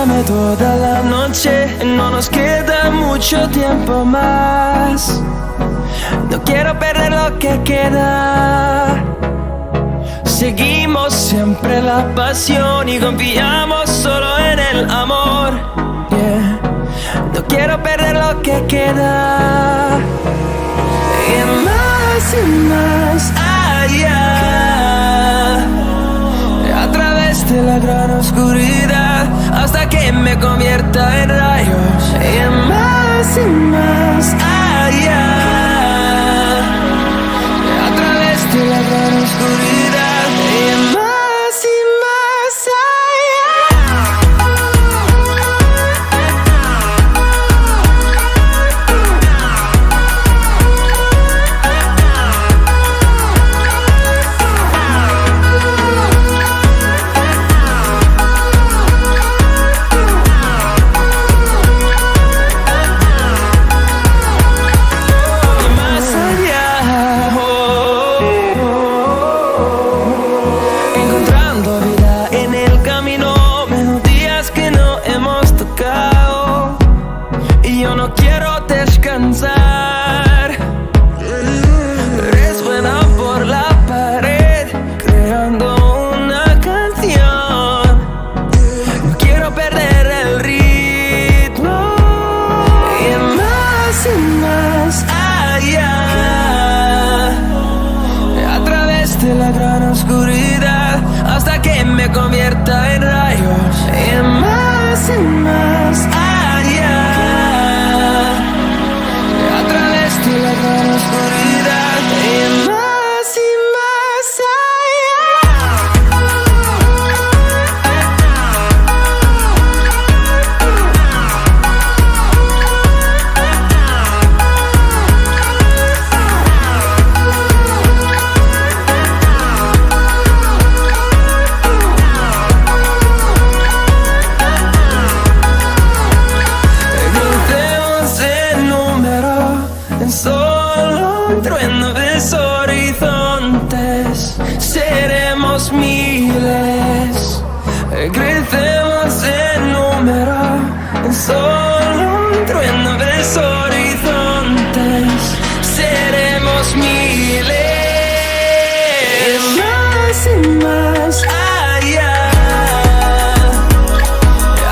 Dame toda la noche, no nos queda mucho tiempo más. No quiero perder lo que queda. Seguimos siempre la pasión y confiamos solo en el amor. Yeah. No quiero perder lo que queda. Y más allá, a través de la gran oscuridad, hasta que me convierta en rayos. Y más allá, a través de la gran oscuridad. Y más allá. Resuena por la pared, creando una canción. No quiero perder el ritmo. Y más allá, a través de la gran oscuridad, hasta que me convierta en rayos. Y más allá, a través de la gran oscuridad. Y más seremos miles, crecemos en número, en solo un trueno de horizontes, seremos miles, más allá,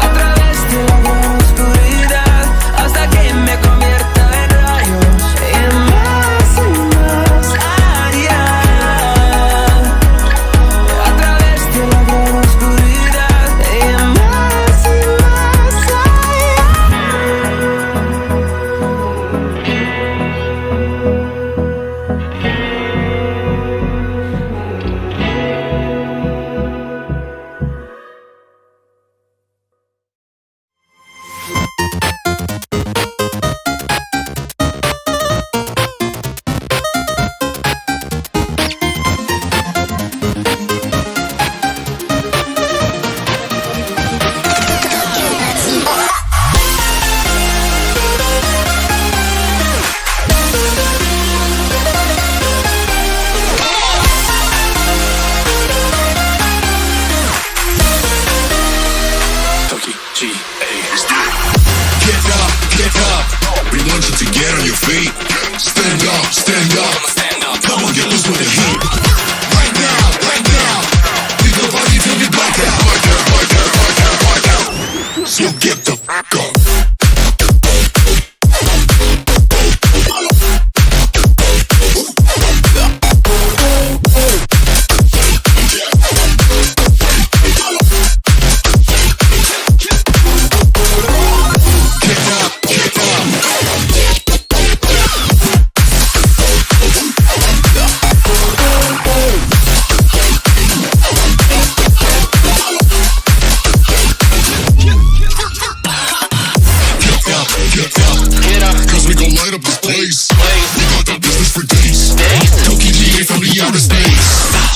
a través de la gran oscuridad, hasta que me convierta en rayos. Y más allá, Stand up, come on, get loose with the heat. Right now, we go party till we black out. So get the fuck up.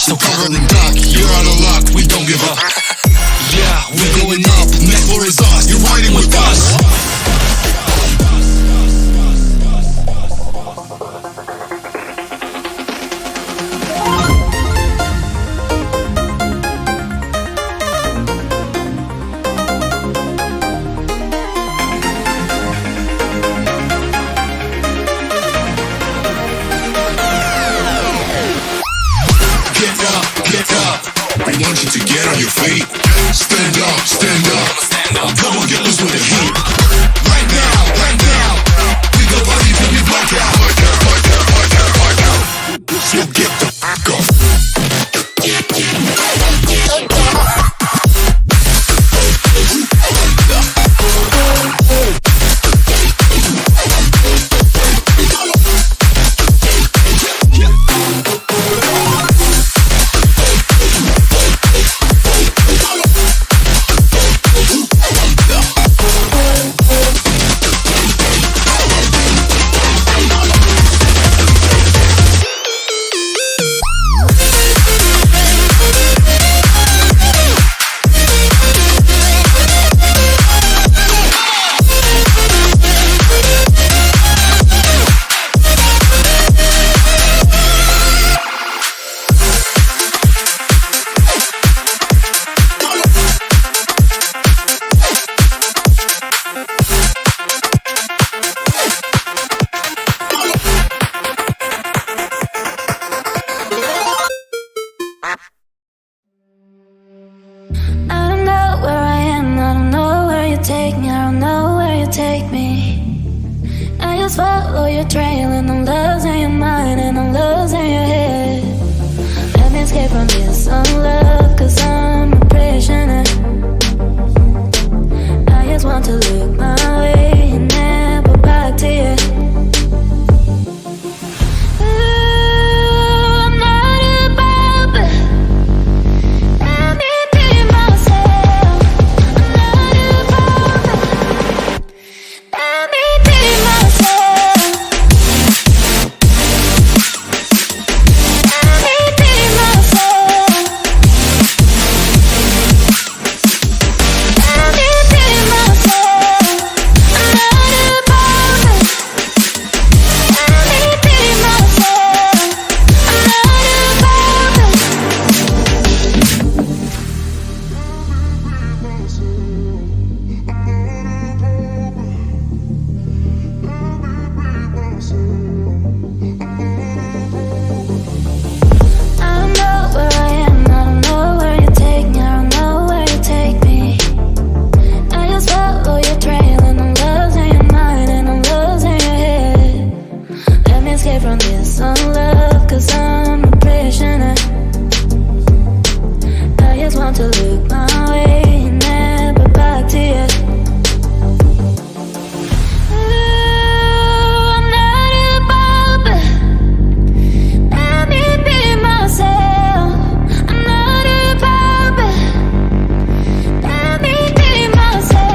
So cargo and dock, you're out of luck, we don't give up. Yeah, we're going up, next floor is us, you're riding with us. your feet. Stand up, stand up. Come on, get loose with the heat. Right now. We go party till we black out. So get the fuck up. Follow your trail and I'm losing your mind and I'm losing your head. Let me escape from this unlove, cause I'm a prisoner. I just want to look my way and never back to you. Ooh, I'm not above it. Let me be myself. I'm not above it. Let me be myself. From this unlove, cause I'm a prisoner. I just want to look my way and never back to you. Ooh, I'm not above it. Let me be myself. I'm not above it. Let me be myself.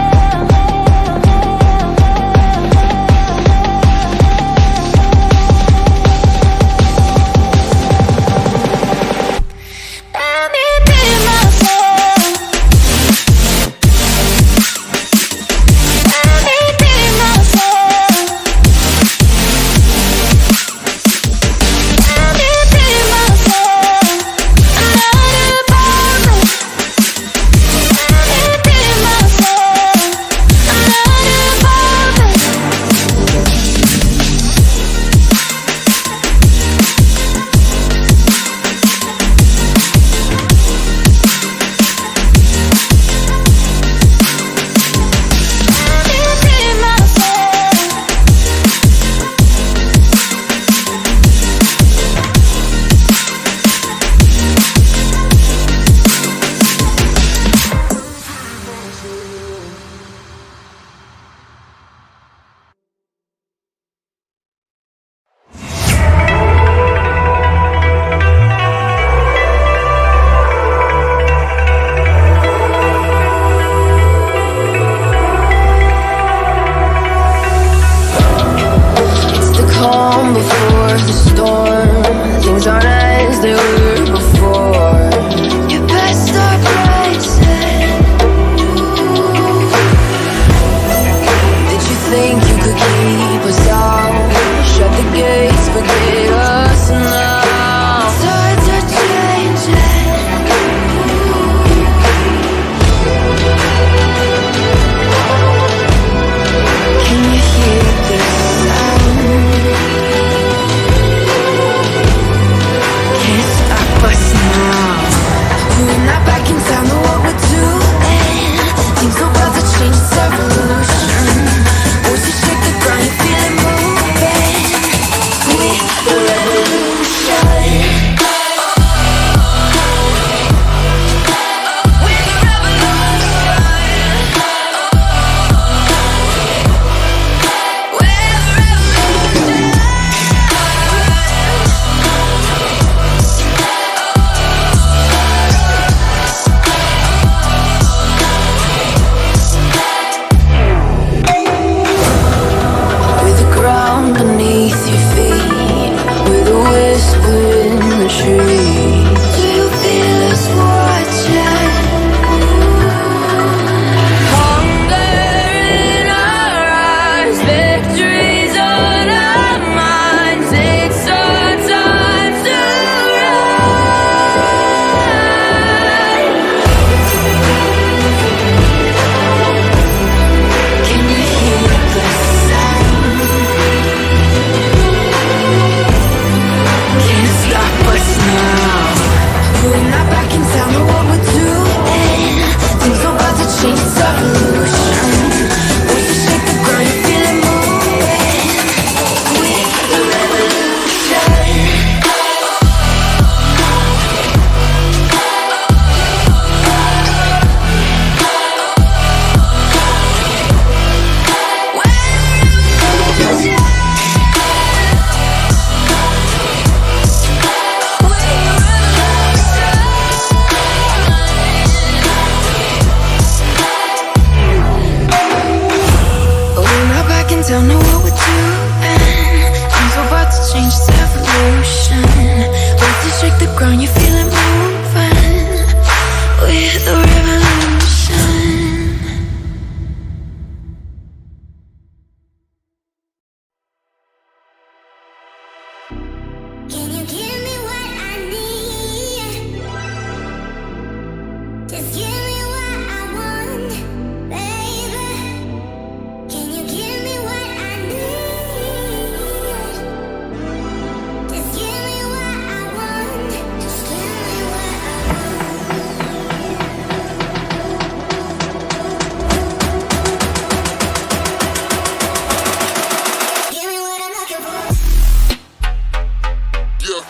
Back in town. trees. Do you feel us watching? Hunger in our eyes, victories on our minds. It's our time to ride. Can you hear the sound? Can't stop us now. We're not back in town, know what we're doing. Things are about to change, it's evolution. Voices shake the ground, you feel it moving. We're the revolution. We're not back in town, know what we're doing. Things are about to change, it's evolution. Voices shake the ground, you feel it moving. We're the revolution. Can you give me what I need? Just give me what I want, baby. Can you give me what I need? Just give me what I want. Just give me what I want. Give me what I'm looking for. Yeah.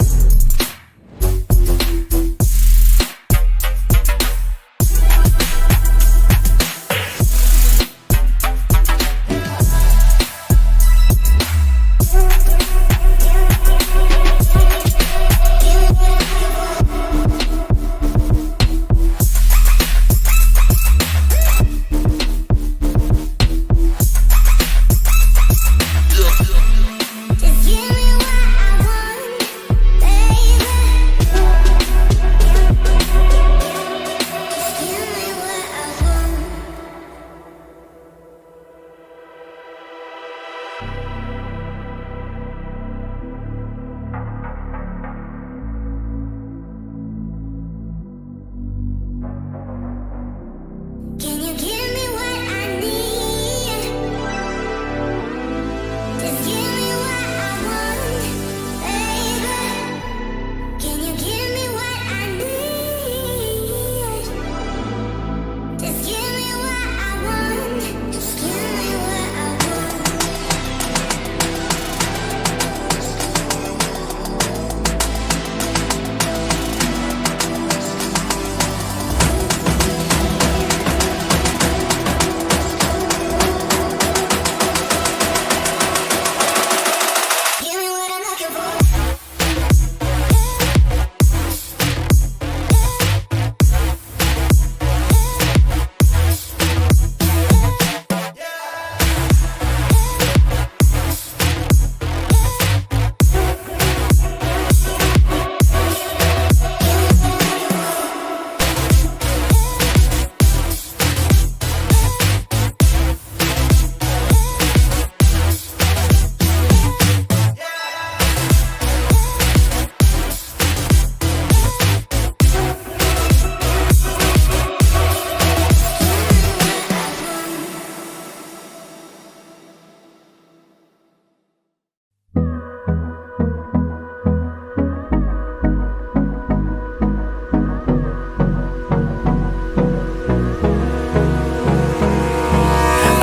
Just give me what I want, baby. Just give me what I want. Can you give me what I need? Just give me what I want, baby. Can you give me what I need? Just give me what I want. Just give me what I want. Give me what I'm looking for.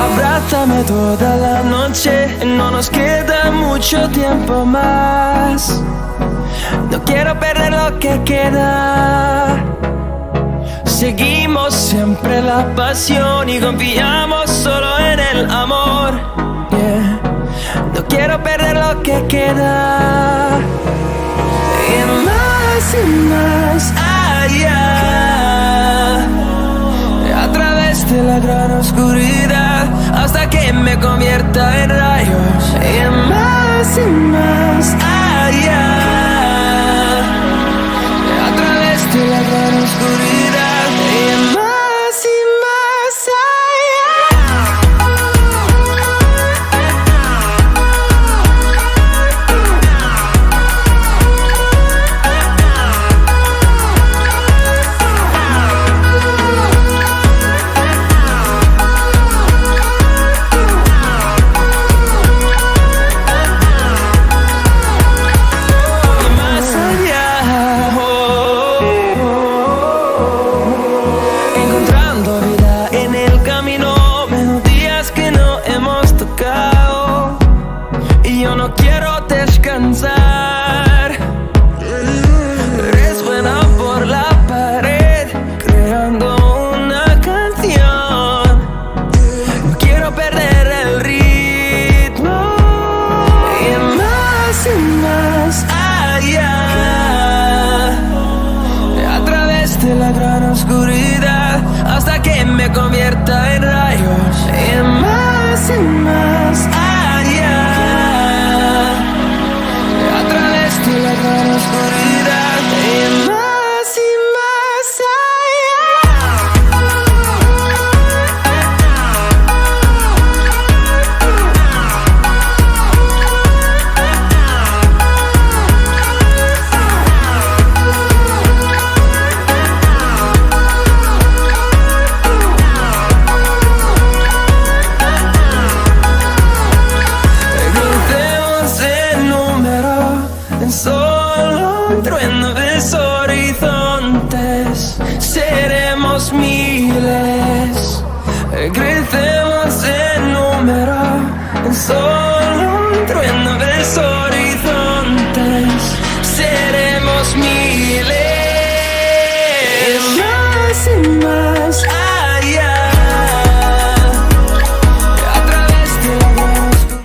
Abrázame toda la noche, no nos queda mucho tiempo más. No quiero perder lo que queda. Seguimos siempre la pasión y confiamos solo en el amor. Yeah. No quiero perder lo que queda. Y más allá, a través de la gran oscuridad, hasta que me convierta en rayos. Y más allá, hemos tocado y yo no quiero descansar. Resuena por la pared creando una canción. No quiero perder el ritmo y más allá, a través de la gran oscuridad hasta que me convierta en rayos y más allá, a través de la gran oscuridad y más allá. Solo un trueno de horizontes, seremos miles, crecemos en número, solo un trueno de horizontes, seremos miles, más allá, a través de la gran oscuridad.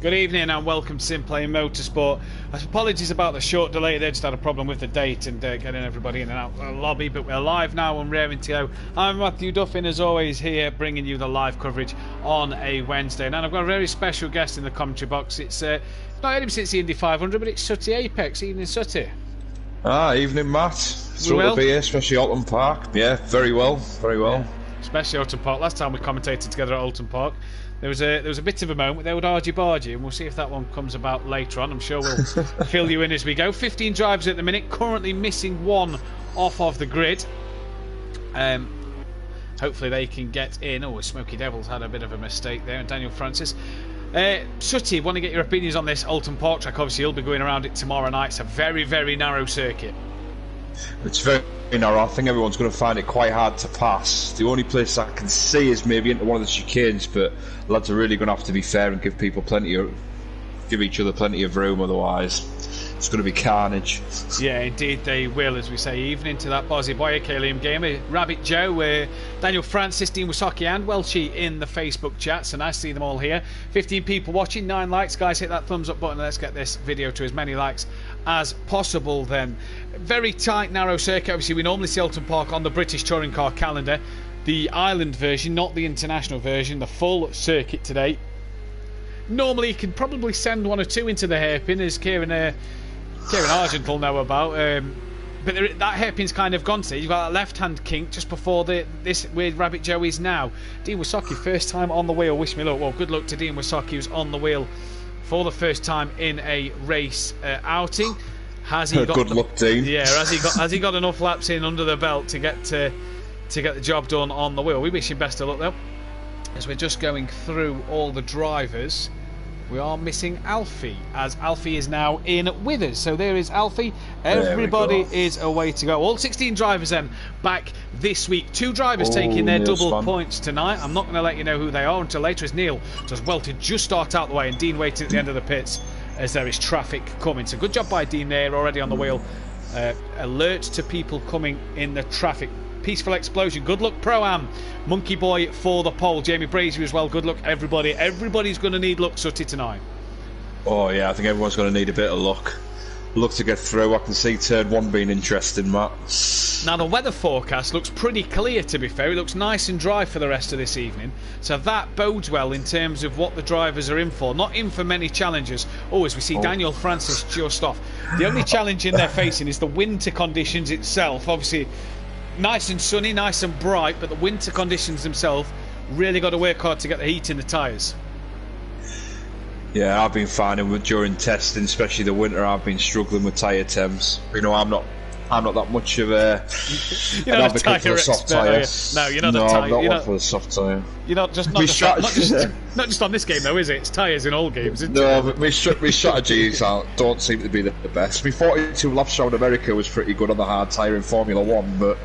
Good evening and welcome to Simplay Motorsport. Apologies about the short delay, they just had a problem with the date and getting everybody in and out of the lobby, but we're live now on Raring to Go. I'm Matthew Duffin, as always, here bringing you the live coverage on a Wednesday. And I've got a very special guest in the commentary box. It's not had him since the Indy 500, but it's Sutty Apex. Evening, Sutty. Evening, Matt. Thrilled to be here, especially Oulton Park. Yeah, very well, very well. Yeah. Especially Oulton Park. Last time we commentated together at Oulton Park, there was a bit of a moment with the old argy bargy, and we'll see if that one comes about later on. I'm sure we'll fill you in as we go. 15 drivers at the minute, currently missing one off of the grid. Hopefully they can get in. Oh, Smoky Devil's had a bit of a mistake there, and Daniel Francis. Sutty, want to get your opinions on this Oulton Park track? Obviously, you'll be going around it tomorrow night. It's a very, very narrow circuit. It's very narrow. I think everyone's going to find it quite hard to pass. The only place I can see is maybe into one of the chicanes, but lads are really going to have to be fair and give each other plenty of room. Otherwise, it's going to be carnage. Yeah, indeed they will, as we say. Even into that Bozzy Boyer, Liam Gamer, Rabbit Joe, Daniel Francis, Dean Wasaki and Welchie in the Facebook chat. So nice to see them all here. 15 people watching, 9 likes. Guys, hit that thumbs up button. Let's get this video to as many likes as possible then. Very tight, narrow circuit. Obviously, we normally see Oulton Park on the British Touring Car calendar. The island version, not the international version, the full circuit today. Normally, you can probably send one or two into the hairpin, as Kieran Argent will know about. But that hairpin's kind of gone to. You've got that left-hand kink just before this where Rabbit Joe is now. Dean Wasaki, first time on the wheel. Wish me luck. Well, good luck to Dean Wasaki, who's on the wheel for the first time in a race outing. Has he got good luck, Dean? Yeah, has he got enough laps in under the belt to get the job done on the wheel? We wish him best of luck though. As we're just going through all the drivers, we are missing Alfie, as Alfie is now in with us. So there is Alfie. Everybody is away to go. All 16 drivers then back this week. 2 drivers taking their double points tonight. I'm not going to let you know who they are until later, as Neil does well to just start out the way and Dean waiting at the end of the pits as there is traffic coming. So good job by Dean there, already on the wheel. Alert to people coming in the traffic. Peaceful Explosion, good luck Pro-Am. Monkey Boy for the pole. Jamie Brazier as well, good luck everybody. Everybody's going to need luck, Sutty, tonight. Oh yeah, I think everyone's going to need a bit of luck. Luck to get through. I can see turn 1 being interesting, Matt. Now the weather forecast looks pretty clear, to be fair. It looks nice and dry for the rest of this evening. So that bodes well in terms of what the drivers are in for. Not in for many challenges. As we see Daniel Francis just off. The only challenge they're facing is the winter conditions itself. Obviously, nice and sunny, nice and bright, but the winter conditions themselves really got to work hard to get the heat in the tyres. Yeah, I've been finding during testing, especially the winter, I've been struggling with tyre temps. You know, I'm not I'm not that much of a You're an not a advocate for tyre a soft expert, are tyre. you? No, you're not No, a tyre. I'm not You're one not, for the soft tyre. you're not just not just on this game though, is it? It's tyres in all games, isn't it? No, but my strategies don't seem to be the best. My 42 laps around America was pretty good on the hard tyre in Formula 1, but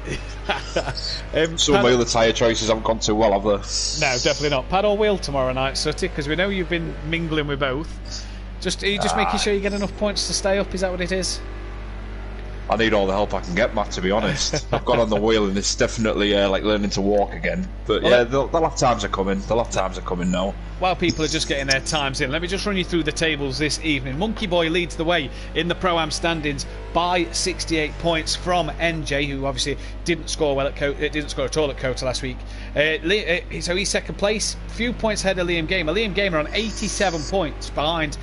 some of my other tyre choices haven't gone too well, have they? No, definitely not. Pad or wheel tomorrow night, Sutty, because we know you've been mingling with both. Are you just making sure you get enough points to stay up? Is that what it is? I need all the help I can get, Matt, to be honest. I've got on the wheel and it's definitely like learning to walk again. But yeah, the lap times are coming. The lap times are coming now. While people are just getting their times in, let me just run you through the tables this evening. Monkey Boy leads the way in the Pro-Am standings by 68 points from NJ, who obviously didn't score at all at Kota last week. So he's second place, few points ahead of Liam Gamer. Liam Gamer on 87 points behind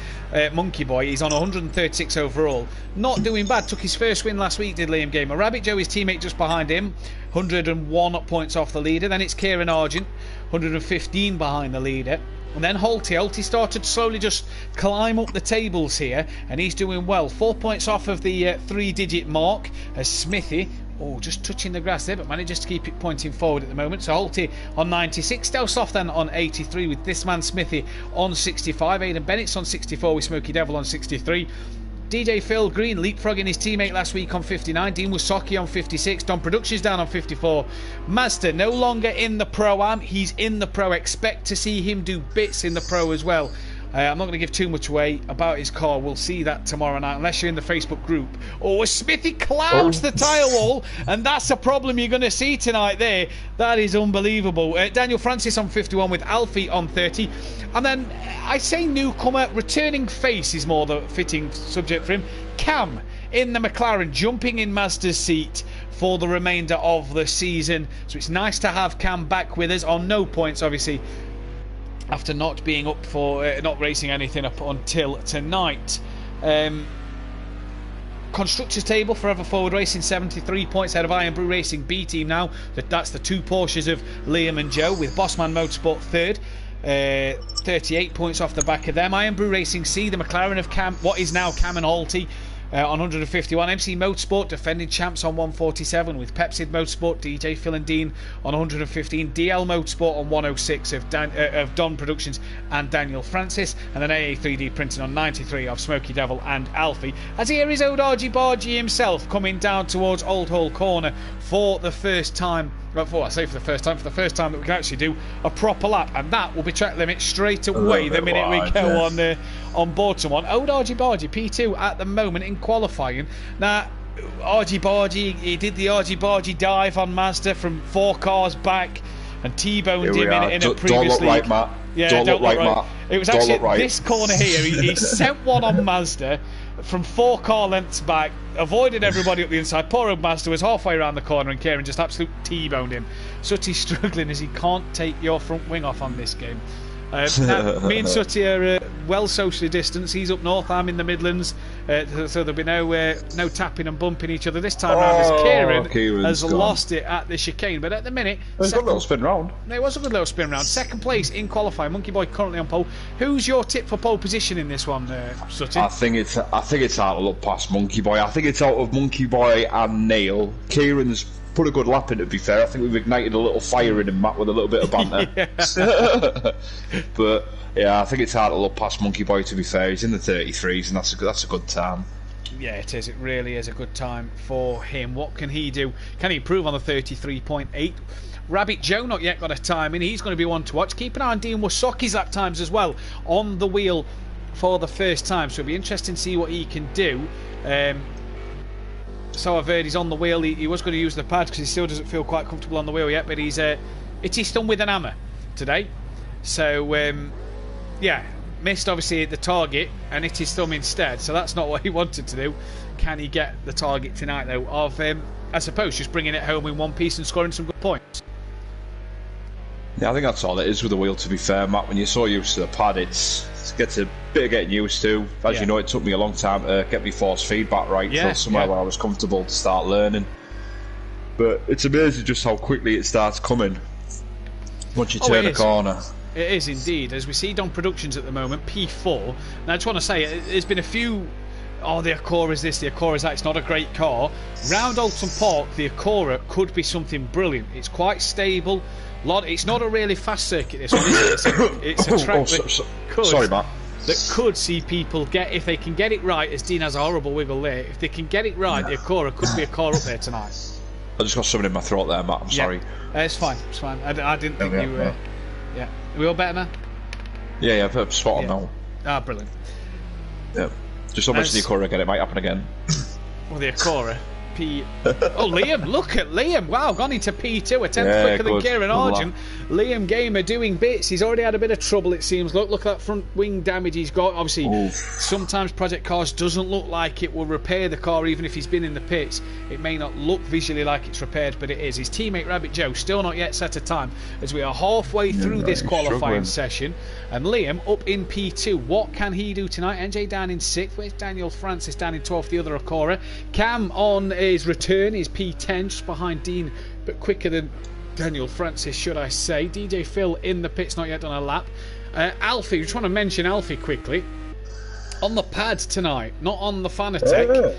Monkey Boy. He's on 136 overall. Not doing bad. Took his first win last week, did Liam Gamer. Rabbit Joe, his teammate, just behind him, 101 points off the leader. Then it's Kieran Argent, 115 behind the leader. And then Oulton started to slowly just climb up the tables here, and he's doing well. 4 points off of the 3-digit mark as Smithy, just touching the grass there, but manages to keep it pointing forward at the moment. So Oulton on 96, Delsoft then on 83 with this man Smithy on 65, Aidan Bennett's on 64 with Smoky Devil on 63. DJ Phil Green leapfrogging his teammate last week on 59. Dean Wasaki on 56. Don Productions down on 54. Mazda no longer in the Pro-Am. He's in the Pro. Expect to see him do bits in the Pro as well. I'm not going to give too much away about his car. We'll see that tomorrow night, unless you're in the Facebook group. Smithy clouds the tyre wall, and that's a problem you're going to see tonight there. That is unbelievable. Daniel Francis on 51 with Alfie on 30. And then, I say newcomer, returning face is more the fitting subject for him. Cam in the McLaren, jumping in Mazda's seat for the remainder of the season. So it's nice to have Cam back with us on no points, obviously, after not being up for not racing anything up until tonight. Constructors table, Forever Forward Racing 73 points ahead of Iron Brew Racing B team now. That's the two Porsches of Liam and Joe, with Bossman Motorsport third, 38 points off the back of them. Iron Brew Racing C, the McLaren of Cam, what is now Cam and Halty, on 151. MC Motorsport defending champs on 147 with Pepsid Motorsport, DJ Phil and Dean on 115. DL Motorsport on 106 of Don Productions and Daniel Francis, and then AA3D Printing on 93 of Smoky Devil and Alfie. As here is old Argy Bargy himself coming down towards Old Hall Corner for the first time. For the first time that we can actually do a proper lap, and that will be track limit straight away the minute we go on board someone. Old Argy Bargy P2 at the moment in qualifying. Now Argy Bargy, he did the Argy Bargy dive on Mazda from 4 cars back and T-boned him in a previous Don't look league. right, Matt. Yeah, don't look right, Matt. It was actually this corner here. He sent one on Mazda from 4 car lengths back, avoided everybody up the inside. Poor old Mazda was halfway around the corner and Kieran just absolute T-boned him. Sutty's struggling as he can't take your front wing off on this game. Now, me and Sutty are well socially distanced. He's up north, I'm in the Midlands, so there'll be no tapping and bumping each other this time round, as Kieran has lost it at the chicane. But at the minute, it was a good little spin round. It was a good little spin round. Second place in qualifying. Monkey Boy currently on pole. Who's your tip for pole position in this one, Sutty? I think it's out to look past Monkey Boy. I think it's out of Monkey Boy and Neil. Kieran's put a good lap in, to be fair. I think we've ignited a little fire in him, Matt, with a little bit of banter. But yeah, I think it's hard to look past Monkey Boy, to be fair. He's in the 33s, and that's a good time. Yeah, it is. It really is a good time for him. What can he do? Can he improve on the 33.8? Rabbit Joe not yet got a time in. He's going to be one to watch. Keep an eye on Dean Wasaki's lap times as well on the wheel for the first time, so it'll be interesting to see what he can do. So I've heard he's on the wheel. He was going to use the pad because he still doesn't feel quite comfortable on the wheel yet, but he's hit his thumb with an hammer today. So yeah, missed obviously the target and hit his thumb instead, so that's not what he wanted to do. Can he get the target tonight though of I suppose just bringing it home in one piece and scoring some good points? Yeah, I think that's all it is with the wheel, to be fair, Matt. When you're so used to the pad, it gets a bit of getting used to. As you know, it took me a long time to get my force feedback right till somewhere where I was comfortable to start learning. But it's amazing just how quickly it starts coming once you turn a corner. It is indeed. As we see Don Productions at the moment, P4. Now I just want to say, there's been a few oh, the Acora is this, the Acora is that. It's not a great car. Round Oulton Park, the Acora could be something brilliant. It's quite stable. It's not a really fast circuit, this one, is it? It's a track sorry, Matt. That could see people get, if they can get it right, as Dean has a horrible wiggle there, if they can get it right, the Acora could be a car up there tonight. I just got something in my throat there, Matt. I'm sorry. It's fine. It's fine. I didn't think you were. Yeah. Are we all better now? Yeah, I'm spot on now. Ah, brilliant. Yeah. Just don't mention the Acora again, it might happen again. Well, the Acora. Oh, Liam, look at Liam. Wow, gone into P2, a tenth quicker than Kieran Argent. Liam Gamer doing bits. He's already had a bit of trouble, it seems. Look at that front wing damage he's got. Obviously, sometimes Project Cars doesn't look like it will repair the car, even if he's been in the pits. It may not look visually like it's repaired, but it is. His teammate Rabbit Joe still not yet set a time, as we are halfway through this qualifying session. And Liam up in P2. What can he do tonight? NJ down in 6th. Where's Daniel Francis down in 12th? The other Acora. Cam on his return is P10, just behind Dean, but quicker than Daniel Francis, should I say. DJ Phil in the pits, not yet done a lap. Alfie, just want to mention Alfie quickly. On the pads tonight, not on the Fanatec.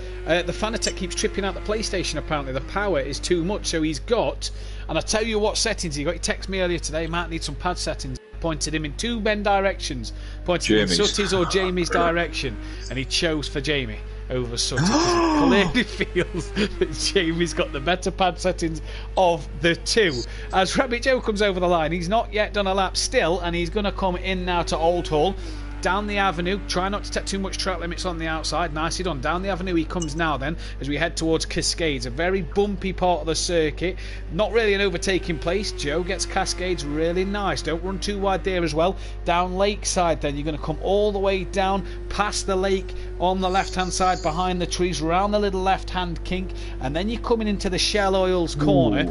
The Fanatec keeps tripping out the PlayStation, apparently. The power is too much, so he's got, and I tell you what settings he got. He texted me earlier today, Matt needs some pad settings. Pointed him in two Ben directions, pointed him in Sutty's or Jamie's direction, and he chose for Jamie over Sutty because he clearly feels that Jamie's got the better pad settings of the two. As Rabbit Joe comes over the line, he's not yet done a lap still, and he's going to come in now to Oulton. Down the avenue, try not to take too much track limits on the outside. Nicely done. Down the avenue he comes now then, as we head towards Cascades, a very bumpy part of the circuit. Not really an overtaking place. Joe gets Cascades really nice. Don't run too wide there as well. Down Lakeside then, you're going to come all the way down past the lake on the left hand side behind the trees, round the little left hand kink, and then you're coming into the Shell Oils corner.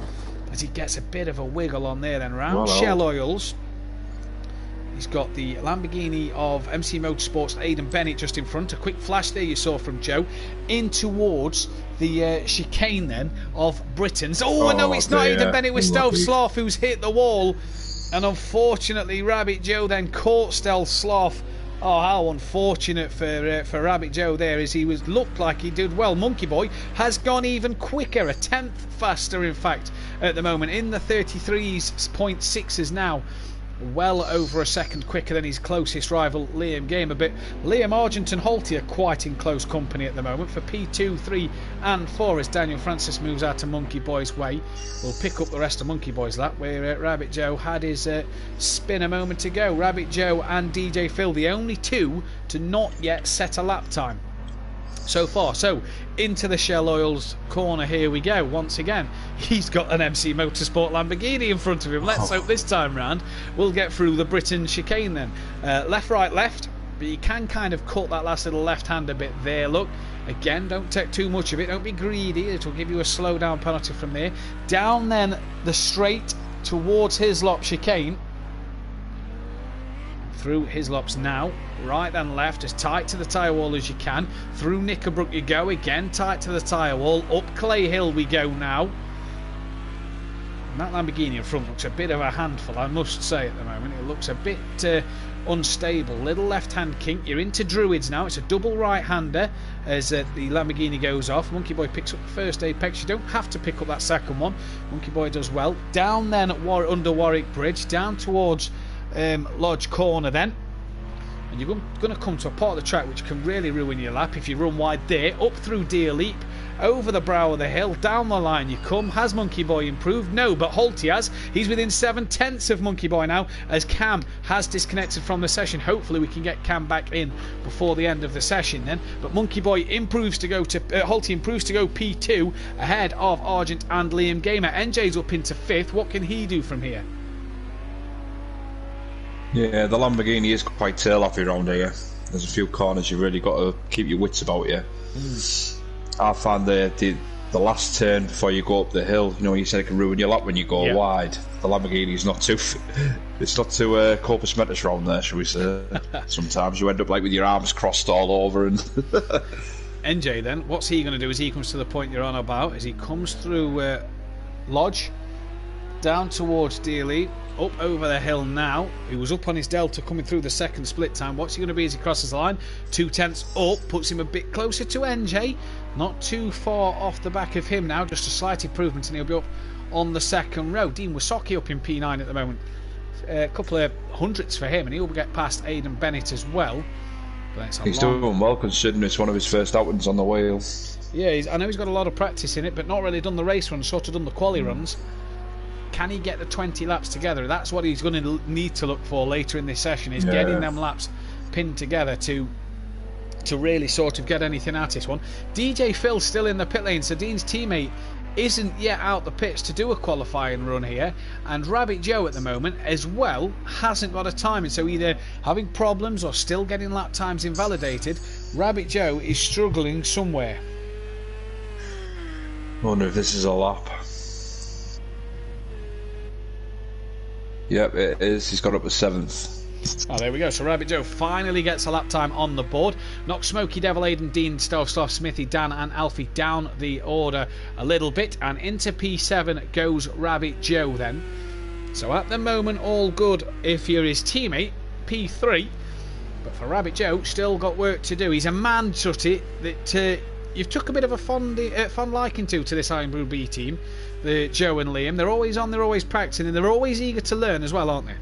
As he gets a bit of a wiggle on there then, round Shell Oils. He's got the Lamborghini of MC Motorsport's Aidan Bennett just in front. A quick flash there you saw from Joe. In towards the chicane then of Britain's. Oh, no, it's not Aidan Bennett with Stealth Sloth who's hit the wall. And unfortunately, Rabbit Joe then caught Stealth Sloth. Oh, how unfortunate for Rabbit Joe there, as he looked like he did well. Monkey Boy has gone even quicker, a tenth faster in fact at the moment, in the 33.6s now. Well over a second quicker than his closest rival Liam Gamer, but Liam Argent and Holty are quite in close company at the moment for P2, 3 and 4 as Daniel Francis moves out of Monkey Boy's way. We'll pick up the rest of Monkey Boy's lap where Rabbit Joe had his spin a moment ago. Rabbit Joe and DJ Phil, the only two to not yet set a lap time so far. So into the Shell Oils corner here we go once again. He's got an MC Motorsport Lamborghini in front of him. Let's hope this time round we'll get through the Britain chicane then. Left, right, left, but you can kind of cut that last little left hand a bit there. Look, again, don't take too much of it, don't be greedy, it will give you a slow down penalty from there. Down then the straight towards Hislop chicane. Through Hislops now, right and left, as tight to the tyre wall as you can. Through Knickerbrook you go, again tight to the tyre wall. Up Clay Hill we go now. And that Lamborghini in front looks a bit of a handful, I must say, at the moment. It looks a bit unstable. Little left hand kink. You're into Druids now. It's a double right hander as the Lamborghini goes off. Monkey Boy picks up the first apex. You don't have to pick up that second one. Monkey Boy does well. Down then under Warwick Bridge, down towards Lodge Corner then, and you're going to come to a part of the track which can really ruin your lap if you run wide there. Up through Deer Leap, over the brow of the hill, down the line you come. Has Monkey Boy improved? No, but Holty has. He's within 7/10 of Monkey Boy now, as Cam has disconnected from the session. Hopefully we can get Cam back in before the end of the session then. But Monkey Boy improves to go to Holty improves to go P2 ahead of Argent and Liam Gamer. NJ's up into 5th. What can he do from here? Yeah, the Lamborghini is quite tail-offy around here. There's a few corners you really got to keep your wits about you. I find the last turn before you go up the hill, you know, you said it can ruin your lap when you go wide. The Lamborghini's not too corpus mentis around there, shall we say. Sometimes you end up like with your arms crossed all over. And NJ then, what's he going to do as he comes to the point you're on about, as he comes through Lodge, down towards Dealey, up over the hill now. He was up on his delta coming through the second split time. What's he going to be as he crosses the line? 2 tenths up, puts him a bit closer to NJ. Not too far off the back of him now, just a slight improvement, and he'll be up on the second row. Dean Wysocki up in P9 at the moment. A couple of hundredths for him, and he'll get past Aidan Bennett as well. He's doing well considering it's one of his first outings on the wheel. Yeah, I know he's got a lot of practice in it, but not really done the race runs, sort of done the quali runs. Can he get the 20 laps together? That's what he's going to need to look for later in this session, is getting them laps pinned together to really sort of get anything out of this one. DJ Phil still in the pit lane, so Dean's teammate isn't yet out the pits to do a qualifying run here, and Rabbit Joe at the moment as well hasn't got a timing, so either having problems or still getting lap times invalidated. Rabbit Joe is struggling somewhere. I wonder if this is a lap. Yep, it is. He's got up to 7th. Oh, there we go. So Rabbit Joe finally gets a lap time on the board. Knocks Smokey Devil, Aiden, Dean, Stoff, Smithy, Dan and Alfie down the order a little bit. And into P7 goes Rabbit Joe then. So at the moment, all good if you're his teammate. P3. But for Rabbit Joe, still got work to do. He's a man, Tutty, that you've took a bit of a fond liking to this Iron Brew B team. The Joe and Liam. They're always on, they're always practicing, and they're always eager to learn as well, aren't they?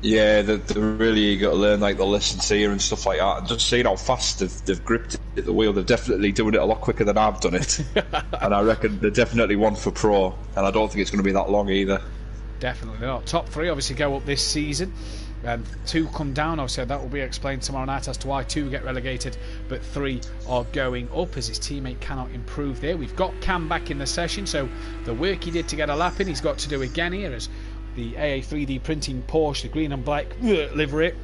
Yeah, they're really eager to learn, like, the lessons here and stuff like that. And just seeing how fast they've gripped it at the wheel, they're definitely doing it a lot quicker than I've done it. And I reckon they're definitely one for pro, and I don't think it's going to be that long either. Definitely not. Top 3 obviously go up this season. 2 come down, obviously that will be explained tomorrow night as to why 2 get relegated, but 3 are going up as his teammate cannot improve there. We've got Cam back in the session, so the work he did to get a lap in, he's got to do again here as the AA 3D printing Porsche, the green and black livery,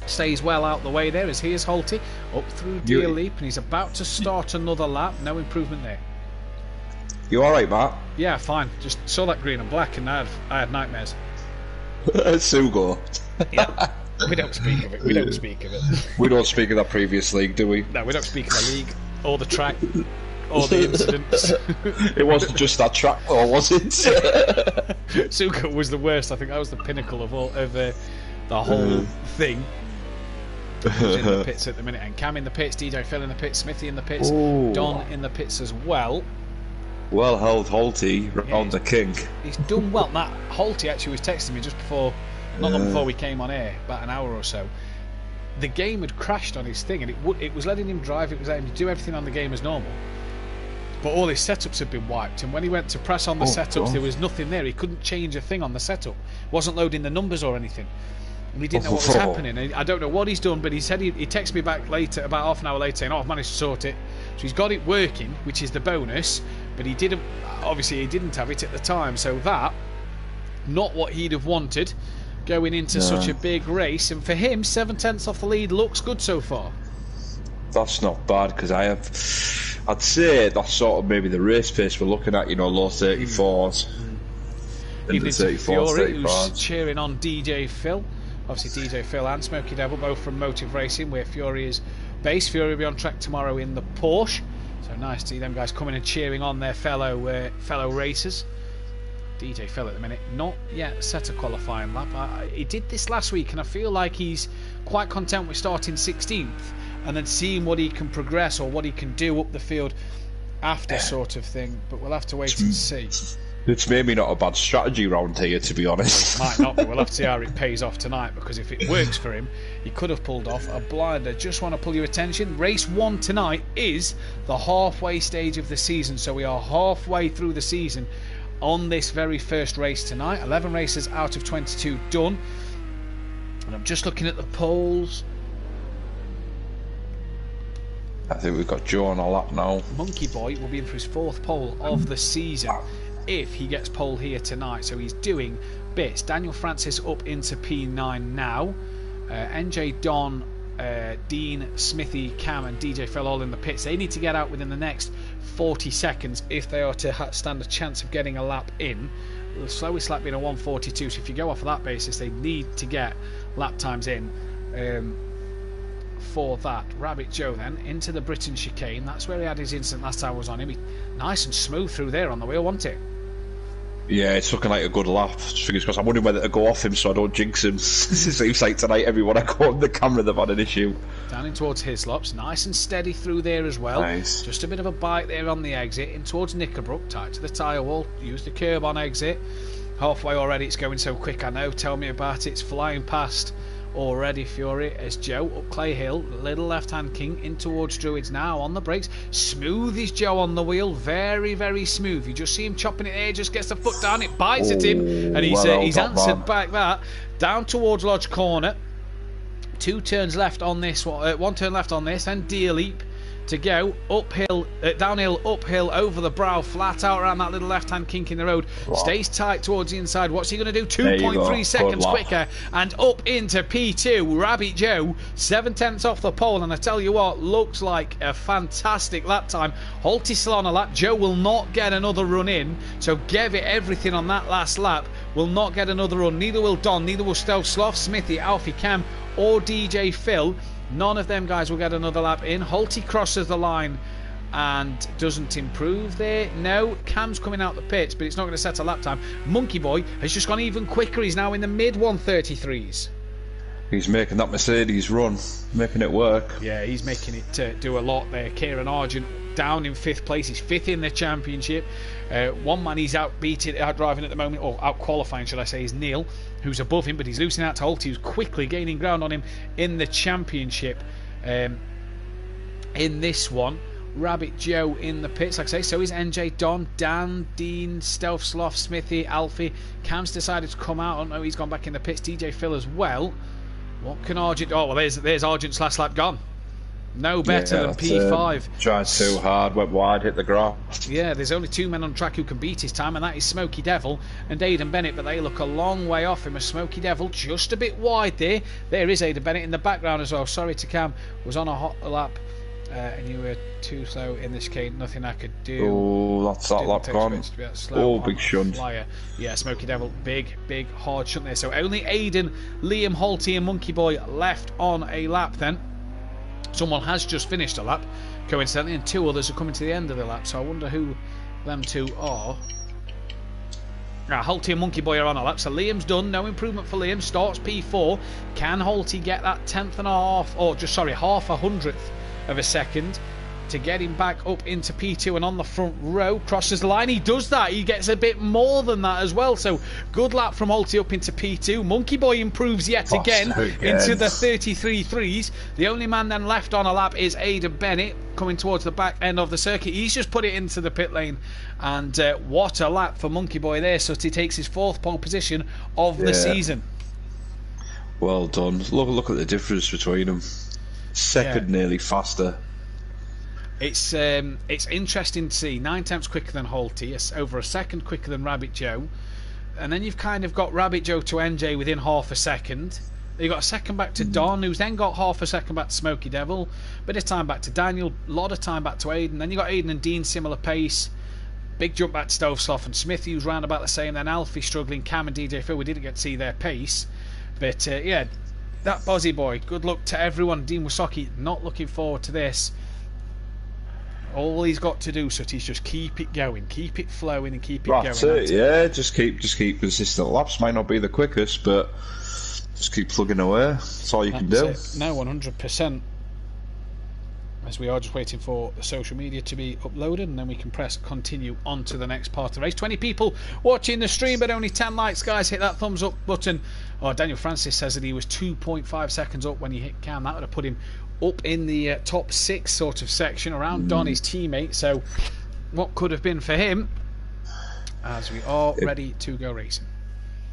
stays well out the way there as here's Holty up through Deer Leap, and he's about to start another lap. No improvement there. You alright, Matt? Yeah, fine. Just saw that green and black and I had nightmares. Sugo. Yeah. We don't speak of it. We don't speak of it. We don't speak of that previous league, do we? No, we don't speak of the league or the track or the incidents. It wasn't just that track, or was it? Sugo was the worst. I think that was the pinnacle of the whole thing. He's in the pits at the minute, and Cam in the pits, DJ Phil in the pits, Smithy in the pits, Don in the pits as well. Well held Holty round the king. He's done well. That Holty actually was texting me just before, not long before we came on air, about an hour or so. The game had crashed on his thing, and it was letting him drive, it was letting him do everything on the game as normal. But all his setups had been wiped, and when he went to press on the setups, there was nothing there. He couldn't change a thing on the setup. Wasn't loading the numbers or anything. And he didn't know what was happening. I don't know what he's done, but he said he texted me back later, about half an hour later, saying, "Oh, I've managed to sort it." So he's got it working, which is the bonus, but he didn't have it at the time. So that, not what he'd have wanted going into such a big race. And for him, 7 tenths off the lead looks good so far. That's not bad, because I'd say that's sort of maybe the race pace we're looking at, low 34s. Even to Fiore, who's cheering on DJ Phil. Obviously DJ Phil and Smokey Devil, both from Motive Racing, where Fiore is based. Fiore will be on track tomorrow in the Porsche. So nice to see them guys coming and cheering on their fellow racers. DJ Phil at the minute, not yet set a qualifying lap. He did this last week, and I feel like he's quite content with starting 16th and then seeing what he can progress or what he can do up the field after, sort of thing. But we'll have to wait and see. It's maybe not a bad strategy round here, to be honest. It might not be. We'll have to see how it pays off tonight, because if it works for him, he could have pulled off a blinder. Just want to pull your attention. Race 1 tonight is the halfway stage of the season, so we are halfway through the season on this very first race tonight. 11 races out of 22 done. And I'm just looking at the polls. I think we've got Joe on a lap now. Monkey Boy will be in for his 4th pole of the season if he gets pole here tonight, so he's doing bits. Daniel Francis up into P9 now. NJ, Don, Dean, Smithy, Cam and DJ Phil all in the pits. They need to get out within the next 40 seconds if they are to stand a chance of getting a lap in. The slowest lap being a 1:42, so if you go off of that basis, they need to get lap times in for that. Rabbit Joe then into the Britain chicane. That's where he had his incident last time I was on him. Nice and smooth through there on the wheel, wasn't it? Yeah, it's looking like a good lap. Fingers crossed. I'm wondering whether to go off him so I don't jinx him. It seems like tonight everyone I go on the camera they've had an issue. Down in towards Hislops, nice and steady through there as well. Nice. Just a bit of a bite there on the exit. In towards Knickerbrook, tight to the tyre wall. Use the curb on exit. Halfway already, it's going so quick, I know. Tell me about it. It's flying past already, Fury, as Joe up Clay Hill, little left-hand king in towards Druids now on the brakes. Smooth is Joe on the wheel, very, very smooth. You just see him chopping it there, just gets the foot down, it bites at him, and he's answered back that. Down towards Lodge Corner. 2 turns left on this one, 1 turn left on this, and Deer Leap to go uphill, downhill, uphill, over the brow, flat out around that little left-hand kink in the road. Stays tight towards the inside. What's he going to do? 2.3 seconds quicker, and up into P2. Rabbit Joe, 7/10 off the pole, and I tell you what, looks like a fantastic lap time. Holty still on a lap. Joe will not get another run in, so gave it everything on that last lap. Will not get another run. Neither will Don, neither will Stealth Sloth, Smithy, Alfie Cam, or DJ Phil. None of them guys will get another lap in. Holty crosses the line and doesn't improve there. No, Cam's coming out the pits, but it's not going to set a lap time. Monkey Boy has just gone even quicker. He's now in the mid 133s. He's making that Mercedes run, making it work. Yeah, he's making it do a lot there. Kieran Argent down in 5th place. He's 5th in the championship. One man he's out driving at the moment, or out qualifying, should I say, is Neil, who's above him, but he's losing out to Holty, who's quickly gaining ground on him in the championship. In this one, Rabbit Joe in the pits, like I say, so is NJ, Don, Dan, Dean, Stealth Sloth, Smithy, Alfie. Cam's decided to come out. I don't know, he's gone back in the pits. DJ Phil as well. What can Argent... Oh, well, there's Argent's last lap gone. No better than P5. Tried too hard, went wide, hit the grass. Yeah, there's only 2 men on track who can beat his time, and that is Smokey Devil and Aidan Bennett, but they look a long way off him. As Smokey Devil just a bit wide there. There is Aidan Bennett in the background as well. Sorry to Cam, was on a hot lap, and you were too slow in this case. Nothing I could do. Oh, that's that lap gone. Oh, big shunt. Flyer. Yeah, Smokey Devil, big hard shunt there. So only Aidan, Liam, Holty, and Monkey Boy left on a lap then. Someone has just finished a lap, coincidentally, and 2 others are coming to the end of the lap, so I wonder who them 2 are. Now, Holty and Monkey Boy are on a lap, so Liam's done. No improvement for Liam. Starts P4. Can Holty get that 10th and a half, or just, sorry, half a hundredth of a second to get him back up into P2 and on the front row? Crosses the line. He does that. He gets a bit more than that as well. So good lap from Holty up into P2. Monkey Boy improves yet again into the 33.3s. The only man then left on a lap is Aidan Bennett coming towards the back end of the circuit. He's just put it into the pit lane, and what a lap for Monkey Boy there. So he takes his 4th pole position of the season. Well done. Look at the difference between them. Second nearly faster. It's interesting to see. 9 tenths quicker than Holty, over a second quicker than Rabbit Joe, and then you've kind of got Rabbit Joe to NJ within half a second. You've got a second back to Don, who's then got half a second back to Smokey Devil, bit of time back to Daniel, a lot of time back to Aidan. Then you got Aidan and Dean similar pace. Big jump back to Stove Sloth and Smithy, who's round about the same. Then Alfie struggling, Cam and DJ Phil, we didn't get to see their pace, but yeah, that Bozzy Boy. Good luck to everyone. Dean Wasaki not looking forward to this. All he's got to do, Sutty's just keep it going, keep it flowing, and keep it going. That's it, yeah. Just keep consistent laps. Might not be the quickest, but just keep plugging away. That's all you can do. No, 100%. As we are just waiting for the social media to be uploaded, and then we can press continue on to the next part of the race. 20 people watching the stream, but only 10 likes, guys. Hit that thumbs up button. Oh, Daniel Francis says that he was 2.5 seconds up when he hit Cam. That would have put him up in the top 6 sort of section around Don, his teammate. So what could have been for him, as we are ready to go racing.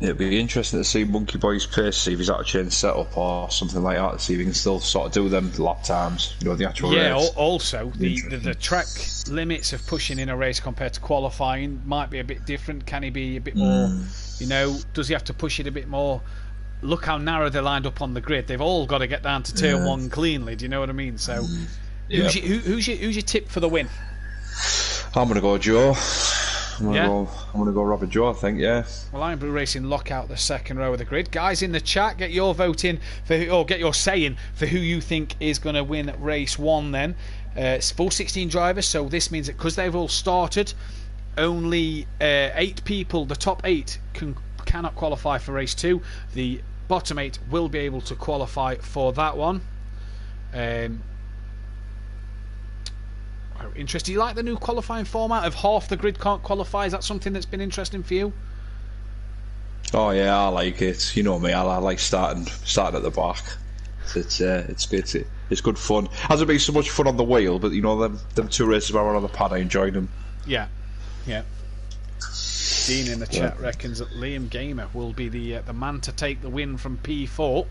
It'd be interesting to see Monkey Boy's pace, see if he's actually in setup or something like that, to see if he can still sort of do them lap times, you know, the actual race. Yeah, also the track limits of pushing in a race compared to qualifying might be a bit different. Can he be a bit more, you know, does he have to push it a bit more? Look how narrow they're lined up on the grid. They've all got to get down to turn 1 cleanly, do you know what I mean? So who's your tip for the win? I'm going to go Joe. I'm gonna go Robert Joe, I think, yeah. Well, Iron Brew Racing lock out the second row of the grid. Guys in the chat, get your vote in for who, or get your say in for who you think is going to win race 1 then. It's full 16 drivers, so this means that because they've all started, only 8 people, the top 8 cannot qualify for race 2. The bottom 8 will be able to qualify for that one. Interesting. Do you like the new qualifying format of half the grid can't qualify? Is that something that's been interesting for you? Oh yeah, I like it. You know me, I like starting at the back. It's good. It's good fun. Hasn't been so much fun on the wheel, but you know them 2 races where we're on the pad, I enjoyed them. Yeah. Dean in the chat reckons that Liam Gamer will be the man to take the win from P4.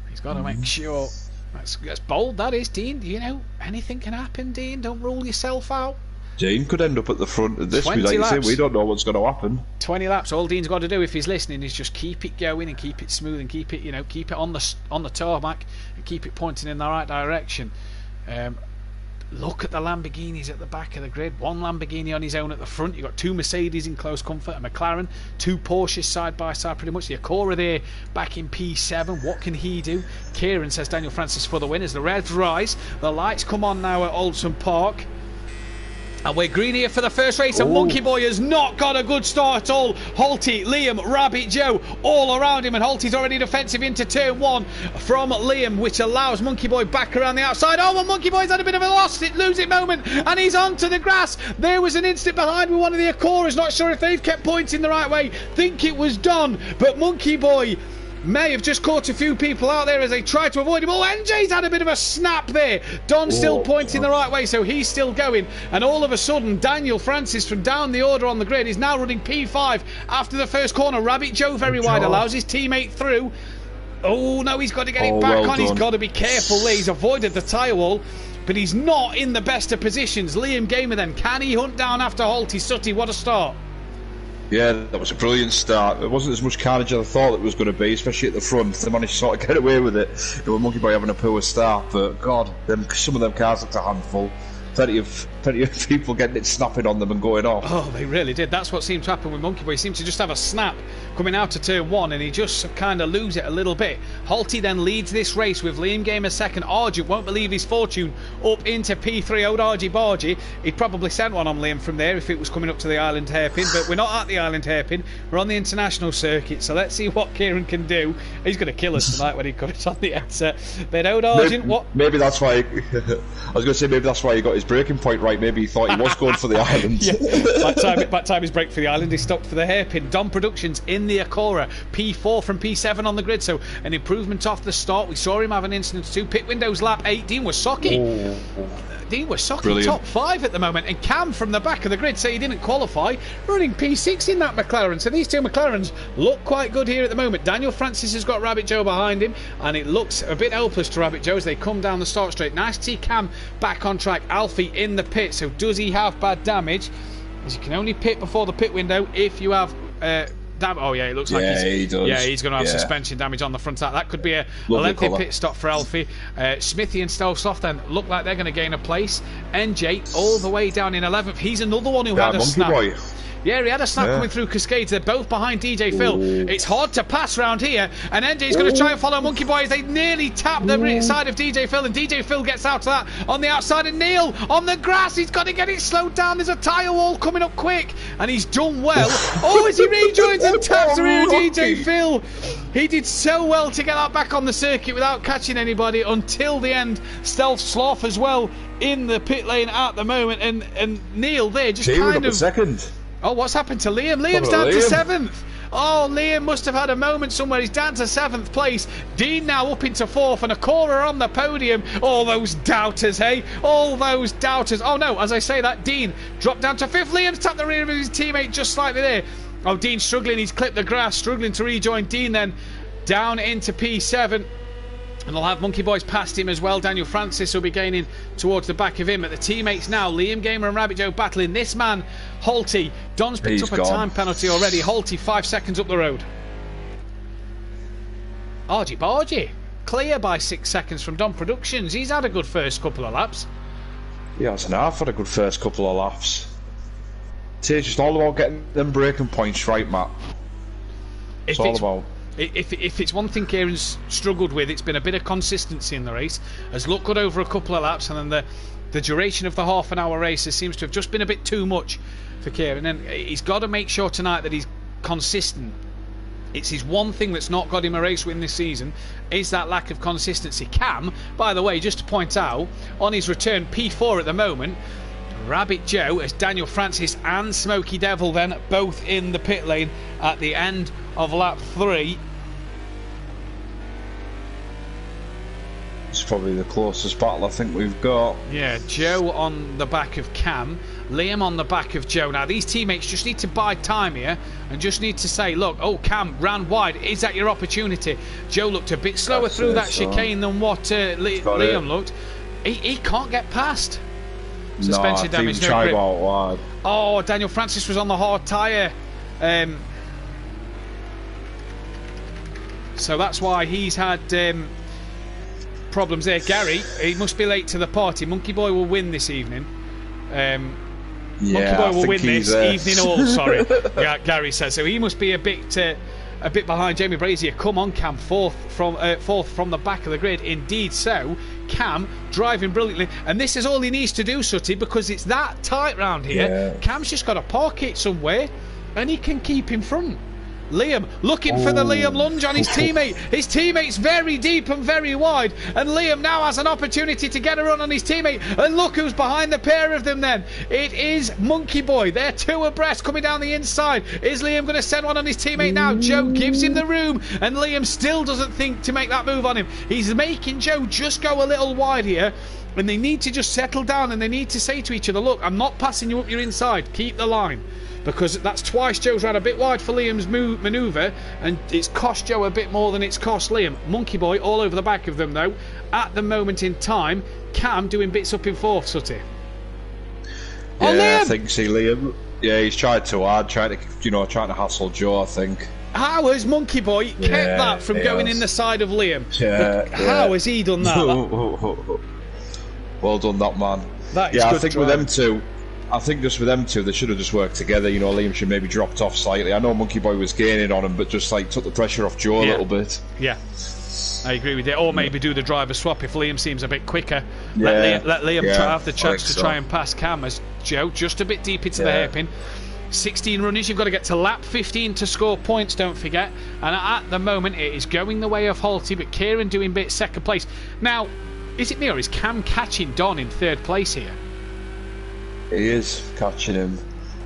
He's got to make sure. That's bold, that is, Dean. You know, anything can happen, Dean. Don't rule yourself out. Dean could end up at the front of this. Like you say, we don't know what's going to happen. 20 laps. All Dean's got to do, if he's listening, is just keep it going and keep it smooth and keep it on the tarmac and keep it pointing in the right direction. Look at the Lamborghinis at the back of the grid. 1 Lamborghini on his own at the front. You've got 2 Mercedes in close comfort, a McLaren, 2 Porsches side by side pretty much. The Acura there back in P7. What can he do? Kieran says Daniel Francis for the win as the revs rise. The lights come on now at Oulton Park. And we're green here for the first race, and Monkey Boy has not got a good start at all. Holty, Liam, Rabbit Joe all around him, and Holty's already defensive into turn 1 from Liam, which allows Monkey Boy back around the outside. Oh, and Monkey Boy's had a bit of a lose-it moment, and he's onto the grass. There was an instant behind with one of the Acuras. Not sure if they've kept pointing the right way. Think it was Don, but Monkey Boy may have just caught a few people out there as they try to avoid him. Oh, NJ's had a bit of a snap there. Don's still pointing the right way, so he's still going. And all of a sudden, Daniel Francis from down the order on the grid is now running P5 after the first corner. Rabbit Joe very wide, allows his teammate through. Oh, no, he's got to get it back on. He's got to be careful there. He's avoided the tyre wall, but he's not in the best of positions. Liam Gamer then, can he hunt down after Holty? Sutty, what a start. Yeah, that was a brilliant start. It wasn't as much carnage as I thought it was going to be, especially at the front. They managed to sort of get away with it. It was Monkey Boy having a poor start, but God, some of them cars looked a handful. Plenty of people getting it snapping on them and going off. Oh, they really did. That's what seemed to happen with Monkey Boy. He seemed to just have a snap coming out to turn 1, and he just kind of lose it a little bit. Holty then leads this race with Liam Gamer second. Argy won't believe his fortune up into P3. Old Argy Bargy. He'd probably sent one on Liam from there if it was coming up to the Island Hairpin, but we're not at the Island Hairpin. We're on the International circuit, so let's see what Kieran can do. He's going to kill us tonight when he comes on the headset. But Old Argy, what? Maybe that's why. I was going to say maybe that's why he got his breaking point right. Maybe he thought he was going for the island. Yeah. By time his break for the island, he stopped for the hairpin. Dom Productions in the Acura, P4 from P7 on the grid, so an improvement off the start. We saw him have an incident too. Pit windows lap 8. Dean Wasocki. Dean Wasocki top 5 at the moment, and Cam from the back of the grid say he didn't qualify, running P6 in that McLaren. So these 2 McLarens look quite good here at the moment. Daniel Francis has got Rabbit Joe behind him, and it looks a bit helpless to Rabbit Joe as they come down the start straight. Nice to see Cam back on track. Alfie in the pit, so does he have bad damage? As you can only pit before the pit window if you have oh yeah, it looks like he does. Yeah, he's going to have suspension damage on the front. That could be a lengthy pit stop for Alfie. Smithy and Stovsoft then look like they're going to gain a place. NJ all the way down in 11th. He's another one who had a snap. Boy. Yeah, he had a snap coming through Cascades. They're both behind DJ Phil. It's hard to pass round here, and NJ's going to try and follow Monkey Boy as they nearly tap the side of DJ Phil, and DJ Phil gets out of that on the outside. And Neil on the grass, he's got to get it slowed down. There's a tyre wall coming up quick, and he's done well. As he rejoins and taps the rear of DJ Phil. He did so well to get that back on the circuit without catching anybody until the end. Stealth Sloth as well in the pit lane at the moment, and Neil there just kind of second. Oh, what's happened to Liam? Liam's down to 7th. Oh, Liam must have had a moment somewhere. He's down to 7th place. Dean now up into 4th, and Acura on the podium. All those doubters, hey? All those doubters. Oh, no, as I say that, Dean dropped down to 5th. Liam's tapped the rear of his teammate just slightly there. Oh, Dean's struggling. He's clipped the grass, struggling to rejoin Dean then down into P7. And they'll have Monkey Boys past him as well. Daniel Francis will be gaining towards the back of him. At the teammates now, Liam Gamer and Rabbit Joe battling. This man, Holty. Don's picked up a time penalty already. Holty 5 seconds up the road. Argy Bargy clear by 6 seconds from Don Productions. He's had a good first couple of laps. Yeah, it's an half had a good first couple of laps. It's just all about getting them breaking points right, Matt. It's all about. If it's one thing Kieran's struggled with, it's been a bit of consistency in the race. Has looked good over a couple of laps, and then the duration of the half-an-hour races seems to have just been a bit too much for Kieran. And he's got to make sure tonight that he's consistent. It's his one thing that's not got him a race win this season, is that lack of consistency. Cam, by the way, just to point out, on his return, P4 at the moment, Rabbit Joe as Daniel Francis and Smoky Devil then both in the pit lane at the end of lap 3. It's probably the closest battle I think we've got. Yeah, Joe on the back of Cam, Liam on the back of Joe. Now these teammates just need to buy time here and just need to say, look, oh, Cam ran wide, is that your opportunity? Joe looked a bit slower through that chicane than what Liam looked. He can't get past. Suspension damage, no grip. Out wide. Oh, Daniel Francis was on the hard tyre. So that's why he's had problems there. Gary, he must be late to the party. Monkey Boy will win this evening. Monkey Boy will win this evening all, sorry. Gary says. So he must be a bit behind Jamie Brazier. Come on, Cam, fourth from the back of the grid. Indeed so. Cam driving brilliantly, and this is all he needs to do, Sutty, because it's that tight round here. Yeah. Cam's just got to park it somewhere and he can keep in front. Liam looking for the Liam lunge on his teammate. His teammate's very deep and very wide, and Liam now has an opportunity to get a run on his teammate. And look who's behind the pair of them then. It is Monkey Boy. They're two abreast coming down the inside. Is Liam going to send one on his teammate now? Joe gives him the room, and Liam still doesn't think to make that move on him. He's making Joe just go a little wide here. And they need to just settle down, and they need to say to each other, look, I'm not passing you up your inside. Keep the line. Because that's twice Joe's ran a bit wide for Liam's manoeuvre, and it's cost Joe a bit more than it's cost Liam. Monkey Boy all over the back of them, though. At the moment in time, Cam doing bits up in fourth, Sutty. Yeah, Liam! I think Liam. Yeah, he's tried too hard, trying to hassle Joe, I think. How has Monkey Boy kept that from going in the side of Liam? How has he done that? Well done, that man. That is I good think drive. with them two, they should have just worked together. Liam should maybe dropped off slightly. I know Monkey Boy was gaining on him, but just took the pressure off Joe a little bit. Yeah, I agree with you. Or maybe do the driver swap if Liam seems a bit quicker. Let Liam have the chance to try and pass Cam, as Joe just a bit deep into the hairpin. 16 runners, you've got to get to lap 15 to score points, don't forget. And at the moment it is going the way of Halty, but Kieran doing bits second place. Now, is it me or is Cam catching Don in third place here? He is catching him.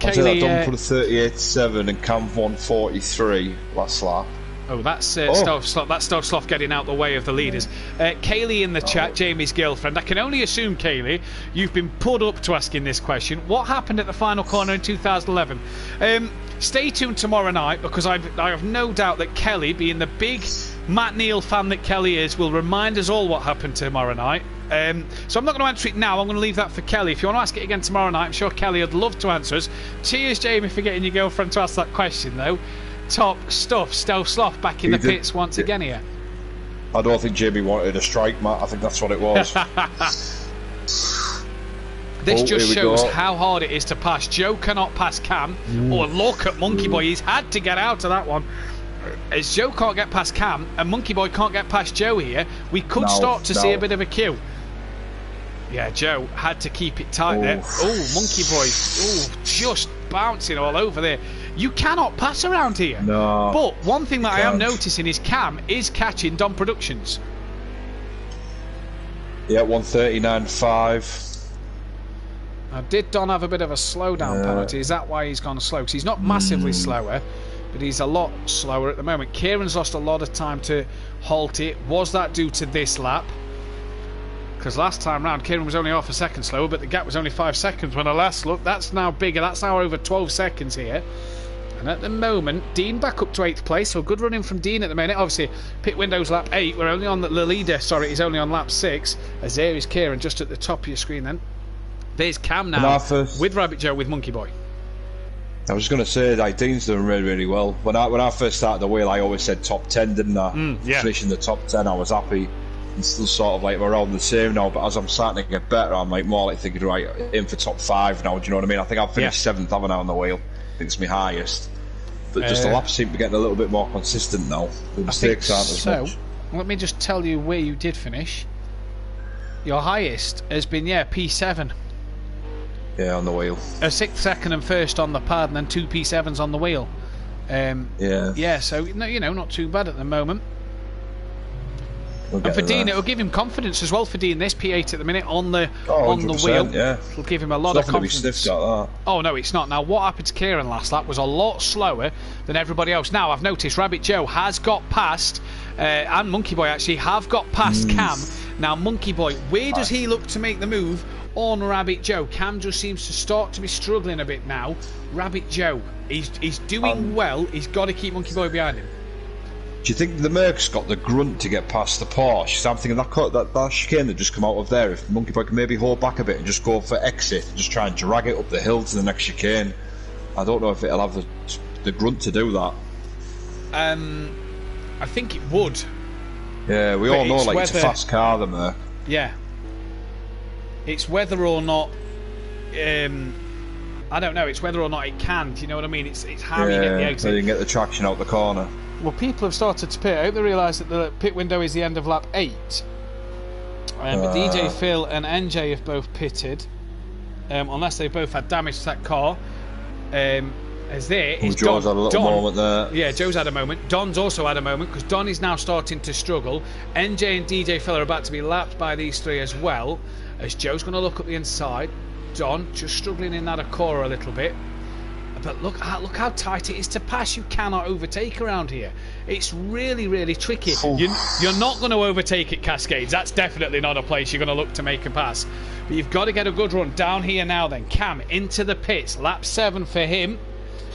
I said that Don put a 38.7 and Cam won 43 last lap. Oh, that's Stovsloff getting out the way of the leaders. Kaylee in the chat, Jamie's girlfriend. I can only assume, Kaylee, you've been put up to asking this question. What happened at the final corner in 2011? Stay tuned tomorrow night, because I have no doubt that Kelly, being the big Matt Neal fan that Kelly is, will remind us all what happened tomorrow night. So I'm not going to answer it now. I'm going to leave that for Kelly. If you want to ask it again tomorrow night, I'm sure Kelly would love to answer us. Cheers, Jamie, for getting your girlfriend to ask that question, though. Top stuff. Stovsloff back in the pits once again here. I don't think Jamie wanted a strike, Matt. I think that's what it was. This just shows how hard it is to pass. Joe cannot pass Cam. Or look at Monkey Boy. He's had to get out of that one. As Joe can't get past Cam and Monkey Boy can't get past Joe here, we could start to see a bit of a queue. Yeah, Joe had to keep it tight there. Oh, Monkey Boy. Oh, just bouncing all over there. You cannot pass around here. No. But one thing that I am noticing is Cam is catching Don Productions. Yeah, 139.5. Now, did Don have a bit of a slowdown penalty? Is that why he's gone slow? Because he's not massively slower, but he's a lot slower at the moment. Kieran's lost a lot of time to halt it. Was that due to this lap? Because last time round, Kieran was only half a second slower, but the gap was only 5 seconds when I last looked. That's now bigger. That's now over 12 seconds here. And at the moment, Dean back up to 8th place, so good running from Dean at the minute. Obviously, pit window's lap 8. We're only on the leader, he's only on lap 6. As there is Kieran just at the top of your screen then. There's Cam now with Rabbit Joe with Monkey Boy. I was going to say that Dean's doing really, really well. When I first started the wheel, I always said top 10, didn't I? Finishing the top 10, I was happy. And still sort of around the same now, but as I'm starting to get better, I'm more thinking, right, in for top 5 now, do you know what I mean? I think I've finished 7th, haven't I, on the wheel? I think it's my highest. So, yeah, but just the laps seem to be getting a little bit more consistent now. The mistakes aren't as much. Let me just tell you where you did finish. Your highest has been P7. Yeah, on the wheel. A 6th, 2nd, and 1st on the pad, and then 2 P7s on the wheel. So no, not too bad at the moment. And for Dean, it'll give him confidence as well. For Dean, this P8 at the minute on the wheel, it'll give him a lot of confidence. It's not going to be sniffed like that. Oh no, it's not. Now, what happened to Kieran last lap was a lot slower than everybody else. Now, I've noticed Rabbit Joe has got past, and Monkey Boy actually have got past Cam. Now, Monkey Boy, where does he look to make the move on Rabbit Joe? Cam just seems to start to be struggling a bit now. Rabbit Joe, he's doing well. He's got to keep Monkey Boy behind him. Do you think the Merc's got the grunt to get past the Porsche? So I'm thinking that chicane that just come out of there, if Monkey Boy can maybe hold back a bit and just go for exit and just try and drag it up the hill to the next chicane. I don't know if it'll have the grunt to do that. I think it would. Yeah, we all know it's a fast car, the Merc. Yeah. It's whether or not I don't know, it's whether or not it can, do you know what I mean? It's how you get the exit. So you can get the traction out the corner. Well, people have started to pit. I hope they realise that the pit window is the end of lap 8. But DJ Phil and NJ have both pitted, unless they've both had damage to that car. Joe's had a little moment there. Yeah, Joe's had a moment. Don's also had a moment because Don is now starting to struggle. NJ and DJ Phil are about to be lapped by these three as well. As Joe's going to look up the inside. Don just struggling in that Acura a little bit. But look how tight it is to pass. You cannot overtake around here. It's really, really tricky. You're not going to overtake at Cascades. That's definitely not a place you're going to look to make a pass. But you've got to get a good run down here now then. Cam into the pits. Lap 7 for him.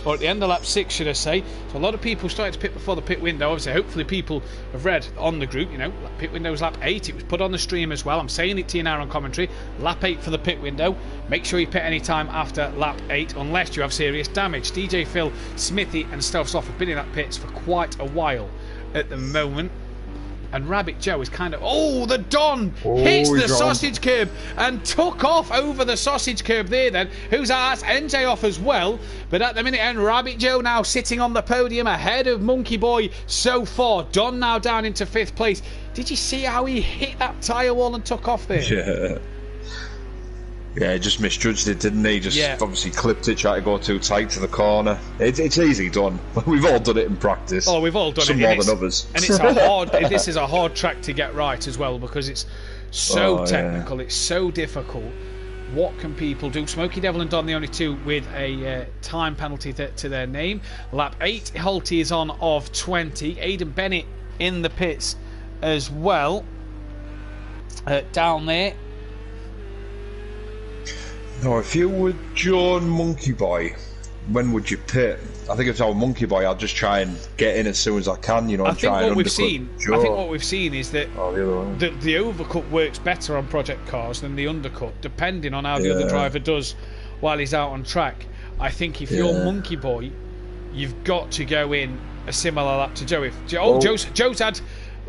Or at the end of lap 6, should I say. So a lot of people started to pit before the pit window. Obviously, hopefully people have read on the group, pit window's lap 8. It was put on the stream as well. I'm saying it to you now on commentary. Lap 8 for the pit window. Make sure you pit any time after lap 8, unless you have serious damage. DJ Phil, Smithy and Stealth Sloth have been in that pits for quite a while at the moment. And Rabbit Joe is kind of... Oh, the Don hits the sausage curb and took off over the sausage curb there then. Who's that? NJ off as well. But at the minute, and Rabbit Joe now sitting on the podium ahead of Monkey Boy so far. Don now down into 5th place. Did you see how he hit that tyre wall and took off there? Yeah. Yeah, he just misjudged it, didn't he? Just obviously clipped it, tried to go too tight to the corner. It's easy done. We've all done it in practice. Oh, we've all done Some it. more than others. And it's this is a hard track to get right as well because it's so technical. It's so difficult. What can people do? Smokey Devil and Don, the only two with a time penalty to their name. Lap 8, Holty is on of 20. Aidan Bennett in the pits as well. Down there. No, if you were John Monkey Boy, when would you pit? I think if I were Monkey Boy, I'd just try and get in as soon as I can, I think what we've seen is that the overcut works better on project cars than the undercut, depending on how the other driver does while he's out on track. I think if you're Monkey Boy, you've got to go in a similar lap to Joe. Joe's had...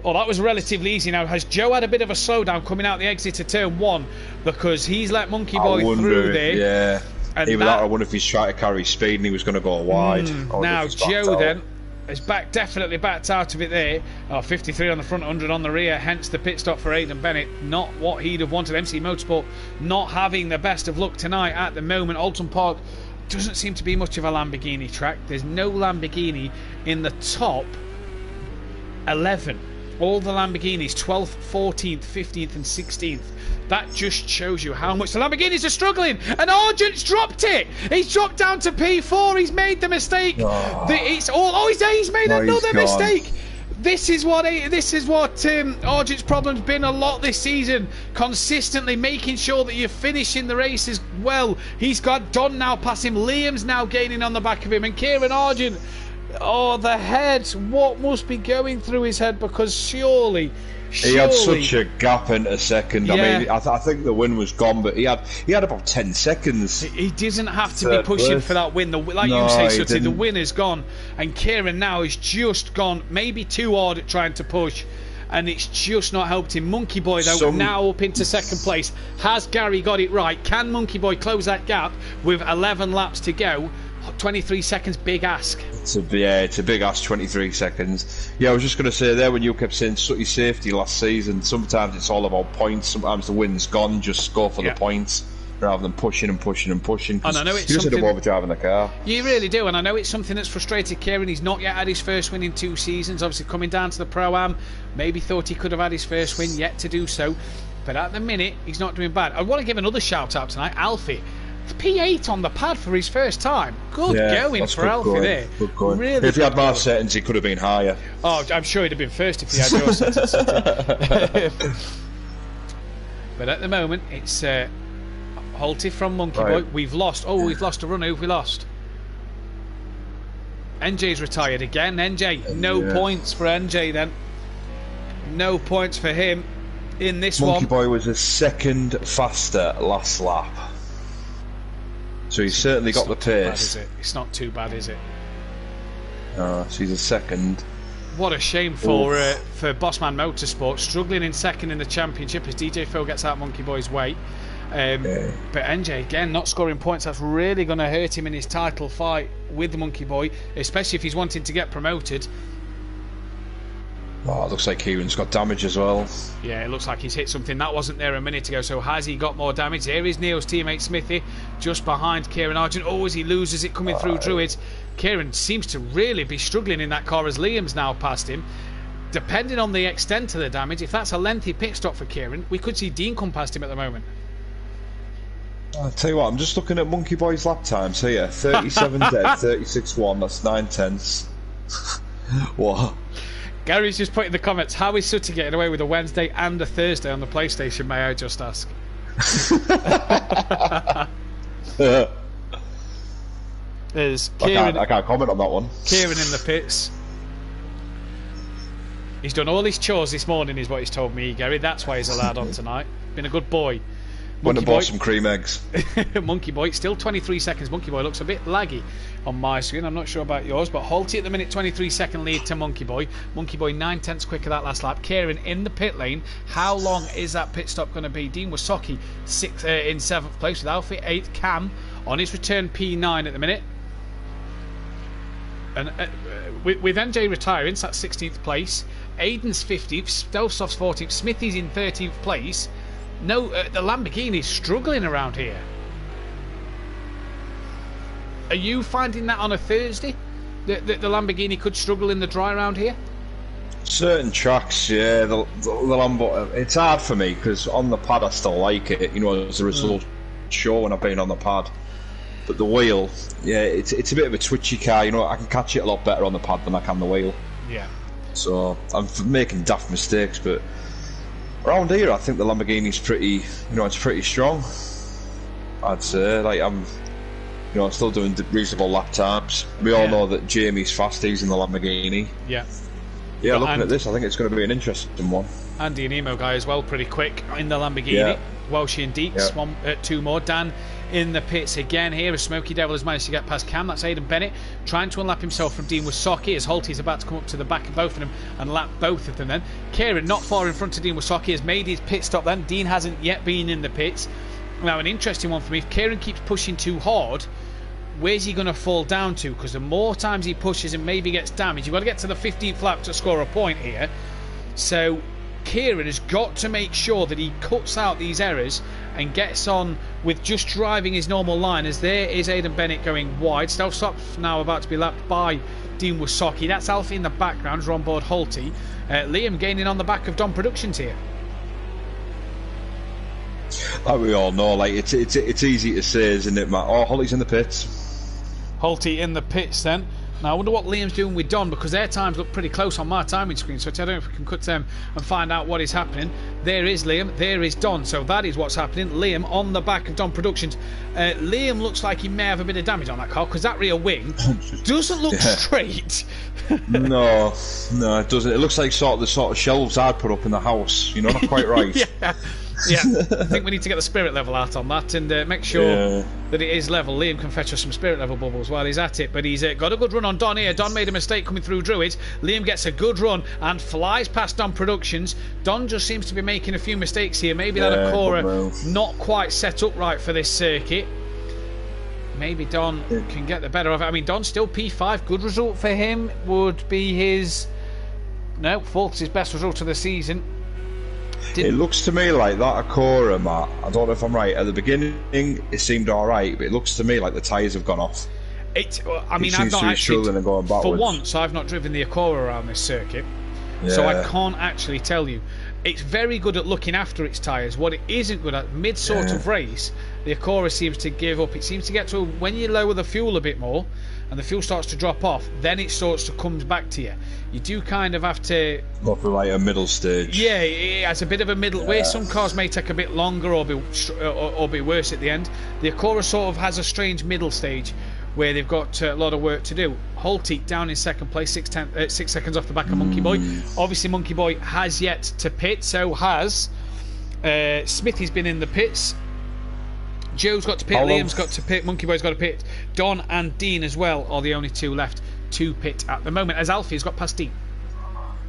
Oh, that was relatively easy. Now, has Joe had a bit of a slowdown coming out the exit of turn 1 because he's let Monkey Boy through there? Yeah. And even that, I wonder if he's trying to carry speed and he was going to go wide. Now, Joe then is definitely backed out of it there. 53 on the front, 100 on the rear, hence the pit stop for Aidan Bennett. Not what he'd have wanted. MC Motorsport not having the best of luck tonight at the moment. Oulton Park doesn't seem to be much of a Lamborghini track. There's no Lamborghini in the top 11. All the Lamborghinis, 12th, 14th, 15th and 16th. That just shows you how much the Lamborghinis are struggling. And Argent's dropped it. He's dropped down to P4. He's made the mistake. He's made another mistake. This is what Argent's problem's been a lot this season. Consistently making sure that you're finishing the races well. He's got Don now past him. Liam's now gaining on the back of him. And Kieran Argent... Oh, the head. What must be going through his head? Because surely he had such a gap in a second. I mean, I think the win was gone, but he had about 10 seconds. He doesn't have to be pushing for that win. Like you say, Sutty, the win is gone. And Kieran now has just gone maybe too hard at trying to push. And it's just not helped him. Monkey Boy, though, now up into 2nd place. Has Gary got it right? Can Monkey Boy close that gap with 11 laps to go? 23 seconds, big ask. It's a big ass 23 seconds. Yeah, I was just going to say there, when you kept saying Sutty safety last season, sometimes it's all about points, sometimes the win's gone, just go for the points rather than pushing and pushing and pushing. And I know it's you just end something... up overdriving the car. You really do, and I know it's something that's frustrated Kieran. He's not yet had his first win in 2 seasons, obviously coming down to the Pro-Am. Maybe thought he could have had his first win, yet to do so. But at the minute, he's not doing bad. I want to give another shout out tonight, Alfie. P8 on the pad for his first time. Good going for Alfie there. Good going. Really, if he had my settings, he could have been higher. Oh, I'm sure he'd have been first if he had your settings. But at the moment, it's Holty from Monkey Boy. We've lost. Oh, we've lost a runner. Who've we lost? NJ's retired again. NJ, no points for NJ then. No points for him in this one. Monkey Boy was a second faster last lap. So he's certainly got the pace. It's not too bad, is it? So he's a second. What a shame for Bossman Motorsport, struggling in second in the championship as DJ Phil gets out Monkey Boy's way. But NJ again not scoring points. That's really going to hurt him in his title fight with the Monkey Boy, especially if he's wanting to get promoted. Oh, it looks like Kieran's got damage as well. Yeah, it looks like he's hit something that wasn't there a minute ago. So has he got more damage? Here is Neil's teammate Smithy just behind Kieran Argent. Oh, as he loses it coming through Druids. Kieran seems to really be struggling in that car as Liam's now passed him. Depending on the extent of the damage, if that's a lengthy pit stop for Kieran, we could see Dean come past him at the moment. I'll tell you what, I'm just looking at Monkey Boy's lap times here. 37 dead, 36-1, that's 9/10. What? Gary's just put in the comments, how is Sutty getting away with a Wednesday and a Thursday on the PlayStation, may I just ask? There's Kieran. I can't comment on that one. Kieran in the pits. He's done all his chores this morning, is what he's told me, Gary. That's why he's allowed on tonight. Been a good boy. Went and bought some cream eggs. Monkey Boy, still 23 seconds. Monkey Boy looks a bit laggy on my screen. I'm not sure about yours, but Holty at the minute, 23-second lead to Monkey Boy. Monkey Boy 9/10 quicker that last lap. Kieran in the pit lane. How long is that pit stop going to be? Dean Wasocki in 7th place with Alfie 8th. Cam on his return P9 at the minute. And with NJ retiring, so that's 16th place. Aiden's 50th. Stelsoft's 14th. Smithy's in 13th place. No, the Lamborghini's struggling around here. Are you finding that on a Thursday? That the Lamborghini could struggle in the dry around here? Certain tracks, yeah. The Lambo, it's hard for me because on the pad I still like it. You know, as the results show when I've been on the pad. But the wheel, yeah, it's a bit of a twitchy car. You know, I can catch it a lot better on the pad than I can the wheel. Yeah. So I'm making daft mistakes, but around here I think the Lamborghini's pretty, it's pretty strong. I'd say, I'm still doing reasonable lap times. We all know that Jamie's fast. He's in the Lamborghini. Yeah. Yeah, looking at this, I think it's going to be an interesting one. Andy and Emo guy as well, pretty quick in the Lamborghini. Yeah. Welshie and Deeks, two more. Dan in the pits again here as Smokey Devil has managed to get past Cam. That's Aidan Bennett trying to unlap himself from Dean Wasocki as Holty's about to come up to the back of both of them and lap both of them then. Kieran not far in front of Dean Wasocki has made his pit stop then. Dean hasn't yet been in the pits. Now an interesting one for me, if Kieran keeps pushing too hard, where's he going to fall down to? Because the more times he pushes and maybe gets damaged, you've got to get to the 15th lap to score a point here. So Kieran has got to make sure that he cuts out these errors and gets on with just driving his normal line, as there is Aidan Bennett going wide. Stelfstop's now about to be lapped by Dean Wasocki. That's Alfie in the background, who's on board Holty. Liam gaining on the back of Don Productions here. Like we all know, it's easy to say, isn't it, Matt? Oh, Holty's in the pits. Holty in the pits then. Now I wonder what Liam's doing with Don, because their times look pretty close on my timing screen, so I don't know if we can cut them and find out what is happening. There is Liam, there is Don, so that is what's happening. Liam on the back of Don Productions. Liam looks like he may have a bit of damage on that car, because that rear wing doesn't look straight. No, it doesn't. It looks like the sort of shelves I'd put up in the house, not quite right. Yeah, I think we need to get the spirit level out on that and make sure that it is level. Liam can fetch us some spirit level bubbles while he's at it, but he's got a good run on Don here. Don made a mistake coming through Druids. Liam gets a good run and flies past Don Productions. Don just seems to be making a few mistakes here. Maybe that Acora not quite set up right for this circuit. maybe Don can get the better of it. I mean, Don's still P5. Good result for him. Would be his... No, fourth's his best result of the season. It looks to me like that Acura, Matt. I don't know if I'm right. At the beginning, it seemed all right, but it looks to me like the tyres have gone off. I mean, I've not actually... And going backwards. For once, I've not driven the Acura around this circuit, so I can't actually tell you. It's very good at looking after its tyres. What it isn't good at, mid sort of race, the Acura seems to give up. It seems to get to when you lower the fuel a bit more and the fuel starts to drop off, then it starts to come back to you. You do kind of have to go for like a middle stage. Yeah, it has a bit of a middle where some cars may take a bit longer or be worse at the end. The Acura sort of has a strange middle stage where they've got a lot of work to do. Holty down in second place, 6 seconds off the back of Monkey Boy. Obviously, Monkey Boy has yet to pit, so has Smithy's been in the pits. Joe's got to pit, Liam's got to pit, Monkey Boy's got to pit. Don and Dean as well are the only two left to pit at the moment, as Alfie's got past Dean.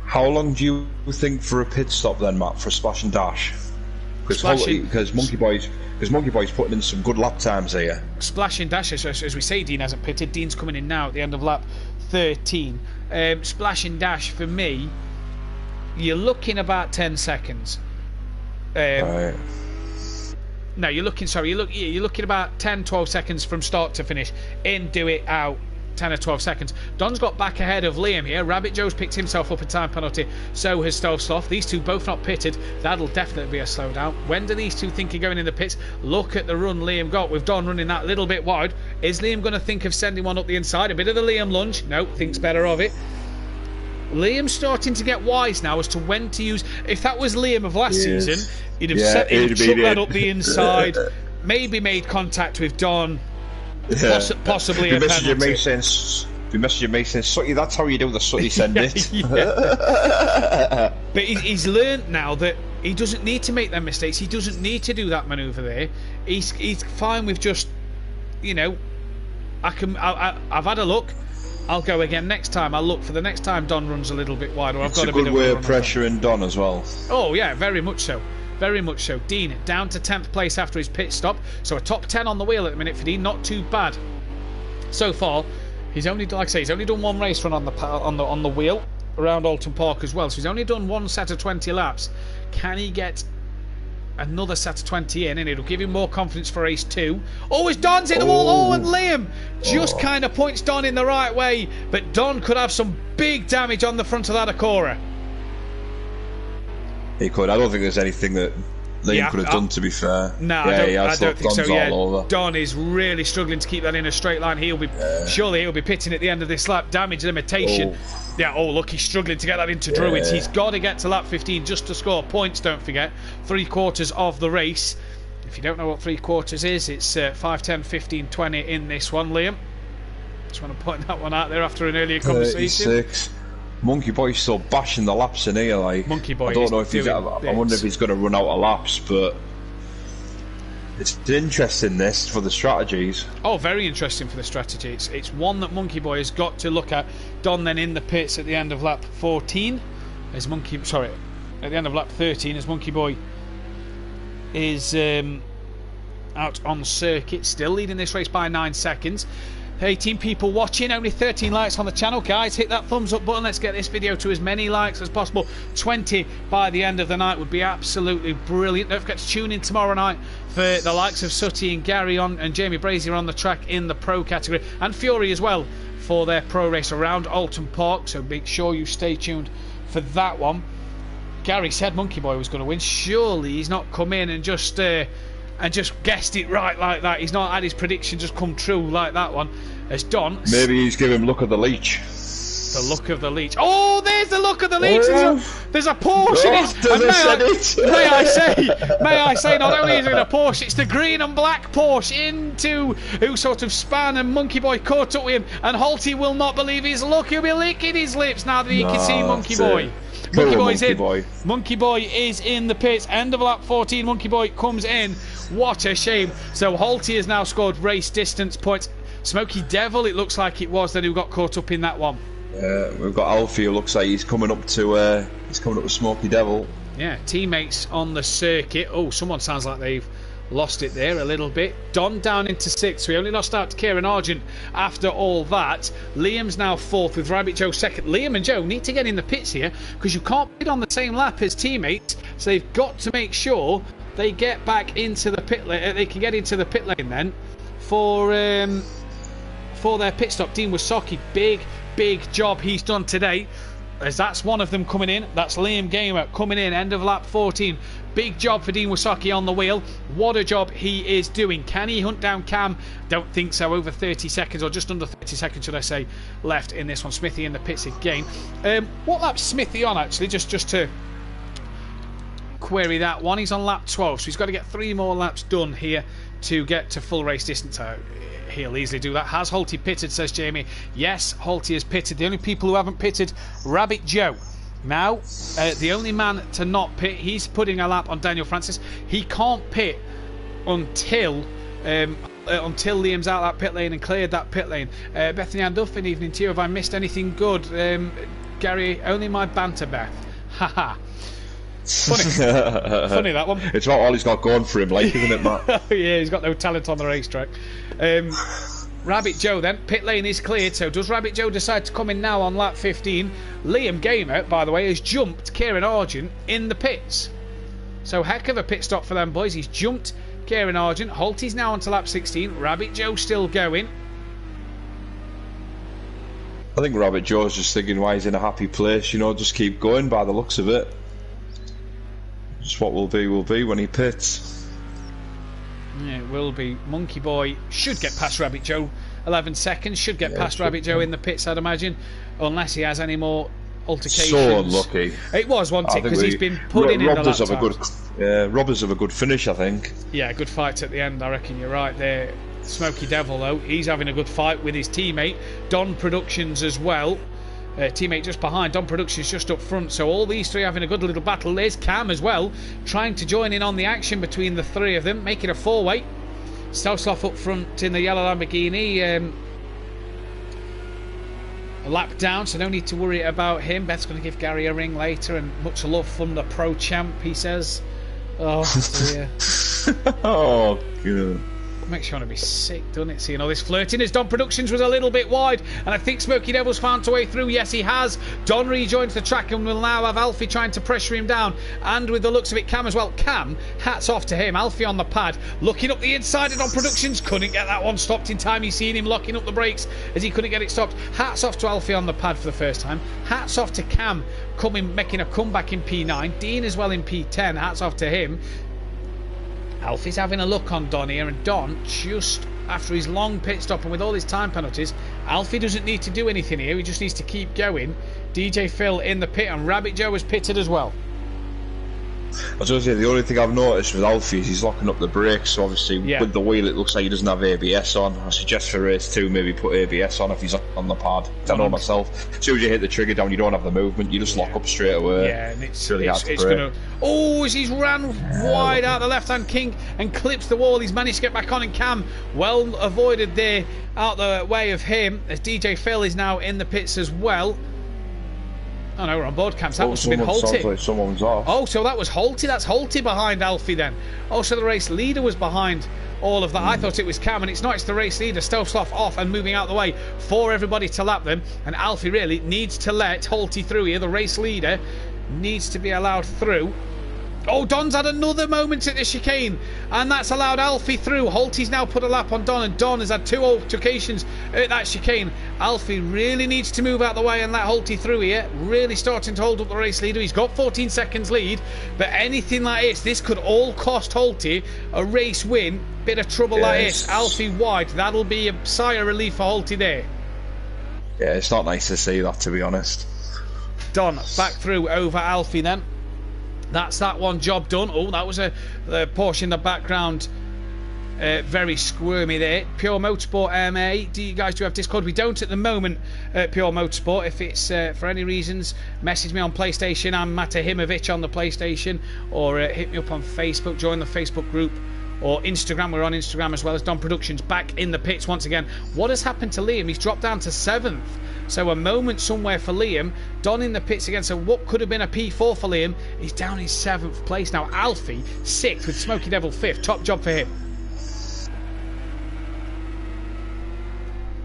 How long do you think for a pit stop then, Matt, for a splash and dash? Because Monkey Boy's putting in some good lap times here. Splash and dash, as we say, Dean hasn't pitted. Dean's coming in now at the end of lap 13. Splash and dash for me, you're looking about 10 seconds. Right. No, you're looking about 10, 12 seconds from start to finish. In, do it, out, 10 or 12 seconds. Don's got back ahead of Liam here. Rabbit Joe's picked himself up a time penalty. So has Stovsloff. These two both not pitted. That'll definitely be a slowdown. When do these two think of going in the pits? Look at the run Liam got with Don running that little bit wide. Is Liam going to think of sending one up the inside? A bit of the Liam lunge. No, thinks better of it. Liam's starting to get wise now as to when to use. If that was Liam of last season, he'd have chucked that up the inside, maybe made contact with Don, possibly a penalty. Be messaging me saying, Sutty, that's how you do the Sutty send it. But he's learned now that he doesn't need to make them mistakes. He doesn't need to do that manoeuvre there. He's fine with just, I've had a look. I'll go again next time. I'll look for the next time Don runs a little bit wider. It's a good way of pressuring Don as well. Oh yeah, very much so. Very much so. Dean down to 10th place after his pit stop. So a top 10 on the wheel at the minute for Dean. Not too bad so far. He's only, like I say, he's only done one race run on the wheel around Oulton Park as well. So he's only done one set of 20 laps. Can he get another set of 20 in, and it'll give him more confidence for race 2. Oh, as Don's hit the wall. Oh, and Liam just kind of points Don in the right way, but Don could have some big damage on the front of that Acura. He could. I don't think there's anything that Liam could have done, to be fair. No, I don't think so. Yeah, Don is really struggling to keep that in a straight line. Surely he'll be pitting at the end of this lap. Damage limitation. Look, he's struggling to get that into Druids. He's got to get to lap 15 just to score points, don't forget. 3/4 of the race. If you don't know what 3/4 is, it's 5, 10, 15, 20 in this one, Liam. Just want to point that one out there after an earlier conversation. 36. Monkey Boy's still bashing the laps in here, like. Monkey Boy. I don't know if I wonder if he's going to run out of laps, but it's interesting this for the strategies. Oh, very interesting for the strategy. It's one that Monkey Boy has got to look at. Don then in the pits at the end of lap 14 at the end of lap 13 as Monkey Boy is out on circuit, still leading this race by 9 seconds. 18 people watching, only 13 likes on the channel. Guys, hit that thumbs up button. Let's get this video to as many likes as possible. 20 by the end of the night would be absolutely brilliant. Don't forget to tune in tomorrow night for the likes of Sutty and Gary and Jamie Brazier on the track in the pro category, and Fury as well for their pro race around Oulton Park, so make sure you stay tuned for that one. Gary said Monkey Boy was going to win. Surely he's not come in and just guessed it right like that. He's not had his prediction just come true like that one. As Don, maybe he's giving look of the leech. The look of the leech. Oh, there's the look of the leech. There's a Porsche in it. May I say, not only is it a Porsche, it's the green and black Porsche who sort of span, and Monkey Boy caught up with him, and Holty will not believe his luck. He'll be licking his lips now that he can see Monkey Boy. Monkey Boy's in. Monkey Boy is in the pits. End of lap 14. Monkey Boy comes in. What a shame. So Holty has now scored race distance points. Smoky Devil, it looks like it was that who got caught up in that one. We've got Alfie, who looks like he's coming up with Smoky Devil. Yeah, teammates on the circuit. Oh, someone sounds like they've lost it there a little bit. Don down into 6th. We only lost out to Kieran Argent after all that. Liam's now 4th with Rabbit Joe 2nd. Liam and Joe need to get in the pits here because you can't pit on the same lap as teammates, so they've got to make sure they get back into the pit lane. They can get into the pit lane then for their pit stop. Dean Wasocki, big job he's done today, as that's one of them coming in. That's Liam Gamer coming in, end of lap 14. Big job for Dean Wasocki on the wheel. What a job he is doing. Can he hunt down Cam? Don't think so. Over 30 seconds, or just under 30 seconds should I say, left in this one. Smithy in the pits again. What lap's Smithy on actually, just to query that one? He's on lap 12, so he's got to get 3 more laps done here to get to full race distance. He'll easily do that. Has Holty pitted, says Jamie. Yes, Holty has pitted. The only people who haven't pitted, Rabbit Joe. Now, the only man to not pit, he's putting a lap on Daniel Francis. He can't pit until Liam's out that pit lane and cleared that pit lane. Bethany Ann Duffin, evening to you. Have I missed anything good? Gary, only my banter, Beth. Haha. Funny that one. It's not all he's got going for him, like, isn't it, Matt? Yeah, he's got no talent on the racetrack. Rabbit Joe then, pit lane is cleared, so does Rabbit Joe decide to come in now on lap 15? Liam Gamer, by the way, has jumped Kieran Argent in the pits. So heck of a pit stop for them boys. He's jumped Kieran Argent. Holty's now onto lap 16. Rabbit Joe still going. I think Rabbit Joe's just thinking why he's in a happy place, you know, just keep going by the looks of it. Just what will be when he pits. Yeah, it will be. Monkey Boy should get past Rabbit Joe. 11 seconds. Should get past Rabbit Joe in the pits, I'd imagine. Unless he has any more altercations. So unlucky. It was, wasn't it? Because he's been putting in the lap times. Robbers of a good finish, I think. Yeah, good fight at the end. I reckon you're right there. Smoky Devil, though, he's having a good fight with his teammate. Don Productions as well. Teammate just behind. Don Productions just up front. So all these three having a good little battle. There's Cam as well, trying to join in on the action between the three of them, making a four-way. Stelsloff up front in the yellow Lamborghini. A lap down, so no need to worry about him. Beth's going to give Gary a ring later, and much love from the pro champ, he says. Oh dear. Oh good. Makes you want to be sick, doesn't it? Seeing all this flirting as Don Productions was a little bit wide, and I think Smoky Devil's found a way through. Yes, he has. Don rejoins the track and will now have Alfie trying to pressure him down, and with the looks of it, Cam as well. Cam, hats off to him. Alfie on the pad, looking up the inside of Don Productions, couldn't get that one stopped in time. He's seen him locking up the brakes as he couldn't get it stopped. Hats off to Alfie on the pad for the first time. Hats off to Cam making a comeback in P9. Dean as well in P10. Hats off to him. Alfie's having a look on Don here, and Don, just after his long pit stop and with all his time penalties, Alfie doesn't need to do anything here, he just needs to keep going. DJ Phil in the pit, and Rabbit Joe has pitted as well. I was going to say, the only thing I've noticed with Alfie is he's locking up the brakes, so obviously with the wheel it looks like he doesn't have ABS on. I suggest for race 2 maybe put ABS on if he's on the pad. I know myself, as soon as you hit the trigger down you don't have the movement, you just lock up straight away. Yeah, and it's really hard to brake. Oh, as he's ran wide out the left hand king and clips the wall, he's managed to get back on, and Cam well avoided there out the way of him, as DJ Phil is now in the pits as well. Oh no, we're on board cams. That must have been Holty. Like someone's off. Oh, so that was Holty. That's Holty behind Alfie then. Oh, so the race leader was behind all of that. I thought it was Cam, and it's not. It's the race leader. Stelsloff off and moving out the way for everybody to lap them. And Alfie really needs to let Holty through here. The race leader needs to be allowed through. Oh, Don's had another moment at the chicane, and that's allowed Alfie through. Holty's now put a lap on Don, and Don has had 2 altercations at that chicane. Alfie really needs to move out the way and let Holty through here. Really starting to hold up the race leader. He's got 14 seconds lead, but anything like this could all cost Holty a race win. Bit of trouble like this. Alfie wide. That'll be a sigh of relief for Holty there. Yeah, it's not nice to see that, to be honest. Don back through over Alfie then. That's that one job done. Oh, that was a Porsche in the background. Very squirmy there. Pure Motorsport MA. Do you guys do have Discord? We don't at the moment, Pure Motorsport. If it's for any reasons, message me on PlayStation. I'm Matahimovic on the PlayStation. Or hit me up on Facebook. Join the Facebook group or Instagram. We're on Instagram as well as Don Productions. Back in the pits once again. What has happened to Liam? He's dropped down to 7th. So a moment somewhere for Liam. Don in the pits again. So what could have been a P4 for Liam? He's down in 7th place now. Alfie 6th with Smoky Devil 5th. Top job for him.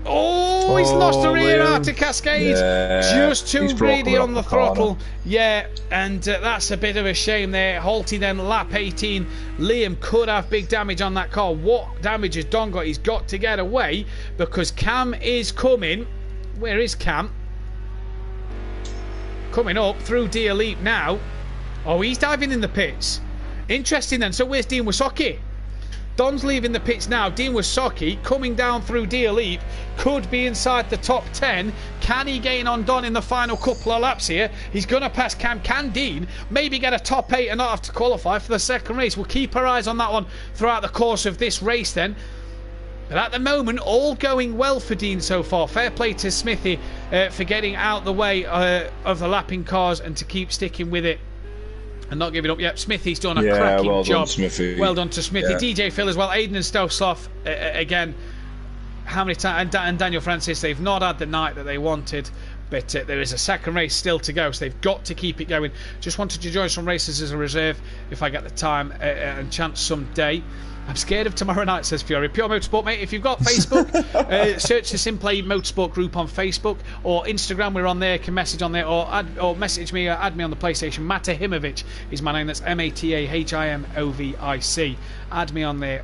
Oh, he's lost the rear out to Cascade. Just too greedy on the throttle. Yeah, and that's a bit of a shame there. Halty then lap 18. Liam could have big damage on that car. What damage has Don got? He's got to get away because Cam is coming. Where is Cam? Coming up through Deer Leap now. Oh, he's diving in the pits. Interesting then. So where's Dean Wysocki? Don's leaving the pits now. Dean Wysocki coming down through Deer Leap. Could be inside the top 10. Can he gain on Don in the final couple of laps here? He's going to pass Cam. Can Dean maybe get a top 8 and not have to qualify for the second race? We'll keep our eyes on that one throughout the course of this race then. But at the moment, all going well for Dean so far. Fair play to Smithy for getting out the way of the lapping cars and to keep sticking with it. And not giving up. Yep, Smithy's done a cracking well job. Done, Smithy. Well done to Smithy. DJ Phil as well. Aiden and Stowsloff again. How many times? And Daniel Francis, they've not had the night that they wanted. But there is a second race still to go, so they've got to keep it going. Just wanted to join some races as a reserve if I get the time and chance someday. I'm scared of tomorrow night, says Fury. Pure Motorsport, mate. If you've got Facebook, search the Simplay Motorsport group on Facebook or Instagram. We're on there. You can message on there or message me or add me on the PlayStation. Matahimovic is my name. That's Matahimovic. Add me on there.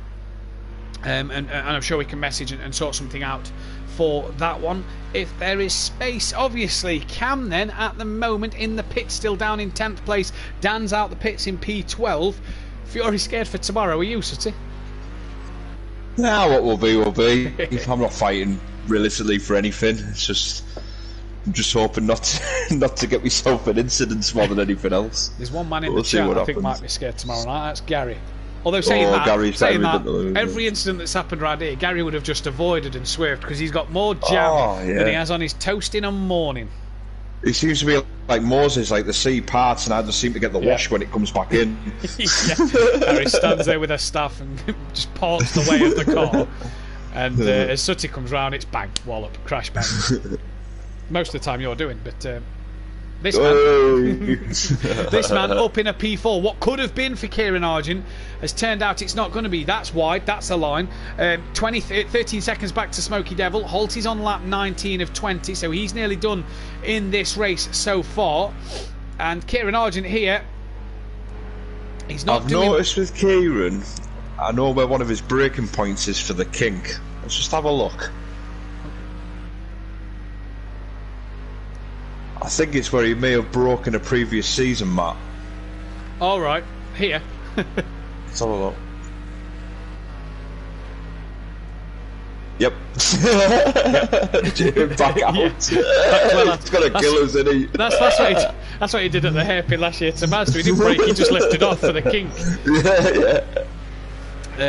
And I'm sure we can message and sort something out for that one if there is space. Obviously, Cam then at the moment in the pits, still down in 10th place. Dan's out the pits in P12. Fury scared for tomorrow. Are you, Sutty? Now what will be will be. I'm not fighting realistically for anything. It's just I'm just hoping not to get myself in incidents more than anything else. There's one man in the chat I think might be scared tomorrow night. That's Gary. Although saying that, every incident that's happened around here, Gary would have just avoided and swerved because he's got more jam than he has on his toast in a morning. He seems to be like Moses, like the sea parts, and I just seem to get the wash when it comes back in. Gary stands there with her staff and just parts the way of the car. And as Sutty comes round, it's bang, wallop, crash, bang. Most of the time you're doing, but this man up in a P4. What could have been for Kieran Argent has turned out it's not going to be. That's wide, that's a line. 13 seconds back to Smoky Devil. Halty's on lap 19 of 20, so he's nearly done in this race so far. And Kieran Argent here, he's not noticed with Kieran, I know where one of his braking points is for the kink. Let's just have a look. I think it's where he may have broken a previous season, Matt. All right, here. Let's have a look. Yep. Back out. It's got a killers in it. That's what he did at the hairpin last year to Mazda. He didn't break, he just lifted off for the kink. Yeah.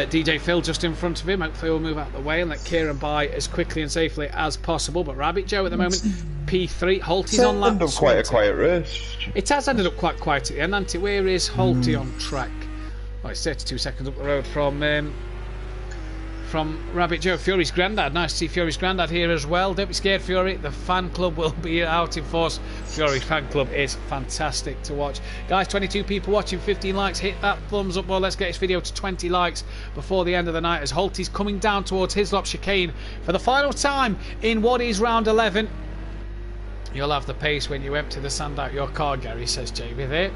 DJ Phil just in front of him. Hopefully we'll move out of the way and let Kieran by as quickly and safely as possible. But Rabbit Joe at the moment, P3. Halty's on lap 20. Quite a quiet race. It has ended up quite quiet at the end, hasn't it? Where is Halty on track? Well, it's 32 seconds up the road from Rabbit Joe. Fury's granddad. Nice to see Fury's granddad here as well. Don't be scared, Fury. The fan club will be out in force. Fury's fan club is fantastic to watch. Guys, 22 people watching, 15 likes. Hit that thumbs up. Well, let's get this video to 20 likes before the end of the night as Halty's coming down towards Hislop chicane for the final time in what is round 11. You'll have the pace when you empty the sand out your car, Gary, says Jamie there.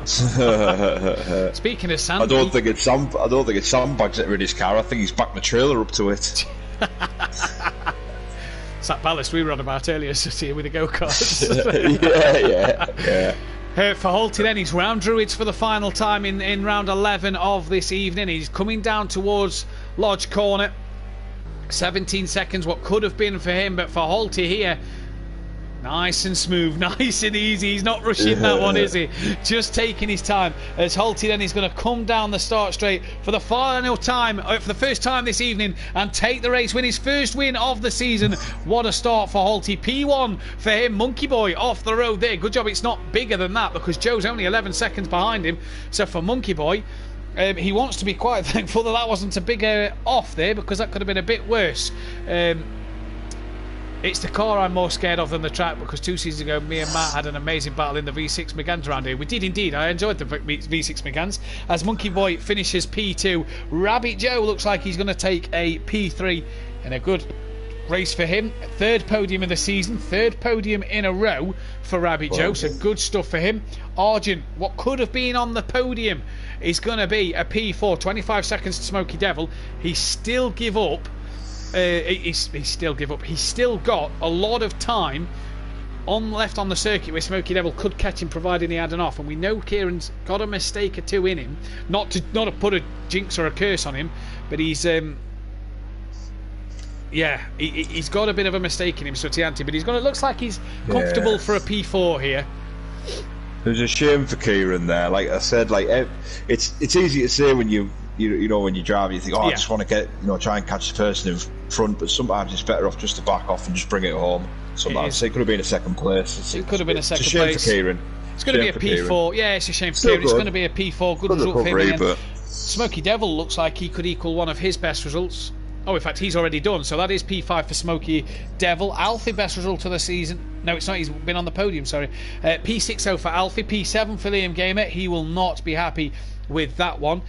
Speaking of sand, I don't think it's sandbags that are in his car. I think he's backed the trailer up to it. It's that ballast we were on about earlier, City, with the go-karts. yeah. For Halty then, he's round Druids for the final time in round 11 of this evening. He's coming down towards Lodge Corner. 17 seconds, what could have been for him, but for Halty here, nice and smooth, nice and easy. He's not rushing that one, is he? Just taking his time. As Halty then is going to come down the start straight for the final time, for the first time this evening, and take the race, win his first win of the season. What a start for Halty. P1 for him. Monkey Boy off the road there. Good job it's not bigger than that because Joe's only 11 seconds behind him. So for Monkey Boy, he wants to be quite thankful that wasn't a bigger off there, because that could have been a bit worse. It's the car I'm more scared of than the track, because 2 seasons ago me and Matt had an amazing battle in the V6 Megans around here. We did indeed. I enjoyed the V6 Megans. As Monkey Boy finishes P2, Rabbit Joe looks like he's going to take a P3 in a good race for him. 3rd podium of the season, 3rd podium in a row for Rabbit Joe, so good stuff for him. Argent, what could have been on the podium, is going to be a P4, 25 seconds to Smokey Devil. He still give up. He still got a lot of time left on the circuit where Smokey Devil could catch him, providing he had an off. And we know Kieran's got a mistake or two in him, not to put a jinx or a curse on him, but he's he's got a bit of a mistake in him, Sutianti. But it looks like he's comfortable for a P4 here. It was a shame for Kieran there. Like I said, like it's easy to say when you know when you drive, you think, I just want to try and catch the person in front, but sometimes it's better off just to back off and just bring it home. Sometimes it could have been a 2nd place. It could have been a 2nd place. It's a shame for Kieran. It's going to be a P4. Yeah, it's a shame for Kieran. It's going to be a P4. Good result for him. But Smokey Devil looks like he could equal one of his best results. Oh, in fact, he's already done. So that is P5 for Smokey Devil. Alfie, best result of the season. No, it's not. He's been on the podium, sorry. P6 for Alfie. P7 for Liam Gamer. He will not be happy with that one.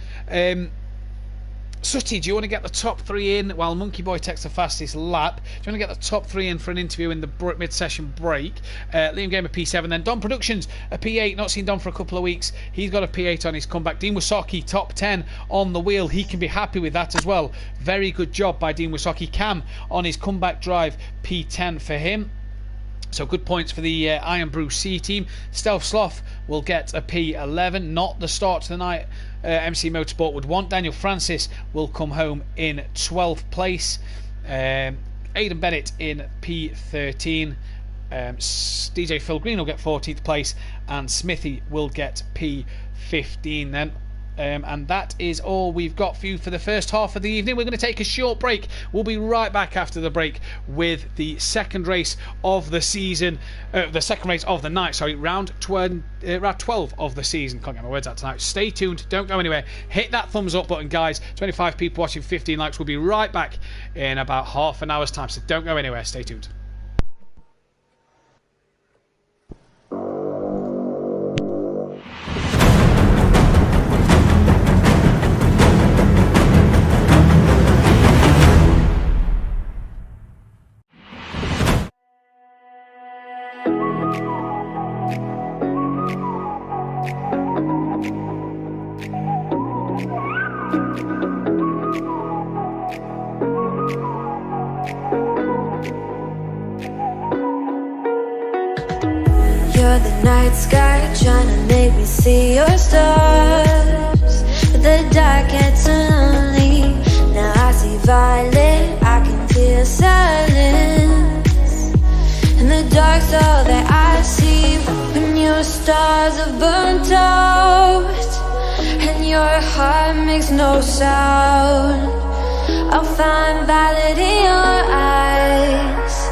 Sutty, do you want to get the top 3 in while Monkey Boy takes the fastest lap? Do you want to get the top 3 in for an interview in the mid-session break? Liam Gamer P7, then Don Productions a P8. Not seen Don for a couple of weeks. He's got a P8 on his comeback. Dean Wasaki top 10 on the wheel. He can be happy with that as well. Very good job by Dean Wasaki. Cam on his comeback drive, P10 for him. So good points for the Iron Brew C team. Stealth Sloth will get a P11. Not the start to the night MC Motorsport would want. Daniel Francis will come home in 12th place. Aidan Bennett in P13. DJ Phil Green will get 14th place. And Smithy will get P15 then. And that is all we've got for you for the first half of the evening. We're going to take a short break. We'll be right back after the break with the 2nd race of the season, the 2nd race of the night, sorry, round 12 of the season. Can't get my words out tonight. Stay tuned, don't go anywhere. Hit that thumbs up button, guys. 25 people watching, 15 likes. We'll be right back in about half an hour's time, so don't go anywhere. Stay tuned. You're the night sky trying to make me see your stars, but the dark gets lonely. Now I see violet, I can feel silence, and the dark's all that I see. When your stars are burnt out and your heart makes no sound, I'll find violet in your eyes.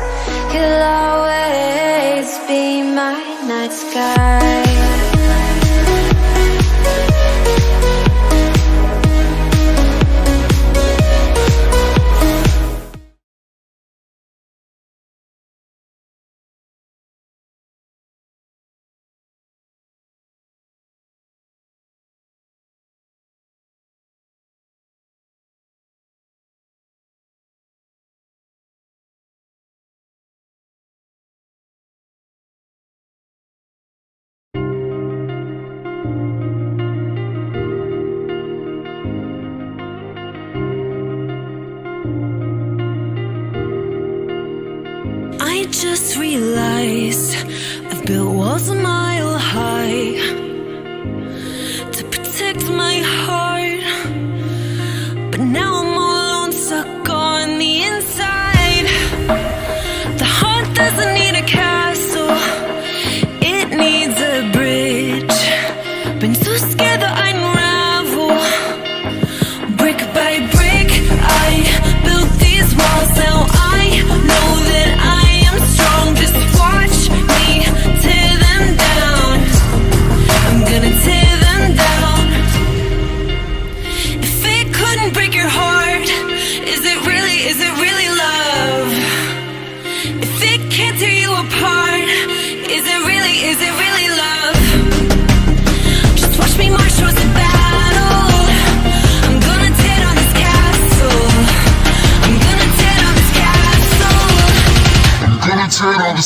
You'll always be my night sky. I just realized I've built walls a mile high to protect my heart, but now I'm all alone, stuck on the inside. The heart doesn't need a castle, it needs a bridge. Been so scared that I'd unravel. Brick by brick, I built these walls. Now I know that I am strong. Just watch me tear them down. I'm gonna tear them down.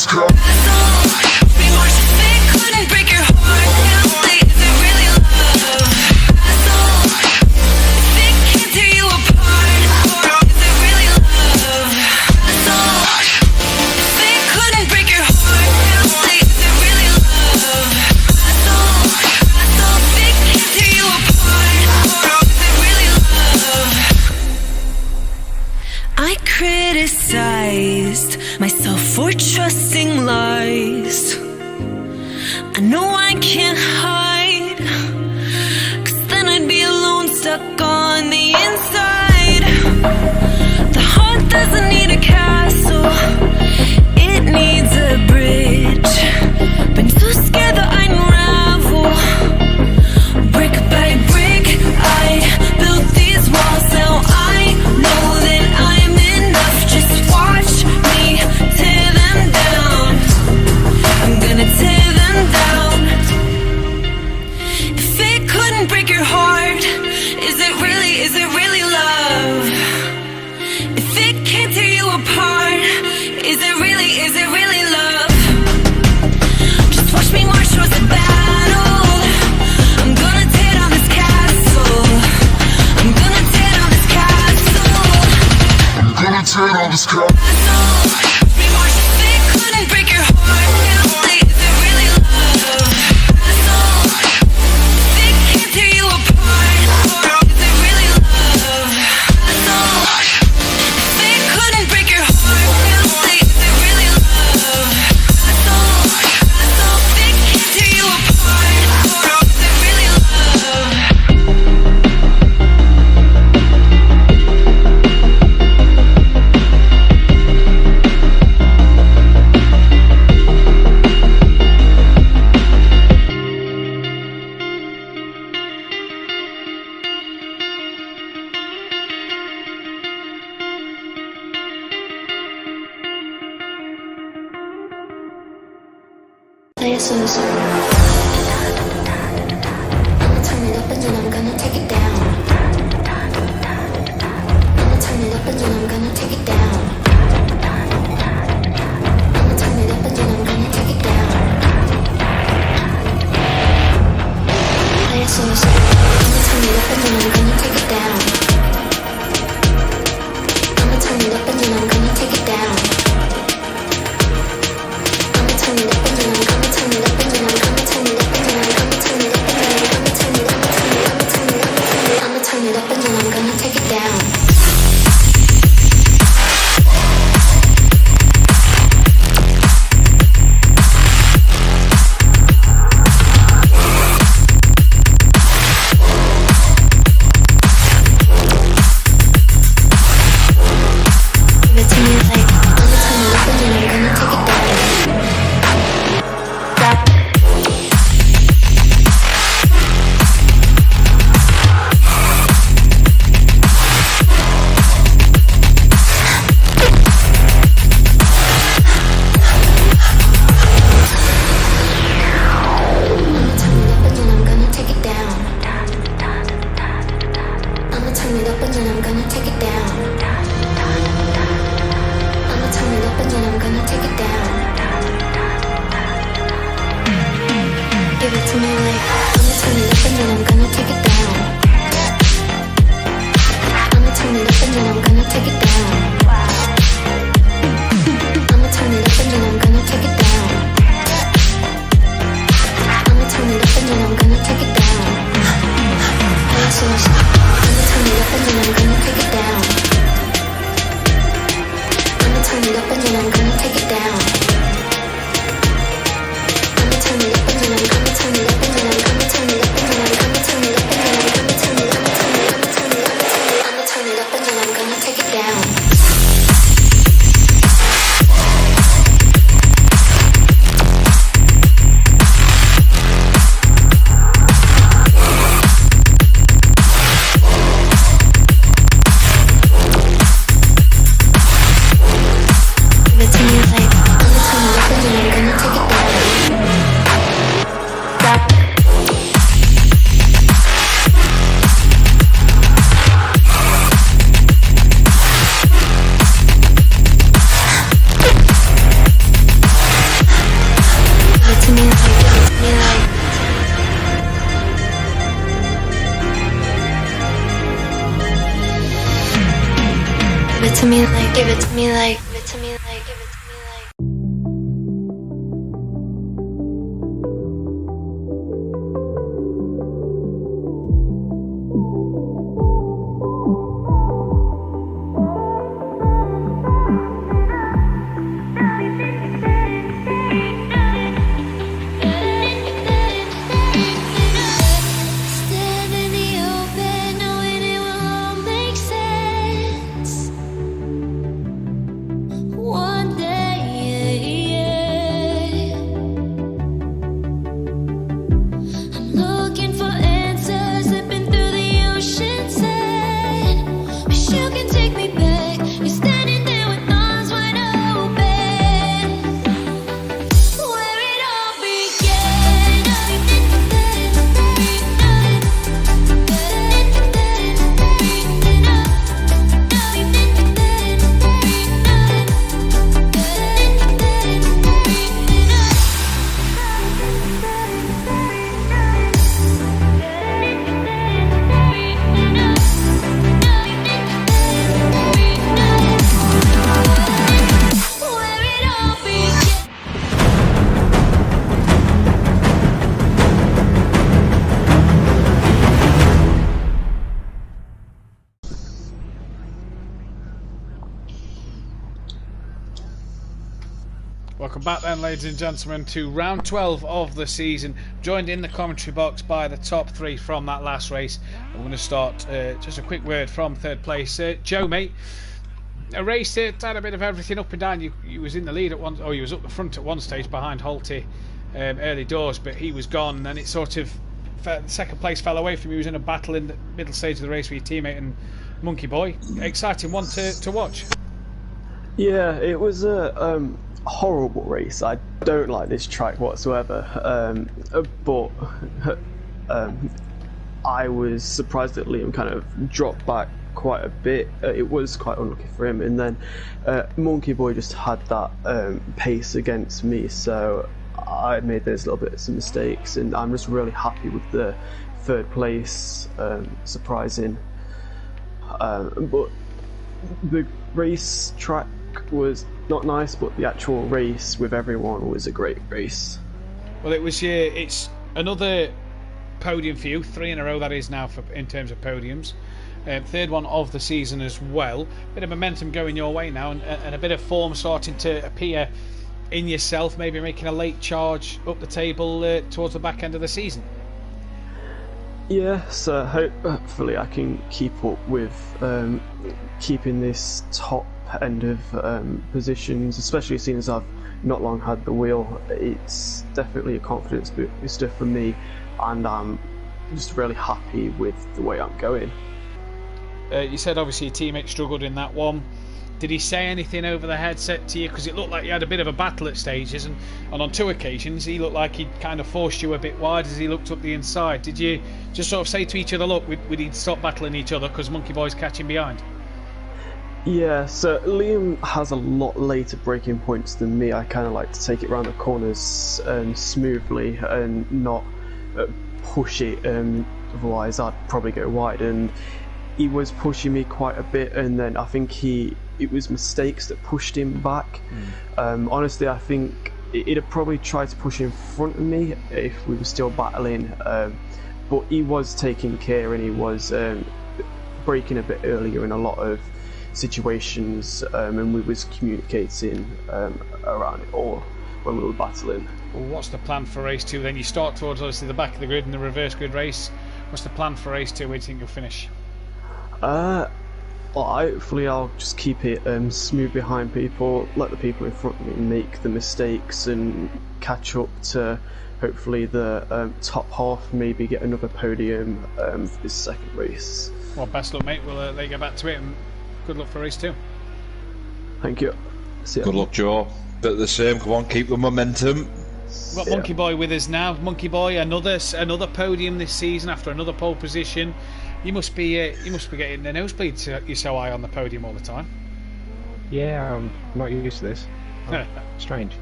this car. Be more specific, couldn't break your heart. Honestly, is it really love? If it can't tear you apart, is it really love? If it couldn't break your heart, honestly, is it really love? If it can't tear you apart, is it really love? I criticized myself for trusting lies. I know I can't hide, 'cause then I'd be alone, stuck on the inside. The heart doesn't need a castle, it needs a bridge. Been too scared that I'd unravel. Brick by brick, I built these walls. Now I know that I'm enough. Just watch me tear them down. I'm gonna tear them down. If it couldn't break your heart, is it really love? If it can't tear you apart, is it really love? Just watch me march towards the battle. I'm gonna tear down this castle. I'm gonna tear down this castle. I'm gonna tear down this car. Watch me march. If it couldn't break your heart, honestly, is it really love? If it can't tear you apart, is it really love? If it couldn't break your heart, honestly, is it really love? If it can't tear you apart, is it really love? Play a song. I'ma turn it up and then I'm gonna take it down. I'ma turn it up and then I'm gonna take it down. I'ma turn it up and then I'm gonna take it down. Play a song. I'ma turn it up and then I'm gonna take it down. I'ma turn it up and then I'm gonna take it down. I'ma turn it up and then I'm gonna turn it up and then I'm gonna turn it up and then I'm gonna turn it up and then I'm gonna turn it up and then I'm gonna turn it up and then I'ma turn it up and then I'm gonna take it down. Give it to me like I'ma turn it up and then I'm gonna take it down. I'ma turn it up and then I'm gonna take it down. I'ma turn it up and then I'm gonna take it down. Give it to me like I'ma turn it up and then I'm gonna take it down. I'ma turn it up and then I'm gonna take it down. I'ma turn it up and then I'm gonna take it down. I'ma turn it up and then I'm gonna take it down. I'ma turn it up and then I'm gonna take it down. I'ma turn it up and then I'm gonna take it down. I'ma turn it up and then I'm gonna turn it up and then I'm gonna turn it up and then I'm gonna turn it up and then I'm gonna turn it up and then I'm gonna turn it up I'ma turn it up and then I'm gonna take it down. it to me like, give it to me like, give it to me like, give it to me like. Stand in the open, knowing it will all make sense. One day, yeah. I'm looking for answers, slipping through the ocean sand. Wish you can take me back. You're standing there with arms wide open, where it all began. Where it all began. Welcome back then, ladies and gentlemen, to round 12 of the season. Joined in the commentary box by the top three from that last race. I'm going to start, just a quick word from third place. Joe, mate, a race that had a bit of everything up and down. You was in the lead at one, or you was up the front at one stage behind Holty early doors, but he was gone, and then it sort of, second place fell away from you. He was in a battle in the middle stage of the race with your teammate and Monkey Boy. Exciting one to watch. Yeah, it was a horrible race. I don't like this track whatsoever. But I was surprised that Liam kind of dropped back quite a bit. It was quite unlucky for him. And then Monkey Boy just had that pace against me, so I made those little bits of mistakes. And I'm just really happy with the third place, surprising. But the race track was not nice, but the actual race with everyone was a great race. Well, it's another podium for you, 3 in a row that is now in terms of podiums. Third one of the season as well. Bit of momentum going your way now, and a bit of form starting to appear in yourself, maybe making a late charge up the table towards the back end of the season. Yeah, so hopefully I can keep up with keeping this top end of positions, especially seeing as I've not long had the wheel. It's definitely a confidence booster for me, and I'm just really happy with the way I'm going. You said obviously your teammate struggled in that one. Did he say anything over the headset to you? Because it looked like you had a bit of a battle at stages, and on 2 occasions he looked like he'd kind of forced you a bit wide as he looked up the inside. Did you just sort of say to each other, look, we need to stop battling each other because Monkey Boy's catching behind? Yeah, so Liam has a lot later braking points than me. I kind of like to take it around the corners smoothly and not push it, otherwise I'd probably go wide. And he was pushing me quite a bit, and then I think it was mistakes that pushed him back. Honestly, I think he'd have probably tried to push in front of me if we were still battling, but he was taking care, and he was braking a bit earlier in a lot of situations, and we was communicating around it all when we were battling. Well, what's the plan for race 2 then? You start towards obviously the back of the grid in the reverse grid race. What's the plan for race 2? Where do you think you'll finish? Well, hopefully I'll just keep it smooth behind people, let the people in front of me make the mistakes, and catch up to hopefully the top half, maybe get another podium for this second race. Well, best luck, mate. We'll let you get back to it, and good luck for race 2. Thank you. See ya. Good luck, Joe. Bit of the same. Come on, keep the momentum. We've got Monkey Boy with us now. Monkey Boy, another podium this season after another pole position. You must be getting the nosebleeds. You're so high on the podium all the time. Yeah, I'm not used to this. Oh, strange.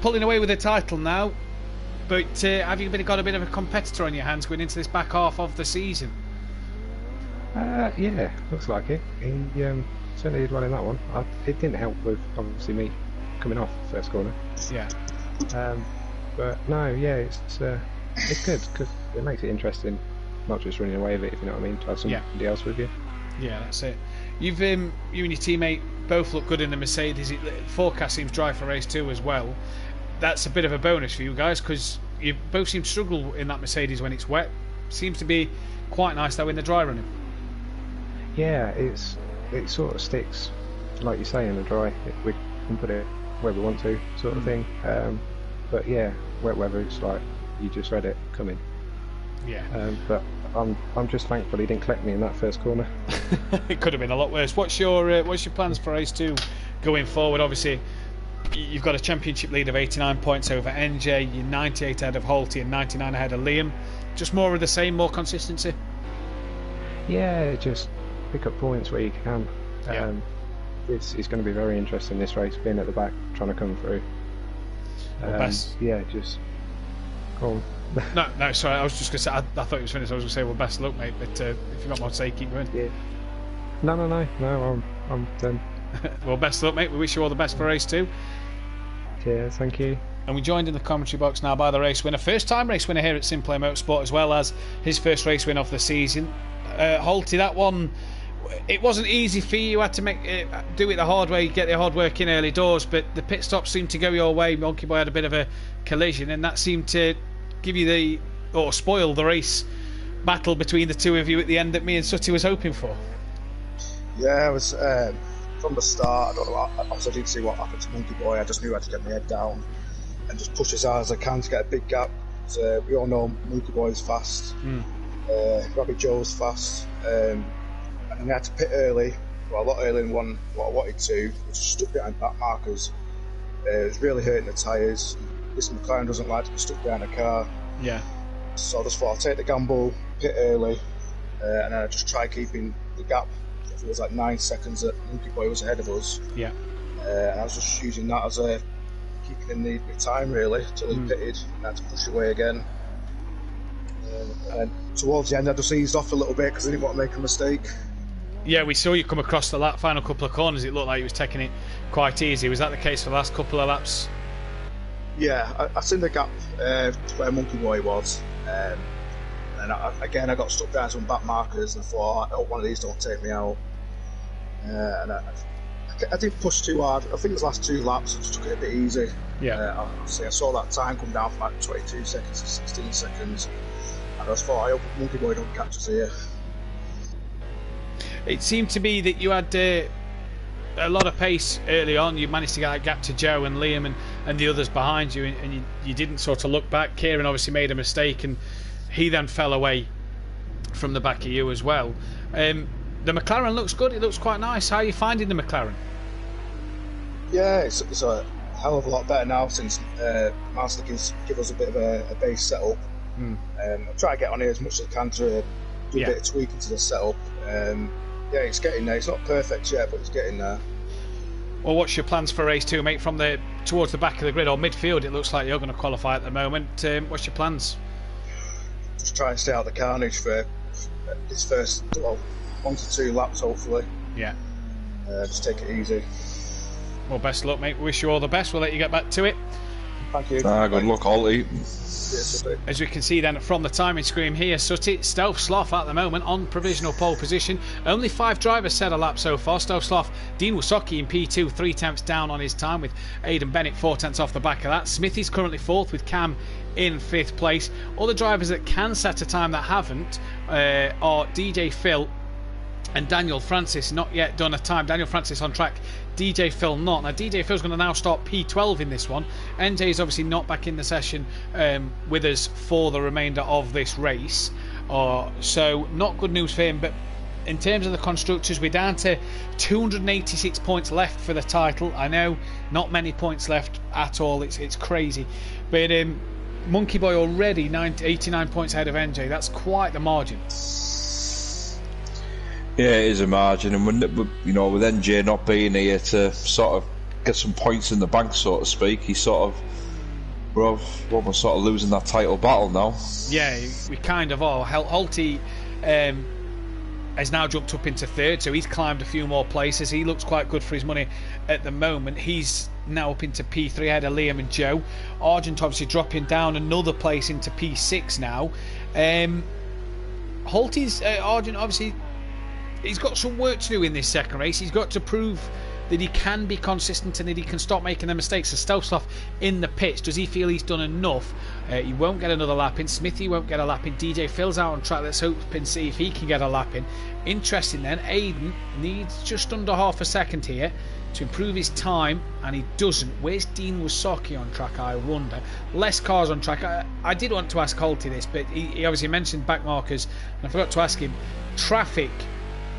Pulling away with the title now, but have you got a bit of a competitor on your hands going into this back half of the season? Yeah, looks like it. He certainly did well in that one. It didn't help with obviously me coming off first corner. Yeah. But no, yeah, it's good because it makes it interesting, not just running away with it, if you know what I mean, to have somebody else with you. Yeah, that's it. You've you and your teammate both look good in the Mercedes. Forecast seems dry for race 2 as well. That's a bit of a bonus for you guys because you both seem to struggle in that Mercedes when it's wet. Seems to be quite nice though in the dry running. Yeah, it sort of sticks, like you say, in the dry. We can put it where we want to, sort of thing. But yeah, wet weather, it's like you just read it coming. Yeah. But I'm just thankful he didn't collect me in that first corner. It could have been a lot worse. What's your plans for race 2 going forward? Obviously, you've got a championship lead of 89 points over NJ. You're 98 ahead of Holty and 99 ahead of Liam. Just more of the same, more consistency. Yeah, just pick up points where you can. Yeah. It's going to be very interesting this race, being at the back, trying to come through. Yeah, just go on. No, sorry. I was just going to say. I thought it was finished. I was going to say, well, best of luck, mate. But if you've got more to say, keep going. Yeah. No. I'm done. Well, best of luck, mate. We wish you all the best for race 2. Cheers, thank you. And we joined in the commentary box now by the race winner, first time race winner here at Simplay Motorsport, as well as his first race win of the season. Holty, that one, it wasn't easy for you. You had to do it the hard way, get the hard work in early doors, but the pit stop seemed to go your way. Monkey Boy had a bit of a collision, and that seemed to give you spoil the race battle between the two of you at the end that me and Sutty was hoping for. Yeah, I was from the start. I don't know. Obviously, I didn't see what happened to Monkey Boy. I just knew I had to get my head down and just push as hard as I can to get a big gap. So we all know Monkey Boy's fast. Rabbit Joe's fast. And I had to pit early, well, a lot earlier than what I wanted to, which stuck behind back markers. It was really hurting the tyres. This McLaren doesn't like to be stuck behind a car. Yeah. So I just thought I'd take the gamble, pit early, and then I just try keeping the gap. It was like 9 seconds that Monkey Boy was ahead of us. Yeah. And I was just using that as a keeping in the time really till he pitted, and I had to push away again. And towards the end, I just eased off a little bit because I didn't want to make a mistake. Yeah, we saw you come across the final couple of corners. It looked like you was taking it quite easy. Was that the case for the last couple of laps? Yeah, I seen the gap to where Monkey Boy was, and I got stuck behind some back markers, and I thought, I hope one of these don't take me out. And I didn't push too hard. I think it was the last 2 laps, I just took it a bit easy. Yeah. I saw that time come down from like 22 seconds to 16 seconds, and I just thought, I hope Monkey Boy don't catch us here. It seemed to be that you had a lot of pace early on. You managed to get that gap to Joe and Liam and the others behind you, and you didn't sort of look back. Kieran obviously made a mistake, and he then fell away from the back of you as well. The McLaren looks good. It looks quite nice. How are you finding the McLaren? Yeah, it's a hell of a lot better now since Master can give us a bit of a base setup. I'll try to get on here as much as I can to do a bit of tweaking to the setup. Yeah, it's getting there. It's not perfect yet, but it's getting there. Well, what's your plans for race 2, mate? From towards the back of the grid or midfield, it looks like you're going to qualify at the moment. What's your plans? Just try and stay out of the carnage for this first 1 to 2 laps, hopefully. Yeah. Just take it easy. Well, best of luck, mate. We wish you all the best. We'll let you get back to it. Thank you. Good luck, Holty. As we can see then from the timing screen here, Sutty, Stealth Sloth at the moment on provisional pole position. Only 5 drivers set a lap so far. Stealth Sloth, Dean Wasocki in P2, 3 tenths down on his time, with Aidan Bennett 4 tenths off the back of that. Smithy's currently 4th with Cam in 5th place. All the drivers that can set a time that haven't are DJ Phil and Daniel Francis. Not yet done a time. Daniel Francis on track, DJ Phil not. Now DJ Phil's going to now start P12 in this one. NJ is obviously not back in the session with us for the remainder of this race, so not good news for him. But in terms of the constructors, we're down to 286 points left for the title. I know, not many points left at all. It's crazy, but Monkey Boy already 89 points ahead of NJ. That's quite the margin. Yeah, it is a margin, and with NJ not being here to sort of get some points in the bank, so to speak, we're almost sort of losing that title battle now. Yeah, we kind of are. Holty has now jumped up into third, so he's climbed a few more places. He looks quite good for his money at the moment. He's now up into P3 ahead of Liam and Joe. Argent obviously dropping down another place into P6 now. Holty's Argent, obviously, he's got some work to do in this second race. He's got to prove that he can be consistent and that he can stop making the mistakes. So Stelsloff in the pits, does he feel he's done enough? He won't get another lap in. Smithy won't get a lap in. DJ Phil's out on track. Let's hope and see if he can get a lap in. Interesting then, Aiden needs just under half a second here to improve his time, and he doesn't. Where's Dean Wasocki on track, I wonder? Less cars on track. I did want to ask Holty this, but he obviously mentioned back markers, and I forgot to ask him. Traffic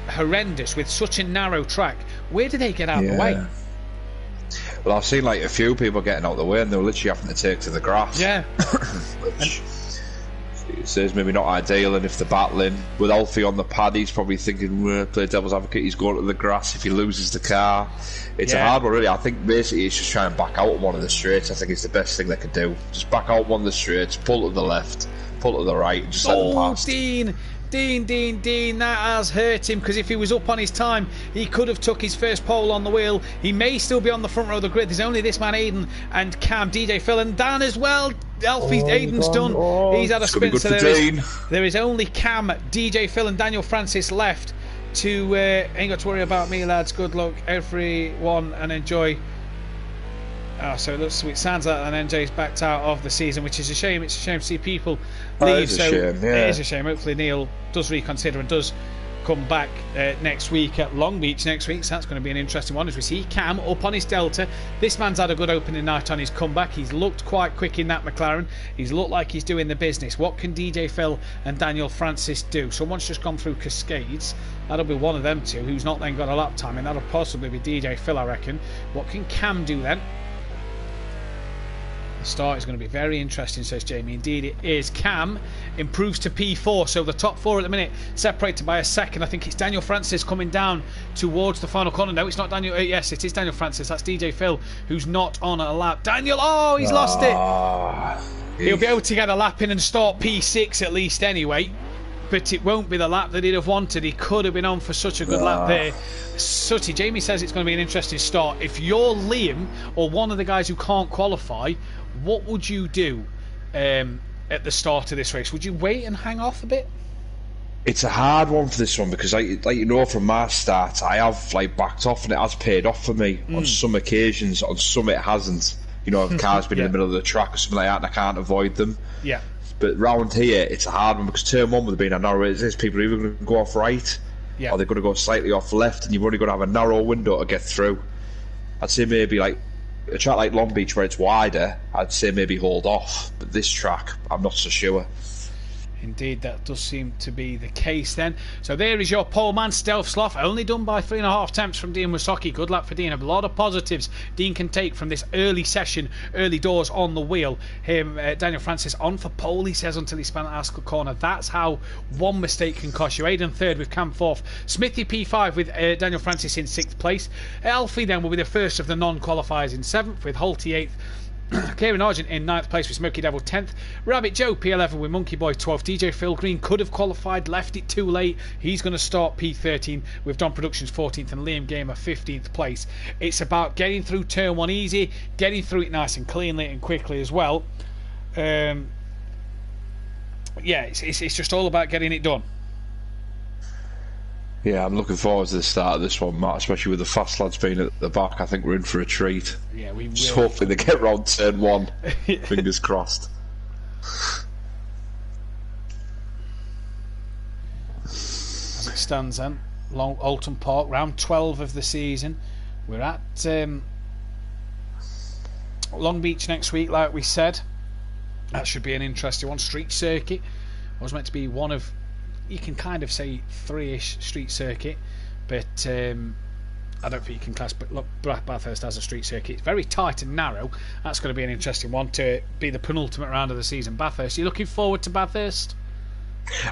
horrendous with such a narrow track. Where do they get out of the way? Well, I've seen like a few people getting out of the way, and they're literally having to take to the grass. Yeah. Which says maybe not ideal, and if they're battling with Alfie on the pad, he's probably thinking, play devil's advocate, he's going to the grass if he loses the car. It's a hard one, really. I think basically it's just try and back out on one of the straights. I think it's the best thing they could do. Just back out one of the straights, pull to the left, pull to the right, and just let them pass. Dean, that has hurt him, because if he was up on his time, he could have took his first pole on the wheel. He may still be on the front row of the grid. There's only this man, Aiden, and Cam, DJ Phil, and Dan as well. Alfie, Aiden's done. He's had a spin, so there is only Cam, DJ Phil, and Daniel Francis left to... ain't got to worry about me, lads. Good luck, everyone, and enjoy. So it sounds like an NJ's backed out of the season, which is a shame. It's a shame to see people leave. It is a shame. Hopefully Neil does reconsider and does come back next week at Long Beach next week. So that's going to be an interesting one as we see Cam up on his Delta. This man's had a good opening night on his comeback. He's looked quite quick in that McLaren. He's looked like he's doing the business. What can DJ Phil and Daniel Francis do? Someone's just gone through Cascades. That'll be one of them two who's not then got a lap time, and that'll possibly be DJ Phil, I reckon. What can Cam do then? The start is going to be very interesting, says Jamie. Indeed it is. Cam improves to P4, so the top four at the minute separated by a second. I think it's Daniel Francis coming down towards the final corner. No, it's not Daniel. Yes, it is Daniel Francis. That's DJ Phil, who's not on a lap. Daniel, he's lost it. He'll be able to get a lap in and start P6 at least anyway, but it won't be the lap that he'd have wanted. He could have been on for such a good lap there. Sutty, Jamie says it's going to be an interesting start. If you're Liam or one of the guys who can't qualify, what would you do at the start of this race? Would you wait and hang off a bit? It's a hard one for this one, because like you know from my start, I have backed off, and it has paid off for me on some occasions. On some it hasn't. You know, if cars been in the middle of the track or something like that, and I can't avoid them. Yeah. But round here, it's a hard one, because turn one would have been a narrow race. People are either going to go off right, or they're going to go slightly off left, and you've only got to have a narrow window to get through. I'd say maybe a track like Long Beach where it's wider, I'd say maybe hold off. But this track, I'm not so sure. Indeed, that does seem to be the case then. So there is your pole man, Stelsloff, only done by 3.5 attempts from Dean Wasocki. Good luck for Dean. A lot of positives Dean can take from this early session, early doors on the wheel. Daniel Francis on for pole, he says, until he spun at Ascot Corner. That's how one mistake can cost you. Aiden third with Cam fourth. Smithy P5 with Daniel Francis in 6th place. Alfie then will be the first of the non-qualifiers in 7th, with Holty 8th. Kieran Argent in 9th place with Smoky Devil 10th. Rabbit Joe P11 with Monkey Boy 12th. DJ Phil Green could have qualified, left it too late. He's going to start P13 with Don Productions 14th and Liam Gamer 15th place. It's about getting through turn 1 easy, getting through it nice and cleanly and quickly as well. It's just all about getting it done. Yeah, I'm looking forward to the start of this one, Matt, especially with the fast lads being at the back. I think we're in for a treat. Yeah, we just hopefully they get round turn 1. Fingers crossed. As it stands then, Oulton Park, round 12 of the season. We're at Long Beach next week, like we said. That should be an interesting one. Street circuit was meant to be one of, you can kind of say 3-ish street circuit, but I don't think you can class. But look, Bathurst has a street circuit. It's very tight and narrow. That's going to be an interesting one to be the penultimate round of the season. Bathurst, are you looking forward to Bathurst?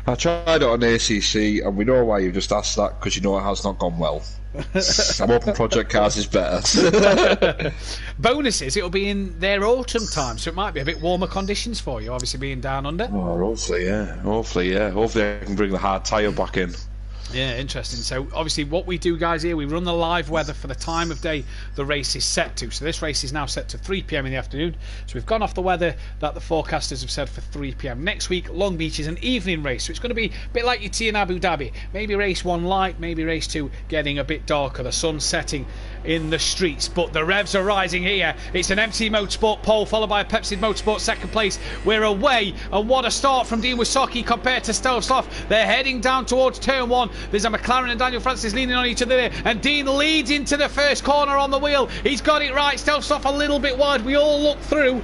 I tried it on ACC, and we know why you've just asked that, because you know it has not gone well. I'm hoping Project Cars is better. Bonuses, it'll be in their autumn time, so it might be a bit warmer conditions for you, obviously being down under. Oh, hopefully I can bring the hard tyre back in. Yeah, interesting. So obviously what we do, guys, here, we run the live weather for the time of day the race is set to. So this race is now set to 3 p.m. in the afternoon. So we've gone off the weather that the forecasters have said for 3 p.m. Next week, Long Beach is an evening race. So it's going to be a bit like your T in Abu Dhabi. Maybe race 1 light, maybe race 2 getting a bit darker. The sun's setting in the streets, but the revs are rising here. It's an MC Motorsport pole followed by a Pepsi Motorsport second place. We're away, and what a start from Dean Wysocki compared to Stelsloff. They're heading down towards turn 1. There's a McLaren and Daniel Francis leaning on each other there, and Dean leads into the first corner on the wheel. He's got it right. Stelsloff a little bit wide. We all look through.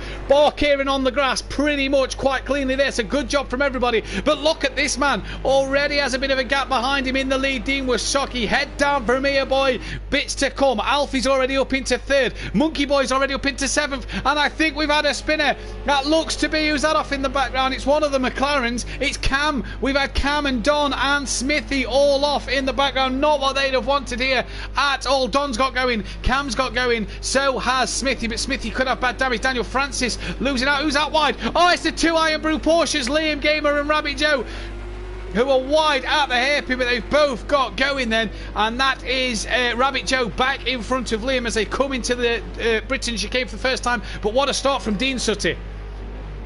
Kieran on the grass pretty much quite cleanly there, so good job from everybody. But look at this man, already has a bit of a gap behind him in the lead. Dean Wysocki, head down from here, boy. Bits to come. Alfie's already up into 3rd. Monkey Boy's already up into 7th, and I think we've had a spinner. That looks to be, who's that off in the background? It's one of the McLarens. It's Cam. We've had Cam and Don and Smithy all off in the background. Not what they'd have wanted here at all. Don's got going, Cam's got going, so has Smithy, but Smithy could have bad damage. Daniel Francis losing out. Who's that wide? Oh, it's the 2 Iron Brew Porsches, Liam Gamer and Rabbit Joe, who are wide at the hairpin, but they've both got going then, and that is Rabbit Joe back in front of Liam as they come into the Britain chicane for the first time. But what a start from Dean Sutty.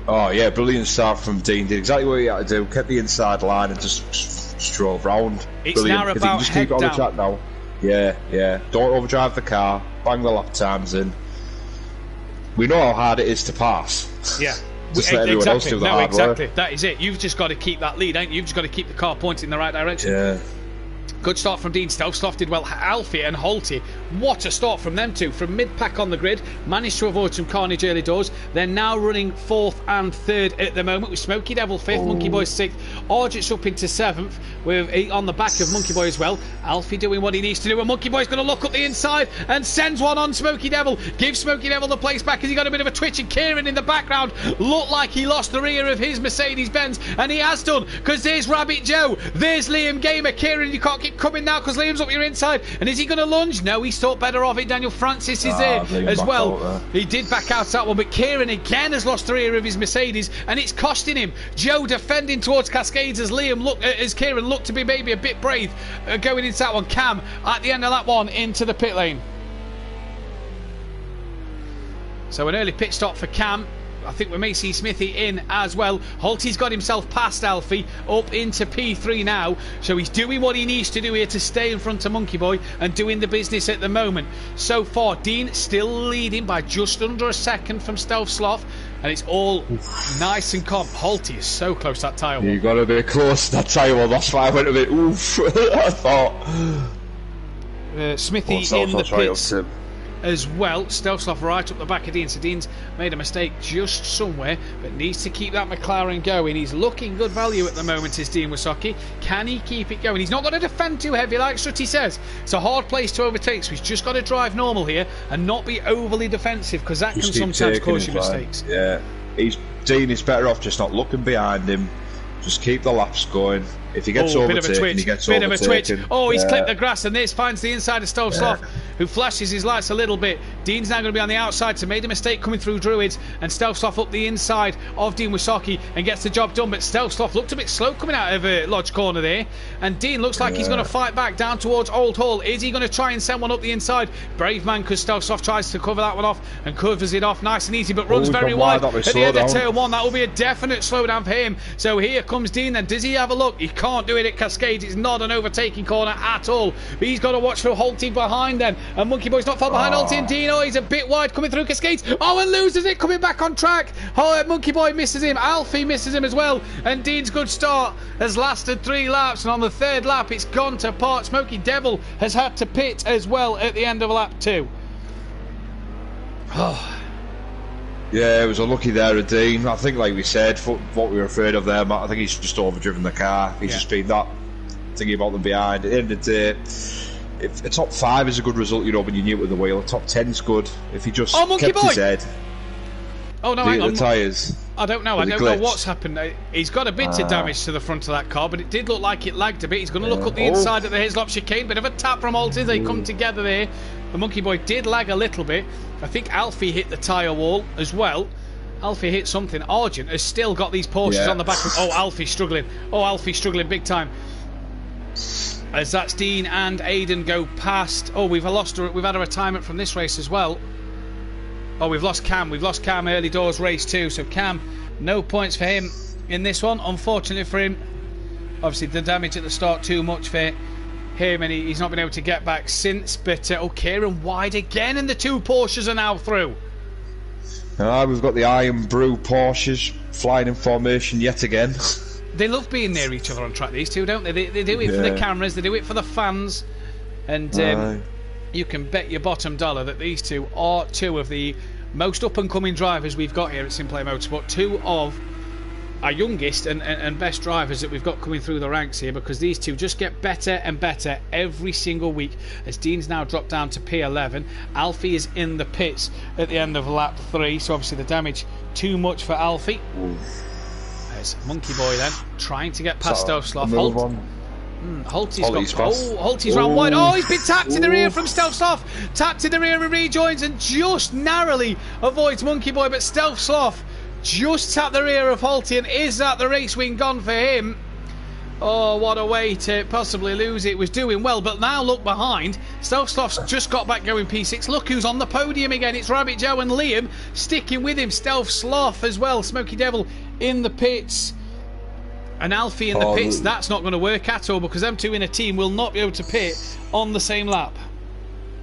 Oh yeah, brilliant start from Dean. Did exactly what he had to do, kept the inside line and just drove round. It's brilliant. now about just head keep it on the down. track now. Yeah, don't overdrive the car, bang the lap times in. We know how hard it is to pass. Yeah. Just let everyone else do the hard exactly. work. That is it. You've just got to keep that lead, ain't you? You've just got to keep the car pointing in the right direction. Yeah. Good start from Dean. Stelsloff did well. Alfie and Holty, what a start from them two. From mid-pack on the grid, managed to avoid some carnage early doors. They're now running 4th and 3rd at the moment, with Smokey Devil 5th, Monkey Boy 6th. Argent's up into 7th, with on the back of Monkey Boy as well. Alfie doing what he needs to do, and Monkey Boy's going to look up the inside and sends one on Smokey Devil. Gives Smokey Devil the place back as he got a bit of a twitch, and Kieran in the background looked like he lost the rear of his Mercedes-Benz, and he has done, because there's Rabbit Joe, there's Liam Gamer. Kieran, you can't keep coming now because Liam's up your inside, and is he going to lunge? No, he's thought better of it. Daniel Francis is there as well. He did back out that one, but Kieran again has lost the rear of his Mercedes, and it's costing him. Joe defending towards Cascades as Kieran looked to be maybe a bit brave going into that one. Cam at the end of that one into the pit lane. So an early pit stop for Cam. I think we may see Smithy in as well. Holty's got himself past Alfie up into P3 now, so he's doing what he needs to do here to stay in front of Monkey Boy and doing the business at the moment. So far, Dean still leading by just under a second from Stelsloff, and it's all nice and calm. Holty is so close to that tyre wall. You got a bit close to that tyre wall. That's why I went a bit oof. I thought. Smithy in the pits as well. Stelsloff right up the back of Dean, so Dean's made a mistake just somewhere, but needs to keep that McLaren going. He's looking good value at the moment, is Dean Wysocki. Can he keep it going? He's not going to defend too heavy like Sutty says. It's a hard place to overtake, so he's just got to drive normal here and not be overly defensive, because that can sometimes cause you mistakes. Yeah, Dean is better off just not looking behind him. Just keep the laps going. If he gets overtaken, he gets overtaken. Bit of a twitch. Oh, he's clipped the grass, and this finds the inside of Stelsloff, who flashes his lights a little bit. Dean's now going to be on the outside, so made a mistake coming through Druids, and Stelsloff up the inside of Dean Wysocki and gets the job done. But Stelsloff looked a bit slow coming out of Lodge Corner there, and Dean looks like he's going to fight back down towards Old Hall. Is he going to try and send one up the inside? Brave man, because Stelsloff tries to cover that one off and covers it off nice and easy, but runs very wide at the end of turn 1. That will be a definite slowdown for him. So here comes Dean then. Does he have a look? He can't do it at Cascades. It's not an overtaking corner at all, but he's got to watch for Holty behind then, and Monkey Boy's not far behind Holty and Dean. Oh, he's a bit wide coming through Cascades. Oh, and loses it coming back on track. Oh, Monkey Boy misses him. Alfie misses him as well, and Dean's good start has lasted 3 laps, and on the 3rd lap it's gone to pot. Smokey Devil has had to pit as well at the end of lap 2. Oh. Yeah, it was unlucky there of Dean. I think, like we said, what we were afraid of there, Matt, I think he's just overdriven the car. He's just been that thinking about them behind. At the end of the day, if a top 5 is a good result, you know, when you're new to the wheel, a top 10's good. If he just kept his head. Oh, no, hang on. The tyres. I don't know. I don't know what's happened. He's got a bit of damage to the front of that car, but it did look like it lagged a bit. He's going to look up the inside of the Hislop chicane. Bit of a tap from Oulton. They come together there. The Monkey Boy did lag a little bit. I think Alfie hit the tyre wall as well. Alfie hit something. Argent has still got these Porsches on the back. Oh, Alfie's struggling. Oh, Alfie's struggling big time. as that's Dean and Aidan go past. Oh, we've had a retirement from this race as well. Oh, we've lost Cam early doors race 2, so Cam, no points for him in this one, unfortunately for him. Obviously the damage at the start too much for him, and he's not been able to get back since. But Kieran wide again, and the 2 Porsches are now through. We've got the Iron Brew Porsches flying in formation yet again. They love being near each other on track, these two, don't they? They do it for the cameras, they do it for the fans, and you can bet your bottom dollar that these two are 2 of the most up-and-coming drivers we've got here at Simplay Motorsport. 2 of our youngest and best drivers that we've got coming through the ranks here, because these 2 just get better and better every single week, as Dean's now dropped down to P11. Alfie is in the pits at the end of lap 3, so obviously the damage too much for Alfie. There's Monkey Boy then, trying to get past Stealth Holty's round wide. Oh, he's been tapped in the rear from Stealth Sloth. Tapped in the rear and rejoins, and just narrowly avoids Monkey Boy, but Stealth Sloth just tapped the rear of Holty, and is that the race win gone for him? Oh, what a way to possibly lose it. Was doing well, but now look behind. Stealth Sloth's just got back going P6. Look who's on the podium again. It's Rabbit Joe and Liam sticking with him. Stealth Sloth as well. Smoky Devil in the pits. And Alfie in the pits. That's not going to work at all, because them 2 in a team will not be able to pit on the same lap.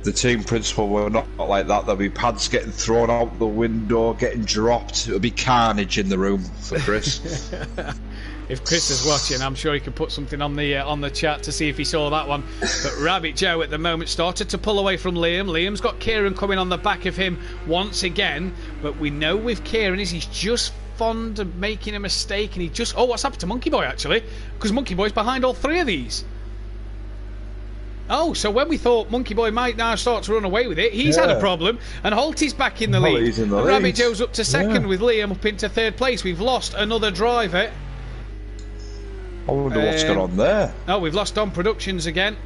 The team principal were not like that. There'll be pads getting thrown out the window, getting dropped. It'll be carnage in the room for Chris. If Chris is watching, I'm sure he could put something on the chat to see if he saw that one. But Rabbit Joe at the moment started to pull away from Liam. Liam's got Kieran coming on the back of him once again. But we know with Kieran is he's just fond of making a mistake, and he just... Oh, what's happened to Monkey Boy, actually? Because Monkey Boy's behind all 3 of these. Oh, so when we thought Monkey Boy might now start to run away with it, he's had a problem, and Holty's back in the lead. And Rabbit Joe's up to 2nd with Liam up into 3rd place. We've lost another driver. I wonder what's going on there. Oh, we've lost Don Productions again.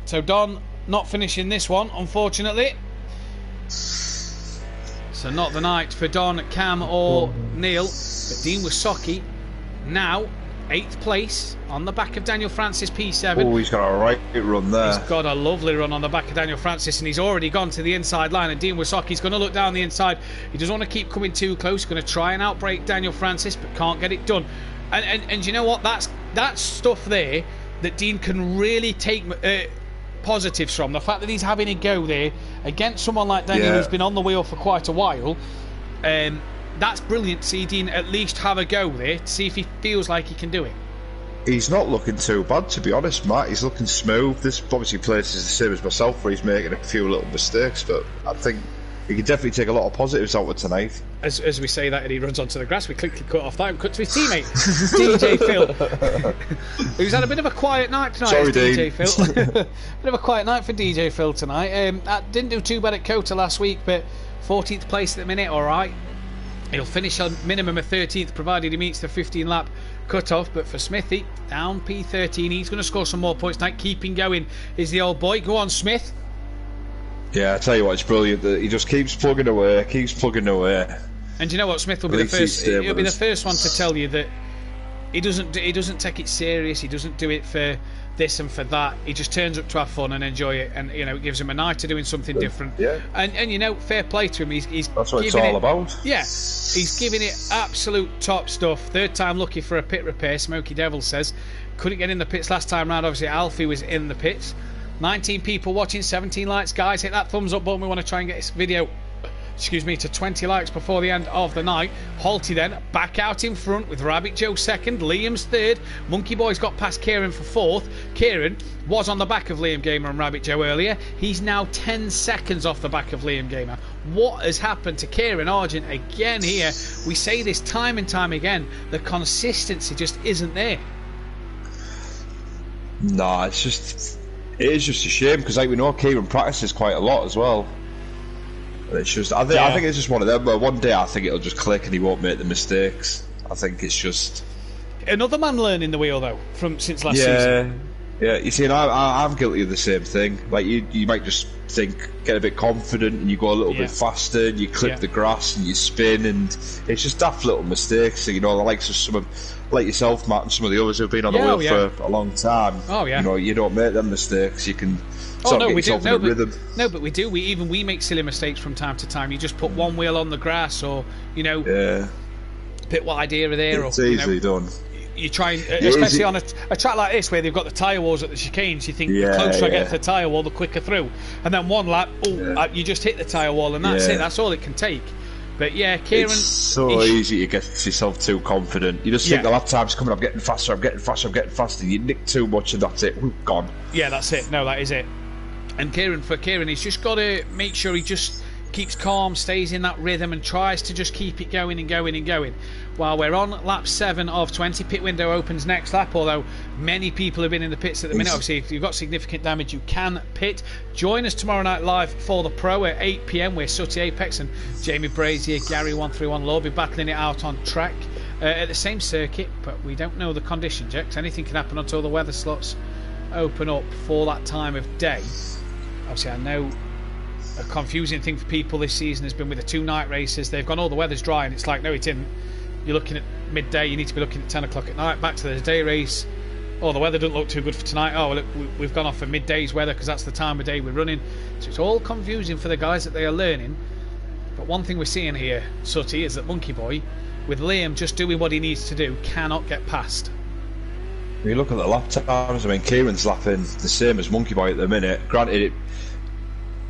So Don not finishing this one, unfortunately. So not the night for Don, Cam or Neil. But Dean Wasocki now 8th place on the back of Daniel Francis P7. Oh, he's got a right run there. He's got a lovely run on the back of Daniel Francis, and he's already gone to the inside line, and Dean Wasocki's going to look down the inside. He doesn't want to keep coming too close. He's going to try and outbrake Daniel Francis, but can't get it done. And you know what? That's stuff there that Dean can really take positives from. The fact that he's having a go there against someone like Daniel who's been on the wheel for quite a while. That's brilliant to see Dean at least have a go there to see if he feels like he can do it. He's not looking too bad, to be honest, Matt. He's looking smooth. This obviously places the same as myself, where he's making a few little mistakes, but I think he can definitely take a lot of positives out of tonight. As we say that and he runs onto the grass, we quickly cut off that and cut to his teammate, DJ Phil, who's had a bit of a quiet night tonight. Sorry, DJ Phil. Bit of a quiet night for DJ Phil tonight. Didn't do too bad at Kota last week, but 14th place at the minute, alright. He'll finish a minimum of 13th, provided he meets the 15-lap cut-off. But for Smithy, down P13, he's going to score some more points tonight. Keeping going is the old boy. Go on, Smith. Yeah, I tell you what, it's brilliant that he just keeps plugging away. And you know what, Smith will be the first. He'll be the first one to tell you that he doesn't take it serious. He doesn't do it for this and for that. He just turns up to have fun and enjoy it, and you know, it gives him a night to doing something different. Yeah. And you know, fair play to him. He's that's what it's all about. Yeah, he's giving it absolute top stuff. 3rd time lucky for a pit repair. Smoky Devil says couldn't get in the pits last time round. Obviously, Alfie was in the pits. 19 people watching, 17 likes. Guys, hit that thumbs up button. We want to try and get this video, to 20 likes before the end of the night. Holty then back out in front with Rabbit Joe 2nd, Liam's 3rd. Monkey Boy's got past Kieran for 4th. Kieran was on the back of Liam Gamer and Rabbit Joe earlier. He's now 10 seconds off the back of Liam Gamer. What has happened to Kieran Argent again here? We say this time and time again. The consistency just isn't there. Nah, it is just a shame, because like we know Kieran practices quite a lot as well. And it's just I think it's just one of them where one day I think it'll just click and he won't make the mistakes. I think it's just another man learning the wheel though since last season. Yeah, you see, and I'm guilty of the same thing. Like you might just get a bit confident, and you go a little bit faster, and you clip the grass, and you spin, and it's just daft little mistakes. You know, the likes of some of, like yourself, Matt, and some of the others who've been on the wheel for a long time. Oh yeah. You know, you don't make them mistakes. You can. We do. No, but we do. We make silly mistakes from time to time. You just put one wheel on the grass, or pit wide here or there. It's or, easily done. You try, especially on a track like this where they've got the tyre walls at the chicanes. You think the closer I get to the tyre wall, the quicker through. And then one lap, you just hit the tyre wall, and that's it. That's all it can take. But yeah, Kieran, it's so easy to get yourself too confident. You just think the lap time's coming. I'm getting faster. I'm getting faster. You nick too much, and that's it. Gone. Yeah, that's it. No, that is it. And Kieran, he's just got to make sure he just keeps calm, stays in that rhythm, and tries to just keep it going and going and going. While we're on lap 7 of 20, pit window opens next lap, although many people have been in the pits at the minute. Obviously, if you've got significant damage, you can pit. Join us tomorrow night live for the Pro at 8 PM, where Sooty Apex and Jamie Brazier, Gary 131 Law will be battling it out on track at the same circuit, but we don't know the conditions yet, because anything can happen until the weather slots open up for that time of day. Obviously, I know a confusing thing for people this season has been with the 2 night races. They've gone, the weather's dry, and it's like, no, it isn't. You're looking at midday, you need to be looking at 10 o'clock at night. Back to the day race. The weather doesn't look too good for tonight. Look, we've gone off for midday's weather because that's the time of day we're running. So it's all confusing for the guys that they are learning. But one thing we're seeing here, Sooty, is that Monkey Boy, with Liam just doing what he needs to do, cannot get past. When you look at the lap times, I mean, Kieran's lapping the same as Monkey Boy at the minute. Granted,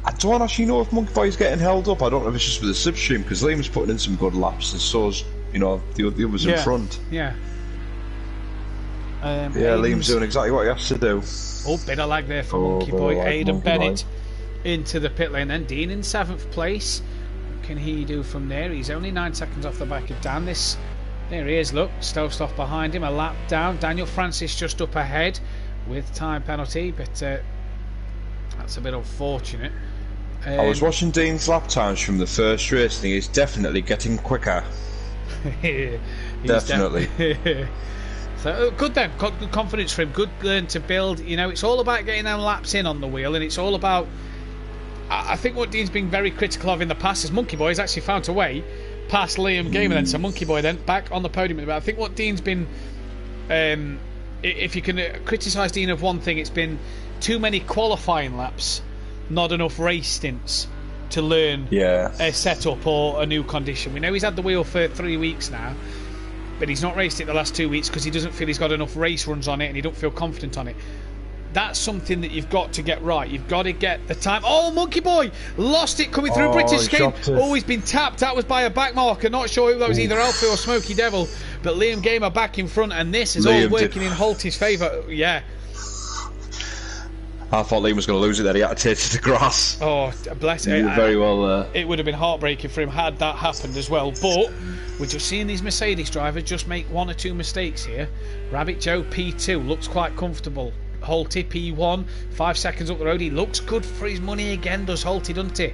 I don't actually know if Monkey Boy's getting held up. I don't know if it's just with the slipstream, because Liam's putting in some good laps, and so's the others in front. Yeah. Liam's doing exactly what he has to do. Bit of lag there for Monkey Boy. Aidan Bennett into the pit lane. Then Dean in 7th place. What can he do from there? He's only 9 seconds off the back of Dan. There he is. Look, Stovestoff behind him. A lap down. Daniel Francis just up ahead with time penalty, but that's a bit unfortunate. I was watching Dean's lap times from the first race, and he's definitely getting quicker. Definitely. So good then, good confidence for him, good learn to build. It's all about getting them laps in on the wheel, and it's all about, I think what Dean's been very critical of in the past is Monkey Boy has actually found a way past Liam Gamer then, so Monkey Boy then back on the podium. But I think what Dean's been, if you can criticise Dean of one thing, it's been too many qualifying laps, not enough race stints to learn a setup or a new condition. We know he's had the wheel for 3 weeks now, but he's not raced it the last 2 weeks because he doesn't feel he's got enough race runs on it, and he don't feel confident on it. That's something that you've got to get right. You've got to get the time. Monkey Boy lost it coming through British Game. He's been tapped. That was by a back marker. Not sure who that was, either Alfie or Smoky Devil, but Liam Gamer back in front, and this is all working in Holty's favour. I thought Liam was going to lose it there. He had to take to the grass. Bless him. Very well. It would have been heartbreaking for him had that happened as well. But we're just seeing these Mercedes drivers just make 1 or 2 mistakes here. Rabbit Joe P2 looks quite comfortable. Holty P1, 5 seconds up the road. He looks good for his money again, does Holty, doesn't he?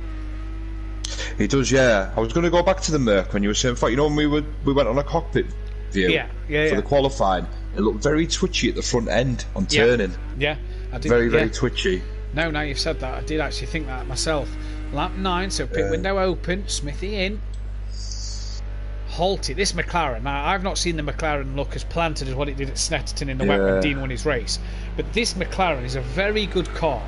He does, yeah. I was going to go back to the Merc when you were saying, in fact, when we went on a cockpit view for the qualifying, it looked very twitchy at the front end on turning. Yeah. I did, very twitchy. No, now you've said that, I did actually think that myself. Lap 9, so pit window open, Smithy in. Holty, this McLaren. Now, I've not seen the McLaren look as planted as what it did at Snetterton in the wet when Dean won his race. But this McLaren is a very good car.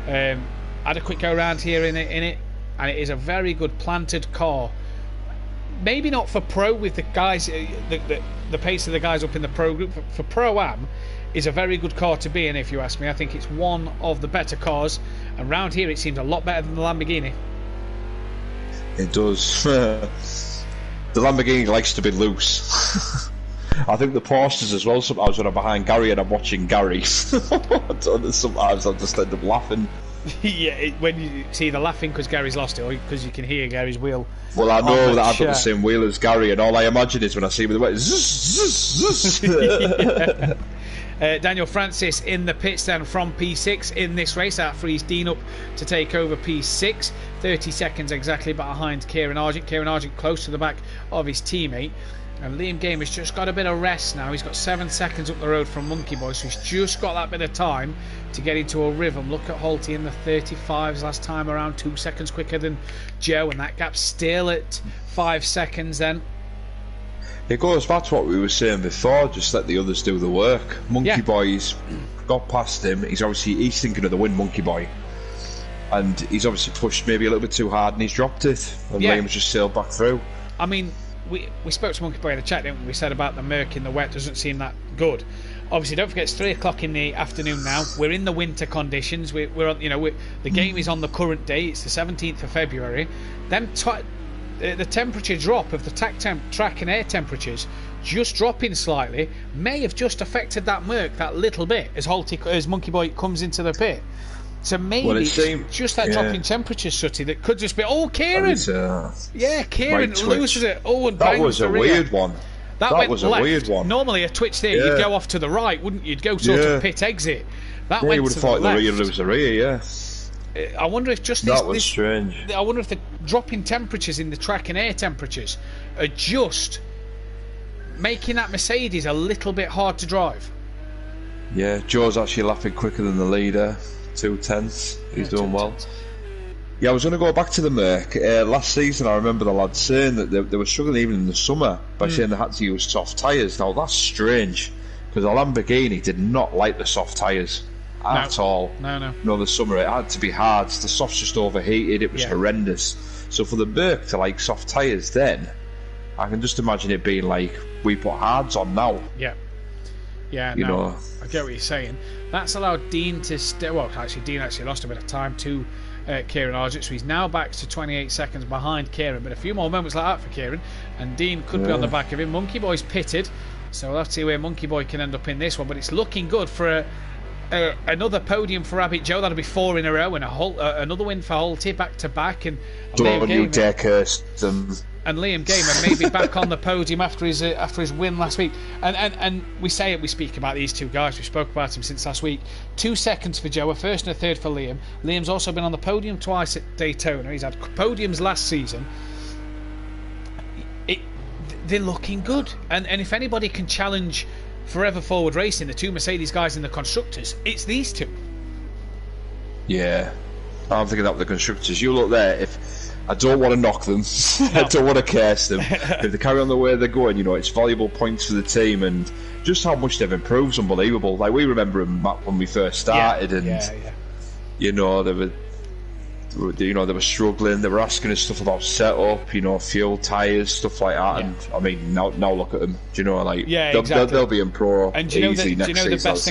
I had a quick go around here in it, and it is a very good planted car. Maybe not for Pro with the guys, the pace of the guys up in the Pro group. For Pro-Am, is a very good car to be in, if you ask me. I think it's one of the better cars, and round here it seems a lot better than the Lamborghini. It does. The Lamborghini likes to be loose. I think the Porsches as well, sometimes when I'm behind Gary and I'm watching Gary, sometimes I just end up laughing. When you see the laughing because Gary's lost it, or because you can hear Gary's wheel. Well, I know that I've got the same wheel as Gary, and all I imagine is when I see him in the way, zzz. Daniel Francis in the pits then from P6 in this race. That frees Dean up to take over P6. 30 seconds exactly behind Kieran Argent. Kieran Argent close to the back of his teammate. And Liam Gamer's just got a bit of rest now. He's got 7 seconds up the road from Monkey Boy, so he's just got that bit of time to get into a rhythm. Look at Holty in the 35s last time around, 2 seconds quicker than Joe, and that gap's still at 5 seconds then. It goes back to what we were saying before, just let the others do the work. Monkey Boy's got past him, he's thinking of the win, Monkey Boy. And he's obviously pushed maybe a little bit too hard and he's dropped it. And Liam's just sailed back through. I mean, we spoke to Monkey Boy in the chat, didn't we? We said about the murk in the wet doesn't seem that good. Obviously, don't forget it's 3 o'clock in the afternoon now. We're in the winter conditions. We're on, the game is on the current day. It's the 17th of February. The temperature drop of the track and air temperatures just dropping slightly may have just affected that murk that little bit as Monkey Boy comes into the pit. So maybe it's just that drop in temperature, Sooty, that could just be. Oh, Kieran! Kieran loses it. Oh, and that was a weird one. That was a weird one. Normally a twitch there, you'd go off to the right, wouldn't you? You'd go sort of pit exit. That went you would to have thought the rear left. was a rear, I wonder if just that was strange. I wonder if the drop in temperatures in the track and air temperatures are just making that Mercedes a little bit hard to drive. Yeah, Joe's actually lapping quicker than the leader. 2/10. He's doing well. Yeah, I was going to go back to the Merc. Last season, I remember the lads saying that they were struggling even in the summer by saying they had to use soft tyres. Now, that's strange, because a Lamborghini did not like the soft tyres at all. No, the summer, it had to be hard. The softs just overheated. It was horrendous. So for the Merc to like soft tyres then, I can just imagine it being like, we put hards on now. Yeah, I get what you're saying. That's allowed Dean to stay. Well, actually, Dean lost a bit of time to Kieran Argent, so he's now back to 28 seconds behind Kieran. But a few more moments like that for Kieran, and Dean could be on the back of him. Monkey Boy's pitted, so we'll have to see where Monkey Boy can end up in this one. But it's looking good for another podium for Rabbit Joe. That'll be 4 in a row, and another win for Holty back to back. And don't you dare curse them. And Liam Gamer may be back on the podium after his win last week. And we speak about these two guys. We spoke about him since last week. 2 seconds for Joe, a first and a third for Liam. Liam's also been on the podium twice at Daytona. He's had podiums last season. They're looking good. And if anybody can challenge Forever Forward Racing, the 2 Mercedes guys in the constructors, it's these 2. Yeah, I'm thinking that with the constructors. You look there, I don't want to knock them. I don't want to curse them. If they carry on the way they're going, it's valuable points for the team, and just how much they've improved is unbelievable. Like, we remember them back when we first started, and they were struggling. They were asking us stuff about setup, fuel, tyres, stuff like that. And I mean, now look at them. Exactly. They'll be in pro easy next season. The best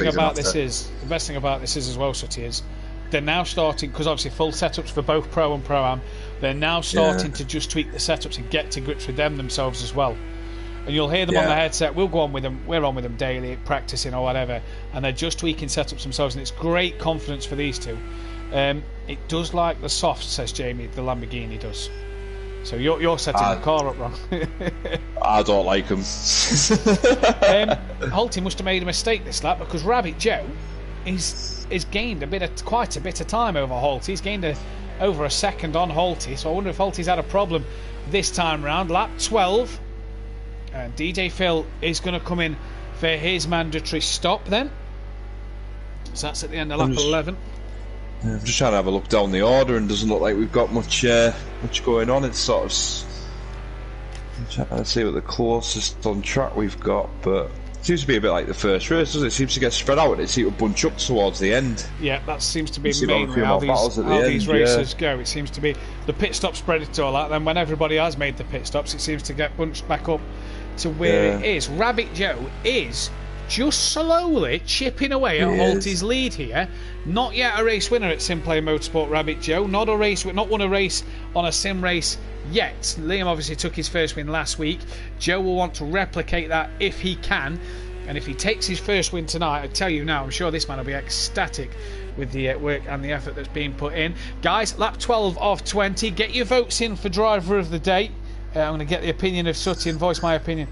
thing about this is as well, Sooty, is they're now starting, because obviously full setups for both Pro and Pro-Am, they're now starting to just tweak the setups and get to grips with them themselves as well. And you'll hear them on the headset. We're on with them daily, practicing or whatever, and they're just tweaking setups themselves, and it's great confidence for these 2. It does like the soft, says Jamie, the Lamborghini does. So you're setting the car up wrong. I don't like them. Holty must have made a mistake this lap, because Rabbit Joe is gained quite a bit of time over Holty. He's gained over a second on Holty, so I wonder if Holty's had a problem this time round. Lap 12, and DJ Phil is going to come in for his mandatory stop then. So that's at the end of lap 11. I'm just trying to have a look down the order, and doesn't look like we've got much going on. It's sort of, I'm trying to see what the closest on track we've got, but it seems to be a bit like the first race, doesn't it? It seems to get spread out, and it seems to bunch up towards the end. Yeah, that seems to be mainly how these races go. It seems to be the pit stop spread it all out, then when everybody has made the pit stops, it seems to get bunched back up to where it is. Rabbit Joe is just slowly chipping away at Holty's lead here. Not yet a race winner at Simplay Motorsport, Rabbit Joe. Not won a race on a sim race yet. Liam obviously took his first win last week. Joe will want to replicate that if he can. And if he takes his first win tonight, I tell you now, I'm sure this man will be ecstatic with the work and the effort that's being put in. Guys, lap 12 of 20. Get your votes in for driver of the day. I'm going to get the opinion of Sooty and voice my opinion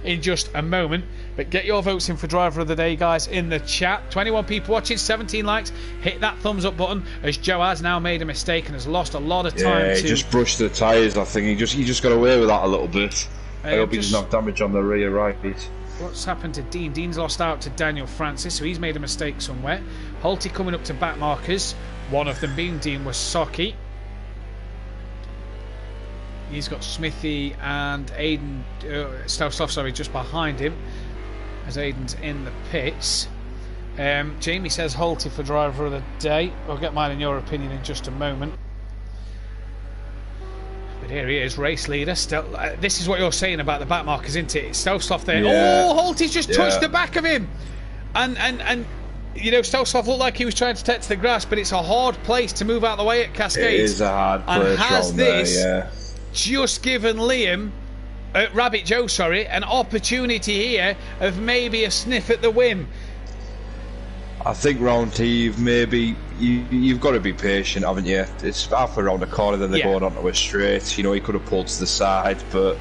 in just a moment, but get your votes in for driver of the day, guys, in the chat. 21 people watching, 17 likes. Hit that thumbs up button, as Joe has now made a mistake and has lost a lot of time. He just brushed the tyres. I think he just got away with that a little bit. I hope he just- doesn't have damage on the rear right. What's happened to Dean? Dean's lost out to Daniel Francis, so he's made a mistake somewhere. Holty coming up to back markers, one of them being Dean Wasocki. He's got Smithy and Aiden, Stousloff, sorry, just behind him, as Aiden's in the pits. Jamie says Holty for driver of the day. I'll get mine and your opinion in just a moment. But here he is, race leader. This is what you're saying about the back markers, isn't it? Stousloff there. Yeah. Oh, Holty's just touched the back of him. And you know, Stousloff looked like he was trying to take to the grass, but it's a hard place to move out of the way at Cascades. It is a hard place and has round this there, yeah. just given Liam, Rabbit Joe, sorry, an opportunity here of maybe a sniff at the win. I think round here, maybe you've got to be patient, haven't you? It's halfway around the corner, then they're going onto a straight. You know, he could have pulled to the side, but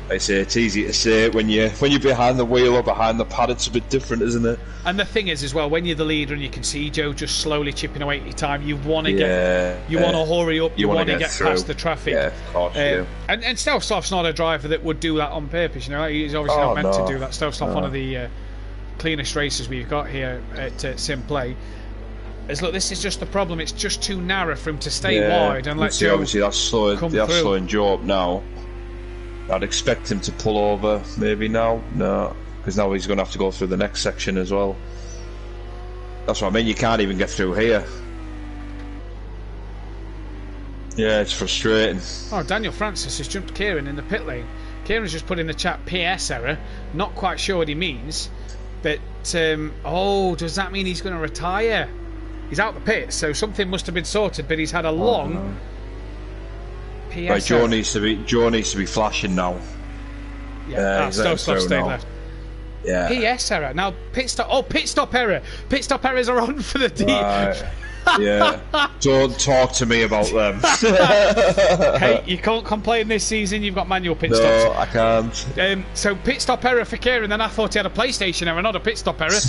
like I say, it's easy to say when you're behind the wheel or behind the pad. It's a bit different, isn't it? And the thing is, as well, when you're the leader and you can see Joe just slowly chipping away at your time, you want to get, you want to hurry up, you want to get past the traffic. Yeah, of course. And Stousloff's not a driver that would do that on purpose. You know, he's obviously not meant to do that. Stousloff, one of the cleanest racers we've got here at Simplay. Look, this is just the problem. It's just too narrow for him to stay wide and let Joe obviously that's slowing Joe up now. I'd expect him to pull over maybe now. No, because now he's going to have to go through the next section as well. That's what I mean. You can't even get through here. Yeah, it's frustrating. Oh, Daniel Francis has jumped Kieran in the pit lane. Kieran's just put in the chat PS error. Not quite sure what he means. But, does that mean he's going to retire? He's out the pit, so something must have been sorted, but he's had a long PS right, Joe error. needs to be flashing now. Yeah, Stousloff stayed left. Yeah. PS error. Now, pit stop error. Pit stop errors are on for the D. Right. Yeah. Don't talk to me about them. Hey, you can't complain this season. You've got manual pit stops. No, I can't. So pit stop error for Kieran. Then I thought he had a PlayStation error, not a pit stop error.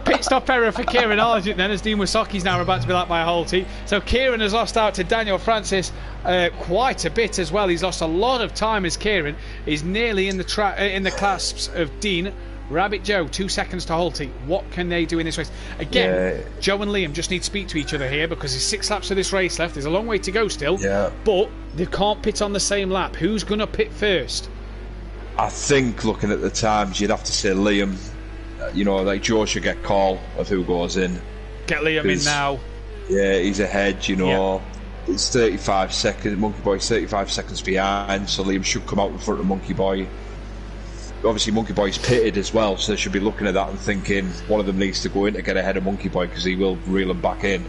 Pit stop error for Kieran Argent. Then as Dean Wasocki's now about to be like by Holty. So Kieran has lost out to Daniel Francis quite a bit as well. He's lost a lot of time as Kieran is nearly in the clasps of Dean. Rabbit Joe, 2 seconds to Holty. What can they do in this race? Again, Joe and Liam just need to speak to each other here because there's 6 laps of this race left. There's a long way to go still. Yeah. But they can't pit on the same lap. Who's going to pit first? I think looking at the times, you'd have to say Liam. You know, like Joe should get call of who goes in. Get Liam in now. Yeah, he's ahead, you know. Yeah. It's 35 seconds. Monkey Boy's 35 seconds behind, so Liam should come out in front of Monkey Boy. Obviously Monkey Boy's pitted as well, so they should be looking at that and thinking one of them needs to go in to get ahead of Monkey Boy because he will reel him back in.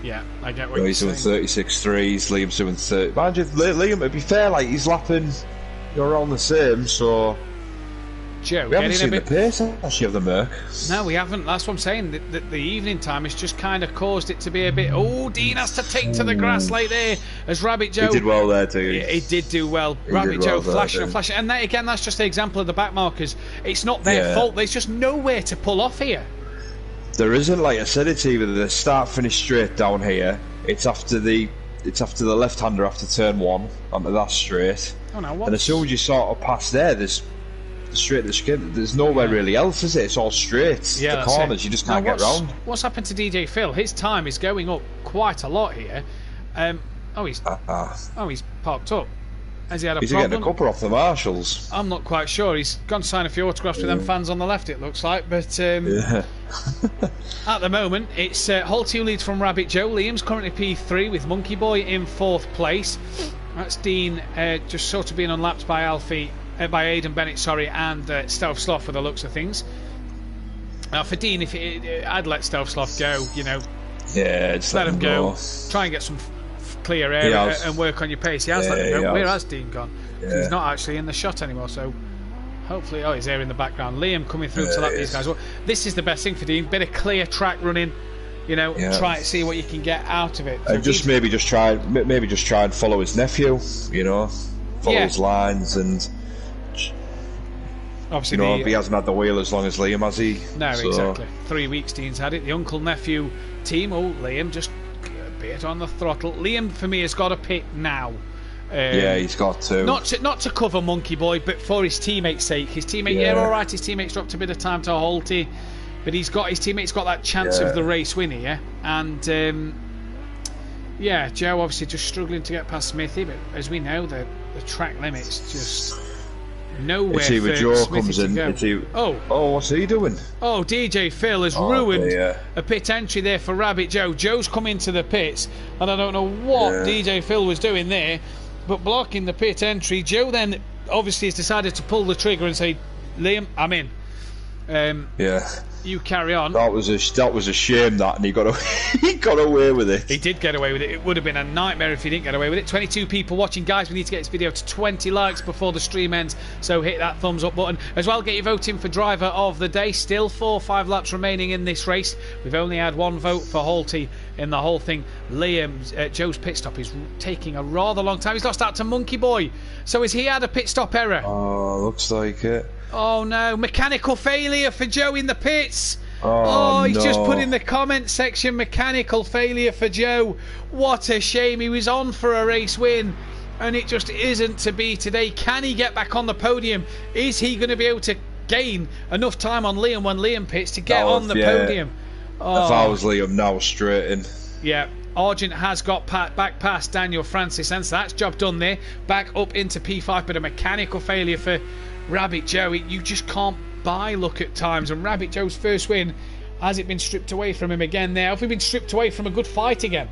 Yeah, I get what you're he's saying. doing 36.3s, Liam's doing 30. Mind you, Liam, to be fair, like he's lapping, you're around the same, so Joe, we haven't seen the pace actually of the Merc. No, we haven't. That's what I'm saying. The evening time has just kind of caused it to be a bit. Oh, Dean has to take to the grass like there as Rabbit Joe. He did well there too. He did do well. Rabbit Joe flashing and flashing, and that, again, that's just the example of the back markers. It's not their fault. There's just nowhere to pull off here. There isn't. Like I said, it's either the start-finish straight down here. It's after the left-hander after turn 1 onto that straight. Oh no! And as soon as you sort of pass there, there's straight to the skin. There's nowhere really else, is it? It's all straight. Yeah, the corners, you just can't get round. What's happened to DJ Phil? His time is going up quite a lot here. He's parked up. Has he had a He's problem? getting a cuppa off the marshals. I'm not quite sure. He's gone to sign a few autographs with them fans on the left, it looks like. But at the moment, it's Holty who leads from Rabbit Joe. Liam's currently P3 with Monkey Boy in 4th place. That's Dean just sort of being unlapped by by Aidan Bennett, and Stousloff for the looks of things. Now for Dean, I'd let Stousloff go, you know. Yeah, just let him go. Try and get some clear air and work on your pace. He has let him go. Where has Dean gone? He's not actually in the shot anymore, so hopefully, he's there in the background. Liam coming through to lap these guys. Well, this is the best thing for Dean. Bit of clear track running. You know, try to see what you can get out of it. So and maybe just try and follow his nephew. You know, follow his lines and. Obviously, if he hasn't had the wheel as long as Liam, has he? No, exactly. 3 weeks Dean's had it. The uncle-nephew team, Liam just a bit on the throttle. Liam, for me, has got to pit now. Yeah, he's got to. Not to cover Monkey Boy, but for his teammate's sake. His teammate, yeah, all right, his teammate's dropped a bit of time to Holty, but his teammate's got that chance of the race win here. And yeah, Joe obviously just struggling to get past Smithy, but as we know, the track limit's just nowhere It's either for Joe Smithy comes to in. go. What's he doing? Oh, DJ Phil has ruined dear. a pit entry there for Rabbit Joe. Joe's come into the pits, and I don't know what DJ Phil was doing there, but blocking the pit entry. Joe then obviously has decided to pull the trigger and say, Liam, I'm in. You carry on. That was a shame that, and he got away with it. He did get away with it. It would have been a nightmare if he didn't get away with it. 22 people watching, guys. We need to get this video to 20 likes before the stream ends, so hit that thumbs up button as well. Get your vote in for driver of the day. Still 4 or 5 laps remaining in this race. We've only had 1 vote for Holty in the whole thing. Joe's pit stop is taking a rather long time. He's lost out to Monkey Boy. So has he had a pit stop error? Oh, looks like it. Oh no, mechanical failure for Joe in the pits. He's no. just put in the comment section, mechanical failure for Joe. What a shame. He was on for a race win, and it just isn't to be today. Can he get back on the podium? Is he going to be able to gain enough time on Liam when Liam pits to get on the podium? If I was Liam now, straight in. Yeah, Argent has got back past Daniel Francis, and so that's job done there. Back up into P5, but a mechanical failure for Rabbit Joe. You just can't buy luck at times, and Rabbit Joe's first win, has it been stripped away from him again there? Have we been stripped away from a good fight again?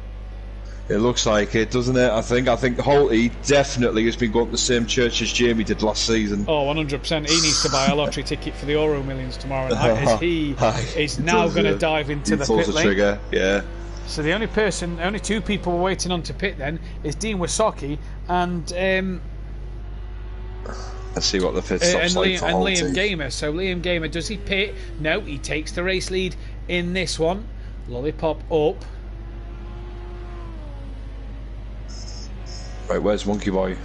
It looks like it, doesn't it? I think Holty definitely has been going to the same church as Jamie did last season. Oh, 100%. He needs to buy a lottery ticket for the Euro Millions tomorrow night, as he is now going to dive into the pit lane. Trigger, yeah. So the only 2 people we're waiting on to pit then is Dean Wasocki and Let's see what the pit stop's like for Holty. Liam Gamer. So Liam Gamer, does he pit? No, he takes the race lead in this one. Lollipop up. Right, where's Monkey Boy?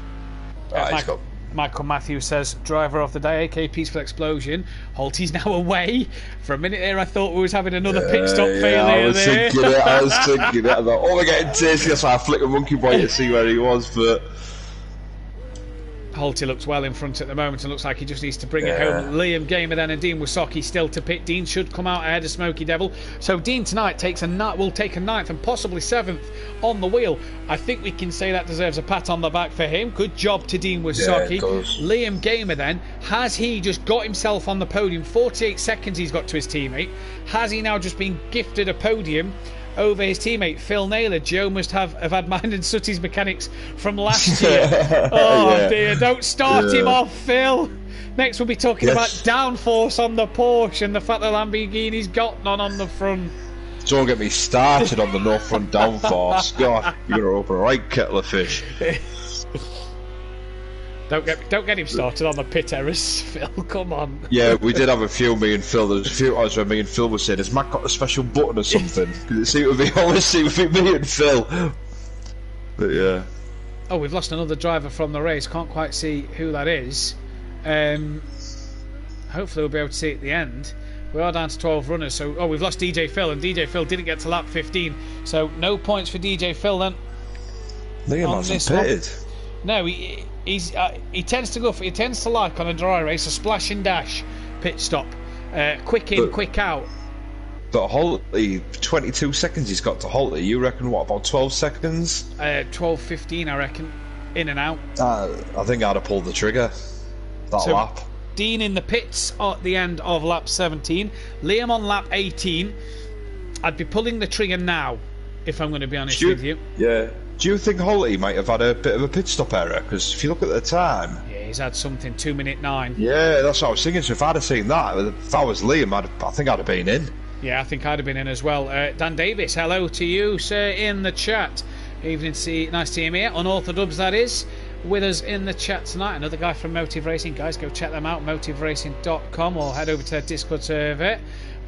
Michael Matthews says, driver of the day, AK Peaceful Explosion. Holty's now away. For a minute there, I thought we was having another pit stop failure I was there. thinking it. I thought, we're getting tasty. That's why I flicked a Monkey Boy to see where he was, but Holty looks well in front at the moment and looks like he just needs to bring it home. Liam Gamer then and Dean Wasocki still to pit. Dean should come out ahead of Smoky Devil. So Dean tonight will take a 9th and possibly 7th on the wheel. I think we can say that deserves a pat on the back for him. Good job to Dean Wasocki. Liam Gamer then, has he just got himself on the podium? 48 seconds he's got to his teammate. Has he now just been gifted a podium over his teammate Phil Naylor? Joe must have had mine and Sutty's mechanics from last year. Dear, don't start him off, Phil. Next we'll be talking about downforce on the Porsche and the fact that Lamborghini's got none on the front. Don't get me started on the no front downforce. God, you're going to open a right kettle of fish. Don't get him started on the pit errors, Phil. Come on. Yeah, we did have a few, me and Phil. There was a few times where me and Phil were saying, has Matt got a special button or something? Because it seemed to be me and Phil. But yeah. Oh, we've lost another driver from the race. Can't quite see who that is. Hopefully we'll be able to see it at the end. We are down to 12 runners. So, we've lost DJ Phil, and DJ Phil didn't get to lap 15. So no points for DJ Phil then. Liam hasn't pitted. No, he tends to like on a dry race a splash and dash pit stop, quick in, quick out. But Holty, 22 seconds he's got to Holty. You reckon what, about 12 seconds? 12, 15 I reckon, in and out. I think I'd have pulled the trigger that lap. Dean in the pits at the end of lap 17. Liam on lap 18. I'd be pulling the trigger now, if I'm going to be honest with you. Yeah. Do you think Holty might have had a bit of a pit stop error? Because if you look at the time... Yeah, he's had something, 2:09. Yeah, that's what I was thinking. So if I'd have seen that, if I was Liam, I think I'd have been in. Yeah, I think I'd have been in as well. Dan Davis, hello to you, sir, in the chat. Evening, nice to see him here. Unorthodox, that is. With us in the chat tonight, another guy from Motive Racing. Guys, go check them out, motiveracing.com, or head over to their Discord server.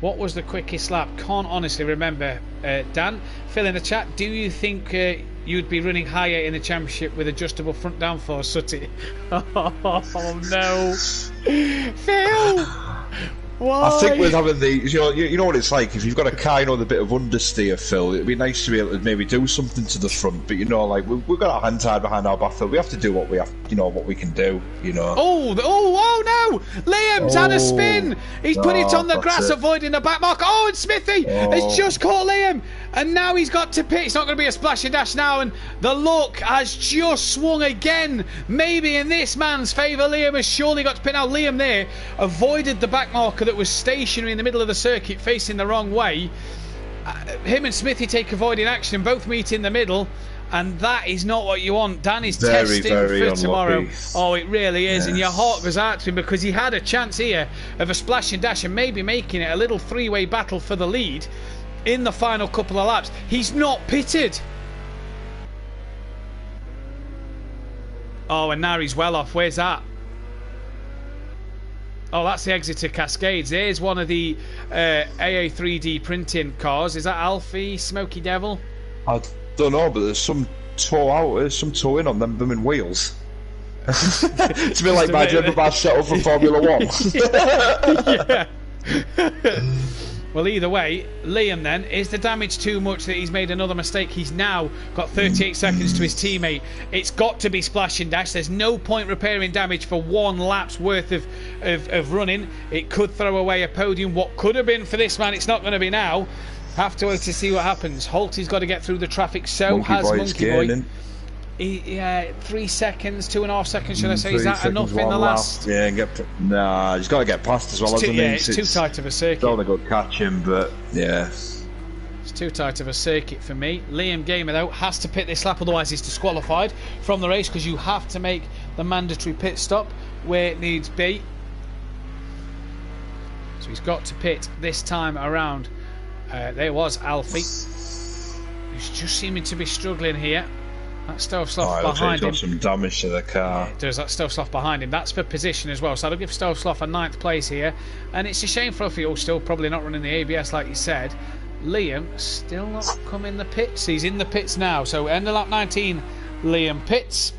What was the quickest lap? Can't honestly remember. Dan, Phil in the chat, do you think you'd be running higher in the championship with adjustable front downforce, Sutty? Oh no. Phil! Why? I think with having the, you know what it's like. If you've got a car, with a bit of understeer, Phil, it'd be nice to be able to maybe do something to the front. But like we've got our hand tied behind our back, Phil. We have to do what we have, what we can do. Oh no! Liam's had a spin. He's put it on the grass, avoiding the back mark. Oh, and Smithy has just caught Liam, and now he's got to pit. It's not going to be a splash and dash now, and the luck has just swung again. Maybe in this man's favour. Liam has surely got to pit now. Liam there avoided the back marker that was stationary in the middle of the circuit facing the wrong way. Him and Smithy take avoiding action, both meet in the middle, and that is not what you want. Dan is testing for tomorrow. Oh, it really is. Yes. And your heart goes out to him because he had a chance here of a splash and dash and maybe making it a little three-way battle for the lead in the final couple of laps. He's not pitted. Oh, and now he's well off. Where's that? Oh, that's the Exeter Cascades. There's one of the AA3D printing cars. Is that Alfie, Smoky Devil? I don't know, but there's some toe out. There's some toe in on them blooming wheels. It's a bit like my Gemma set up for Formula 1. Yeah. Well, either way, Liam then, is the damage too much that he's made another mistake? He's now got 38 seconds to his teammate. It's got to be splash and dash. There's no point repairing damage for one lap's worth of running. It could throw away a podium. What could have been for this man, it's not going to be now. Have to wait to see what happens. Holty's got to get through the traffic. So has Monkey Boy. 3 seconds, 2.5 seconds, should I say? Is that enough in the last? Yeah, he's got to get past as well, hasn't he? Yeah, it's too tight of a circuit. Don't want to go catch him, but yeah. It's too tight of a circuit for me. Liam Gamer, though, has to pit this lap, otherwise he's disqualified from the race because you have to make the mandatory pit stop where it needs be. So he's got to pit this time around. There was Alfie, who's just seeming to be struggling here. That Stovsloff behind him. Got some damage to the car. Yeah, it does. That Stovsloff behind him. That's for position as well. So I'll give Stovsloff a 9th place here. And it's a shame for Alfie, still probably not running the ABS like you said. Liam still not come in the pits. He's in the pits now. So end of lap 19, Liam pits.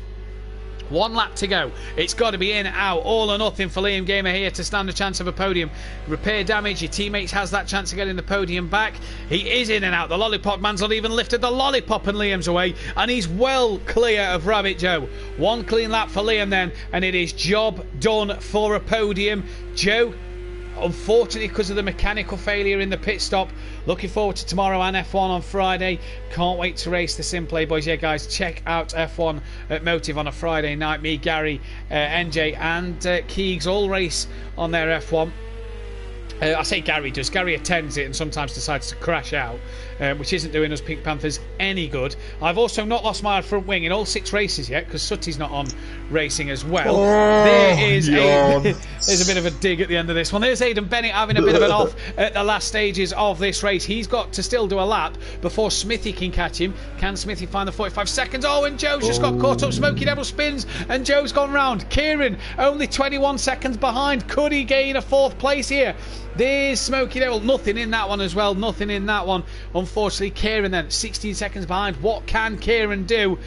1 lap to go. It's got to be in, out, all or nothing for Liam Gamer here to stand a chance of a podium. Repair damage, your teammates has that chance of getting the podium back. He is in and out. The lollipop man's not even lifted the lollipop and Liam's away, and he's well clear of Rabbit Joe. 1 clean lap for Liam then, and it is job done for a podium. Joe, unfortunately, because of the mechanical failure in the pit stop, looking forward to tomorrow and F1 on Friday. Can't wait to race the Simplay boys. Yeah, guys, check out F1 at Motive on a Friday night. Me, Gary, NJ and Keegs all race on their F1. I say Gary does. Gary attends it and sometimes decides to crash out, which isn't doing us Pink Panthers any good. I've also not lost my front wing in all 6 races yet because Sutty's not on racing as well. There's a bit of a dig at the end of this one. There's Aidan Bennett having a bit of an off at the last stages of this race. He's got to still do a lap before Smithy can catch him. Can Smithy find the 45 seconds? Oh, and Joe's just got caught up. Smoky Devil spins and Joe's gone round. Kieran only 21 seconds behind. Could he gain a 4th place here? There's Smoky Devil. Nothing in that one as well. Nothing in that one. Unfortunately, Kieran then 16 seconds behind. What can Kieran do?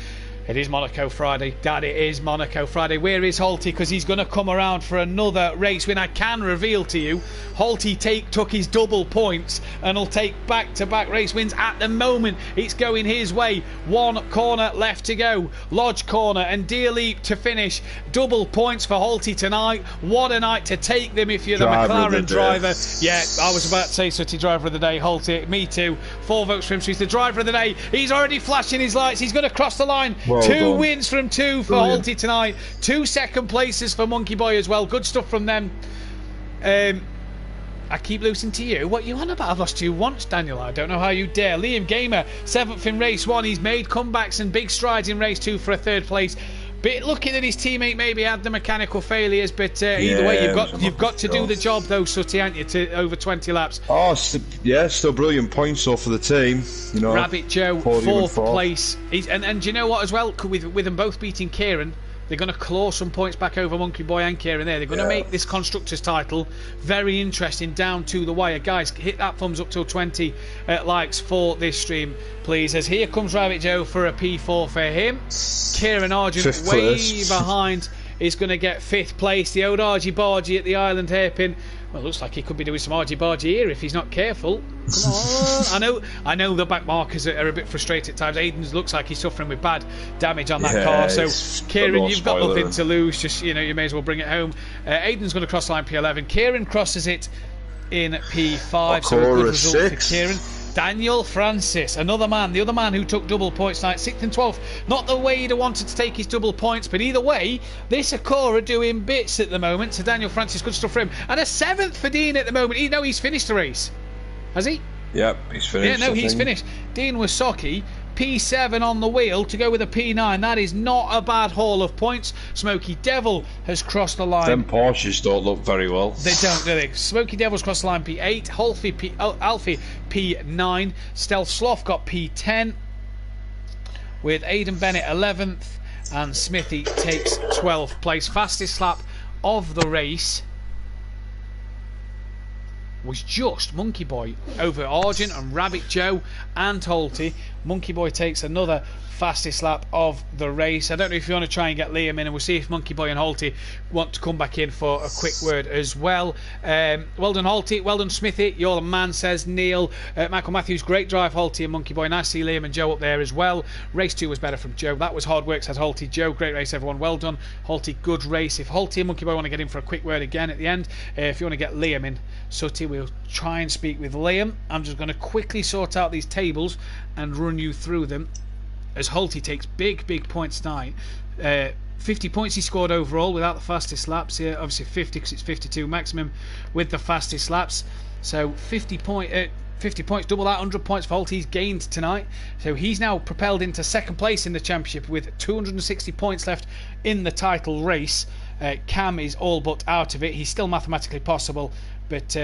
It is Monaco Friday. Dad, it is Monaco Friday. Where is Holty? Because he's going to come around for another race win. I can reveal to you, Holty took his double points and will take back-to-back race wins. At the moment, it's going his way. 1 corner left to go. Lodge corner and Deer Leap to finish. Double points for Holty tonight. What a night to take them if you're the McLaren driver. Yeah, I was about to say Sutty driver of the day. Holty, me too. 4 votes for him. So he's the driver of the day. He's already flashing his lights. He's going to cross the line. Well 2 done. Wins from 2 for Holty tonight. 2 second places for Monkey Boy as well. Good stuff from them. I keep losing to you. What you on about? I've lost you once, Daniel. I don't know how you dare. Liam Gamer, 7th in race 1. He's made comebacks and big strides in race 2 for a 3rd place. Bit lucky that his teammate maybe had the mechanical failures, but either way, you've got to do the job though, Sutty, haven't you? To over 20 laps. Oh, yeah, still brilliant points though for the team. You know, Rabbit Joe, 4th place. And do you know what as well? With them both beating Kieran, they're going to claw some points back over Monkey Boy and Kieran there. They're going to make this Constructors title very interesting down to the wire. Guys, hit that thumbs up till 20 likes for this stream, please. As here comes Rabbit Joe for a P4 for him. Kieran Argent way behind is going to get 5th place. The old Argy Bargy at the Island Hairpin Well, looks like he could be doing some argy-bargy here if he's not careful. Come on. I know the back markers are a bit frustrated at times. Aiden's looks like he's suffering with bad damage on that car. So, Kieran, you've got nothing to lose. Just, you may as well bring it home. Aiden's going to cross line P11. Kieran crosses it in P5. So a good result for Kieran. Daniel Francis, another man, the other man who took double points tonight, 6th and 12th. Not the way he'd have wanted to take his double points, but either way, this Acura doing bits at the moment. So Daniel Francis, good stuff for him. And a 7th for Dean at the moment. He's finished the race. Has he? Yep, he's finished. Yeah, no, he's finished. Dean Wysocki, P7 on the wheel to go with a P9. That is not a bad haul of points. Smoky Devil has crossed the line. Them Porsches don't look very well. They don't, do they? Smoky Devil's crossed the line P8. Alfie P9. Stealth Sloth got P10. With Aidan Bennett 11th. And Smithy takes 12th place. Fastest lap of the race was just Monkey Boy over Argent and Rabbit Joe and Holty. Monkey Boy takes another fastest lap of the race. I don't know if you want to try and get Liam in, and we'll see if Monkey Boy and Holty want to come back in for a quick word as well. Well done, Holty. Well done, Smithy. You're the man, says Neil. Michael Matthews, great drive, Holty and Monkey Boy. Nice to see Liam and Joe up there as well. Race 2 was better from Joe. That was hard work, says Holty. Joe, great race, everyone. Well done, Holty. Good race. If Holty and Monkey Boy want to get in for a quick word again at the end, if you want to get Liam in, Sooty, we'll try and speak with Liam. I'm just going to quickly sort out these tables and run you through them, as Holty takes big points tonight. 50 points he scored overall without the fastest laps here. Obviously 50 because it's 52 maximum with the fastest laps. So 50 points, double that, 100 points for Holty he's gained tonight. So he's now propelled into second place in the championship with 260 points left in the title race. Cam is all but out of it. He's still mathematically possible, but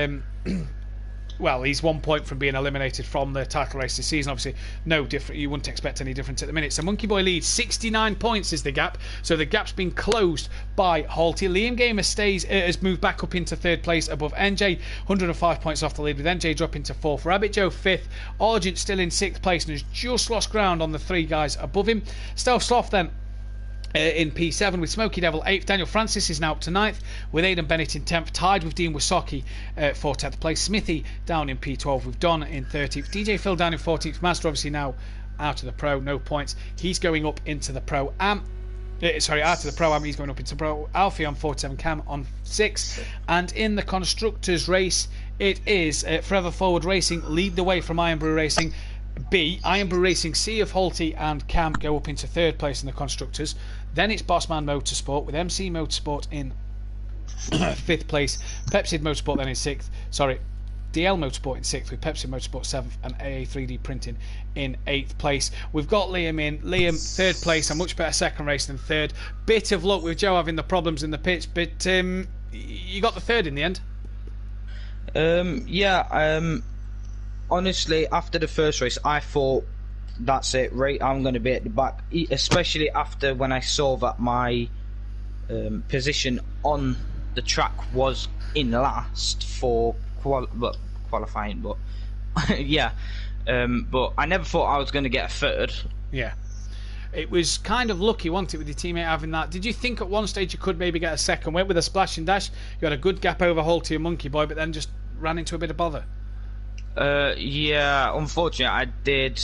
well, he's 1 point from being eliminated from the title race this season. Obviously, no different. You wouldn't expect any difference at the minute. So Monkey Boy leads 69 points is the gap. So the gap's been closed by Holty. Liam Gamer has moved back up into third place above NJ, 105 points off the lead, with NJ dropping to fourth. Rabbit Joe 5th. Argent still in 6th place and has just lost ground on the 3 guys above him. Stealth Sloth then in P7 with Smoky Devil 8th. Daniel Francis is now up to 9th with Aidan Bennett in 10th, tied with Dean Wysocki for 10th place. Smithy down in P12 with Don in 13th. DJ Phil down in 14th. Master obviously now out of the Pro, no points. He's going up into the Pro Am. Out of the Pro Am, he's going up into Pro. Alfie on 47, Cam on 6. And in the Constructors race, it is Forever Forward Racing lead the way from Iron Brew Racing. B, Iron Brew Racing C of Holty and Cam go up into third place in the Constructors. Then it's Bossman Motorsport with MC Motorsport in 5th place. Pepsi Motorsport then in 6th. DL Motorsport in 6th with Pepsi Motorsport 7th and AA 3D Printing in 8th place. We've got Liam in. Liam 3rd place, a much better second race than 3rd. Bit of luck with Joe having the problems in the pits, but you got the 3rd in the end. Honestly, after the first race, I thought, that's it, right, I'm going to be at the back, especially after when I saw that my position on the track was in last for qualifying, but yeah, but I never thought I was going to get a 3rd. Yeah. It was kind of lucky, wasn't it, with your teammate having that? Did you think at one stage you could maybe get a 2nd? Went with a splash and dash, you had a good gap over Holty and Monkey Boy, but then just ran into a bit of bother. Yeah, unfortunately I did.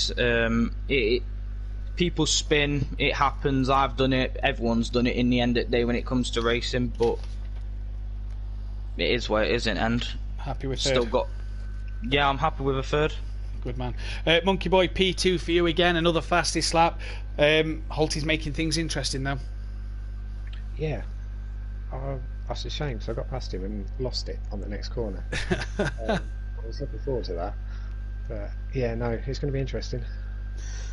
People spin, it happens, I've done it, everyone's done it in the end of the day when it comes to racing, but it is what it is in the end. Happy with 3rd? Still got... Yeah, I'm happy with a 3rd. Good man. Monkey Boy P2 for you again, another fastest lap. Holty's making things interesting now. Yeah. That's a shame, so I got past him and lost it on the next corner. I was looking forward to that, but yeah, no, it's going to be interesting.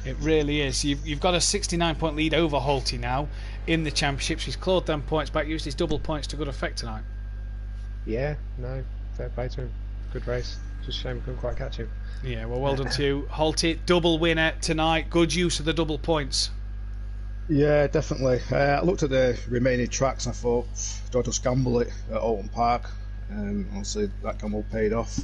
It really is. You've got a 69-point lead over Holty now in the championships. He's clawed them points back, used his double points to good effect tonight. Yeah, no, fair play to him. Good race. Just a shame we couldn't quite catch him. Yeah, well done to you, Holty. Double winner tonight. Good use of the double points. Yeah, definitely. I looked at the remaining tracks and I thought, do I just gamble it at Oulton Park? Obviously that gamble paid off.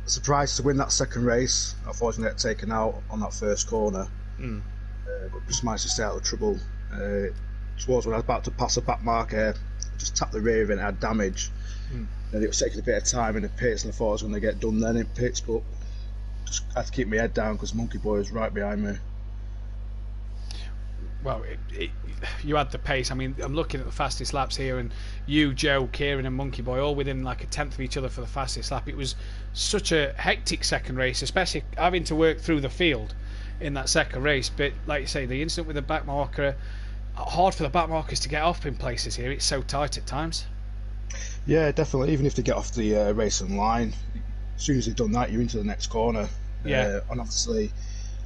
Surprised to win that second race. Unfortunately, got taken out on that first corner, but just managed to stay out of trouble. Towards when I was about to pass a back marker, just tapped the rear end, had damage. And it was taking a bit of time in the pits, and I thought I was going to get done then in pits, but just had to keep my head down because Monkey Boy was right behind me. Well, you had the pace. I mean, I'm looking at the fastest laps here, and you, Joe, Kieran, and Monkey Boy all within like a tenth of each other for the fastest lap. It was such a hectic second race, especially having to work through the field in that second race. But like you say, the incident with the back marker, hard for the back markers to get off in places here. It's so tight at times. Yeah, definitely. Even if they get off the racing line, as soon as they've done that, you're into the next corner. Yeah. And obviously,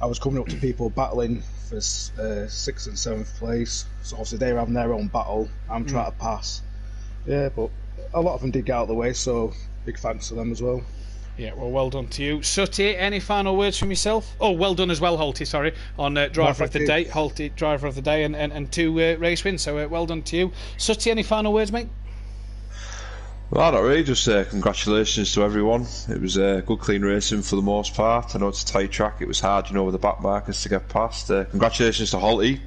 I was coming up to people battling for 6th and 7th place. So obviously they're having their own battle. I'm trying to pass. Yeah, but a lot of them did get out of the way, so big thanks to them as well. Yeah, well done to you. Sutty, any final words from yourself? Oh, well done as well, Holty, sorry, on Driver of the Day. Holty, Driver of the Day, and 2 race wins, so well done to you. Sutty, any final words, mate? Well, not really, just congratulations to everyone. It was good clean racing for the most part. I know it's a tight track, it was hard, with the back markers to get past. Congratulations to Holty.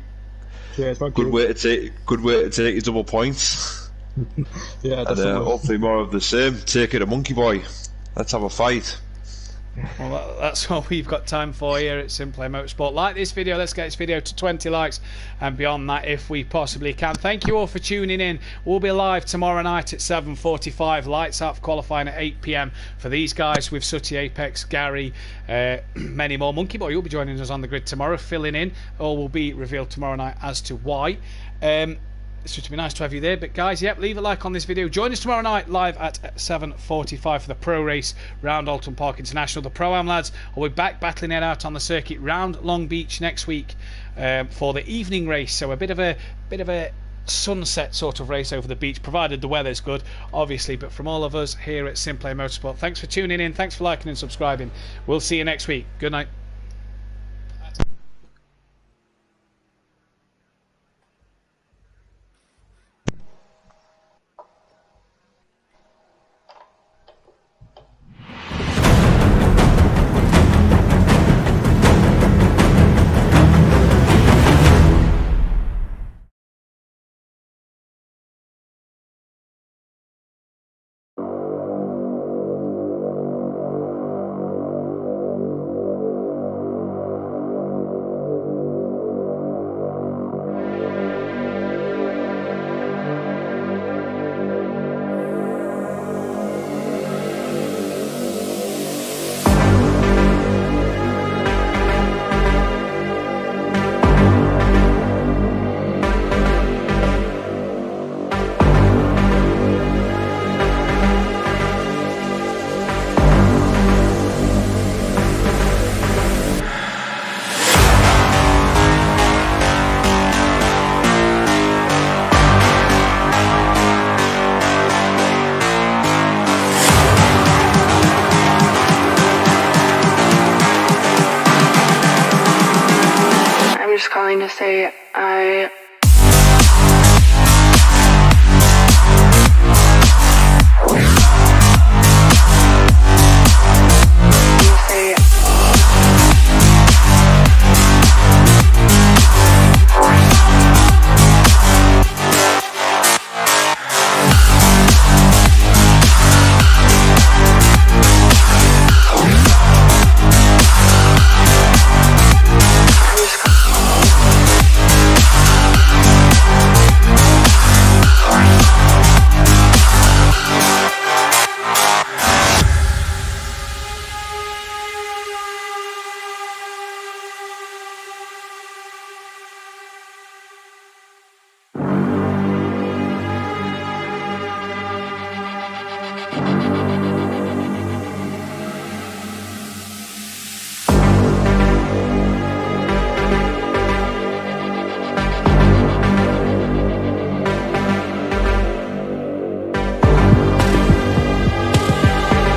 Cheers, thank good you. Way to take your double points. Yeah, and hopefully more of the same. Take it to Monkey Boy. Let's have a fight. Well, that's all we've got time for here at Simplay Motorsport. Like this video, let's get this video to 20 likes and beyond that if we possibly can. Thank you all for tuning in. We'll be live tomorrow night at 7:45. Lights out for qualifying at 8 PM for these guys with Sutty, Apex, Gary, many more. Monkey Boy, you'll be joining us on the grid tomorrow, filling in. All will be revealed tomorrow night as to why. It's just be nice to have you there, but guys, yep, leave a like on this video. Join us tomorrow night live at 7:45 for the pro race round Oulton Park International. The Pro-Am lads will be back battling it out on the circuit round Long Beach next week for the evening race. So a bit of a sunset sort of race over the beach, provided the weather's good, obviously. But from all of us here at Simplay Motorsport, thanks for tuning in, thanks for liking and subscribing. We'll see you next week. Good night. I'm just calling to say I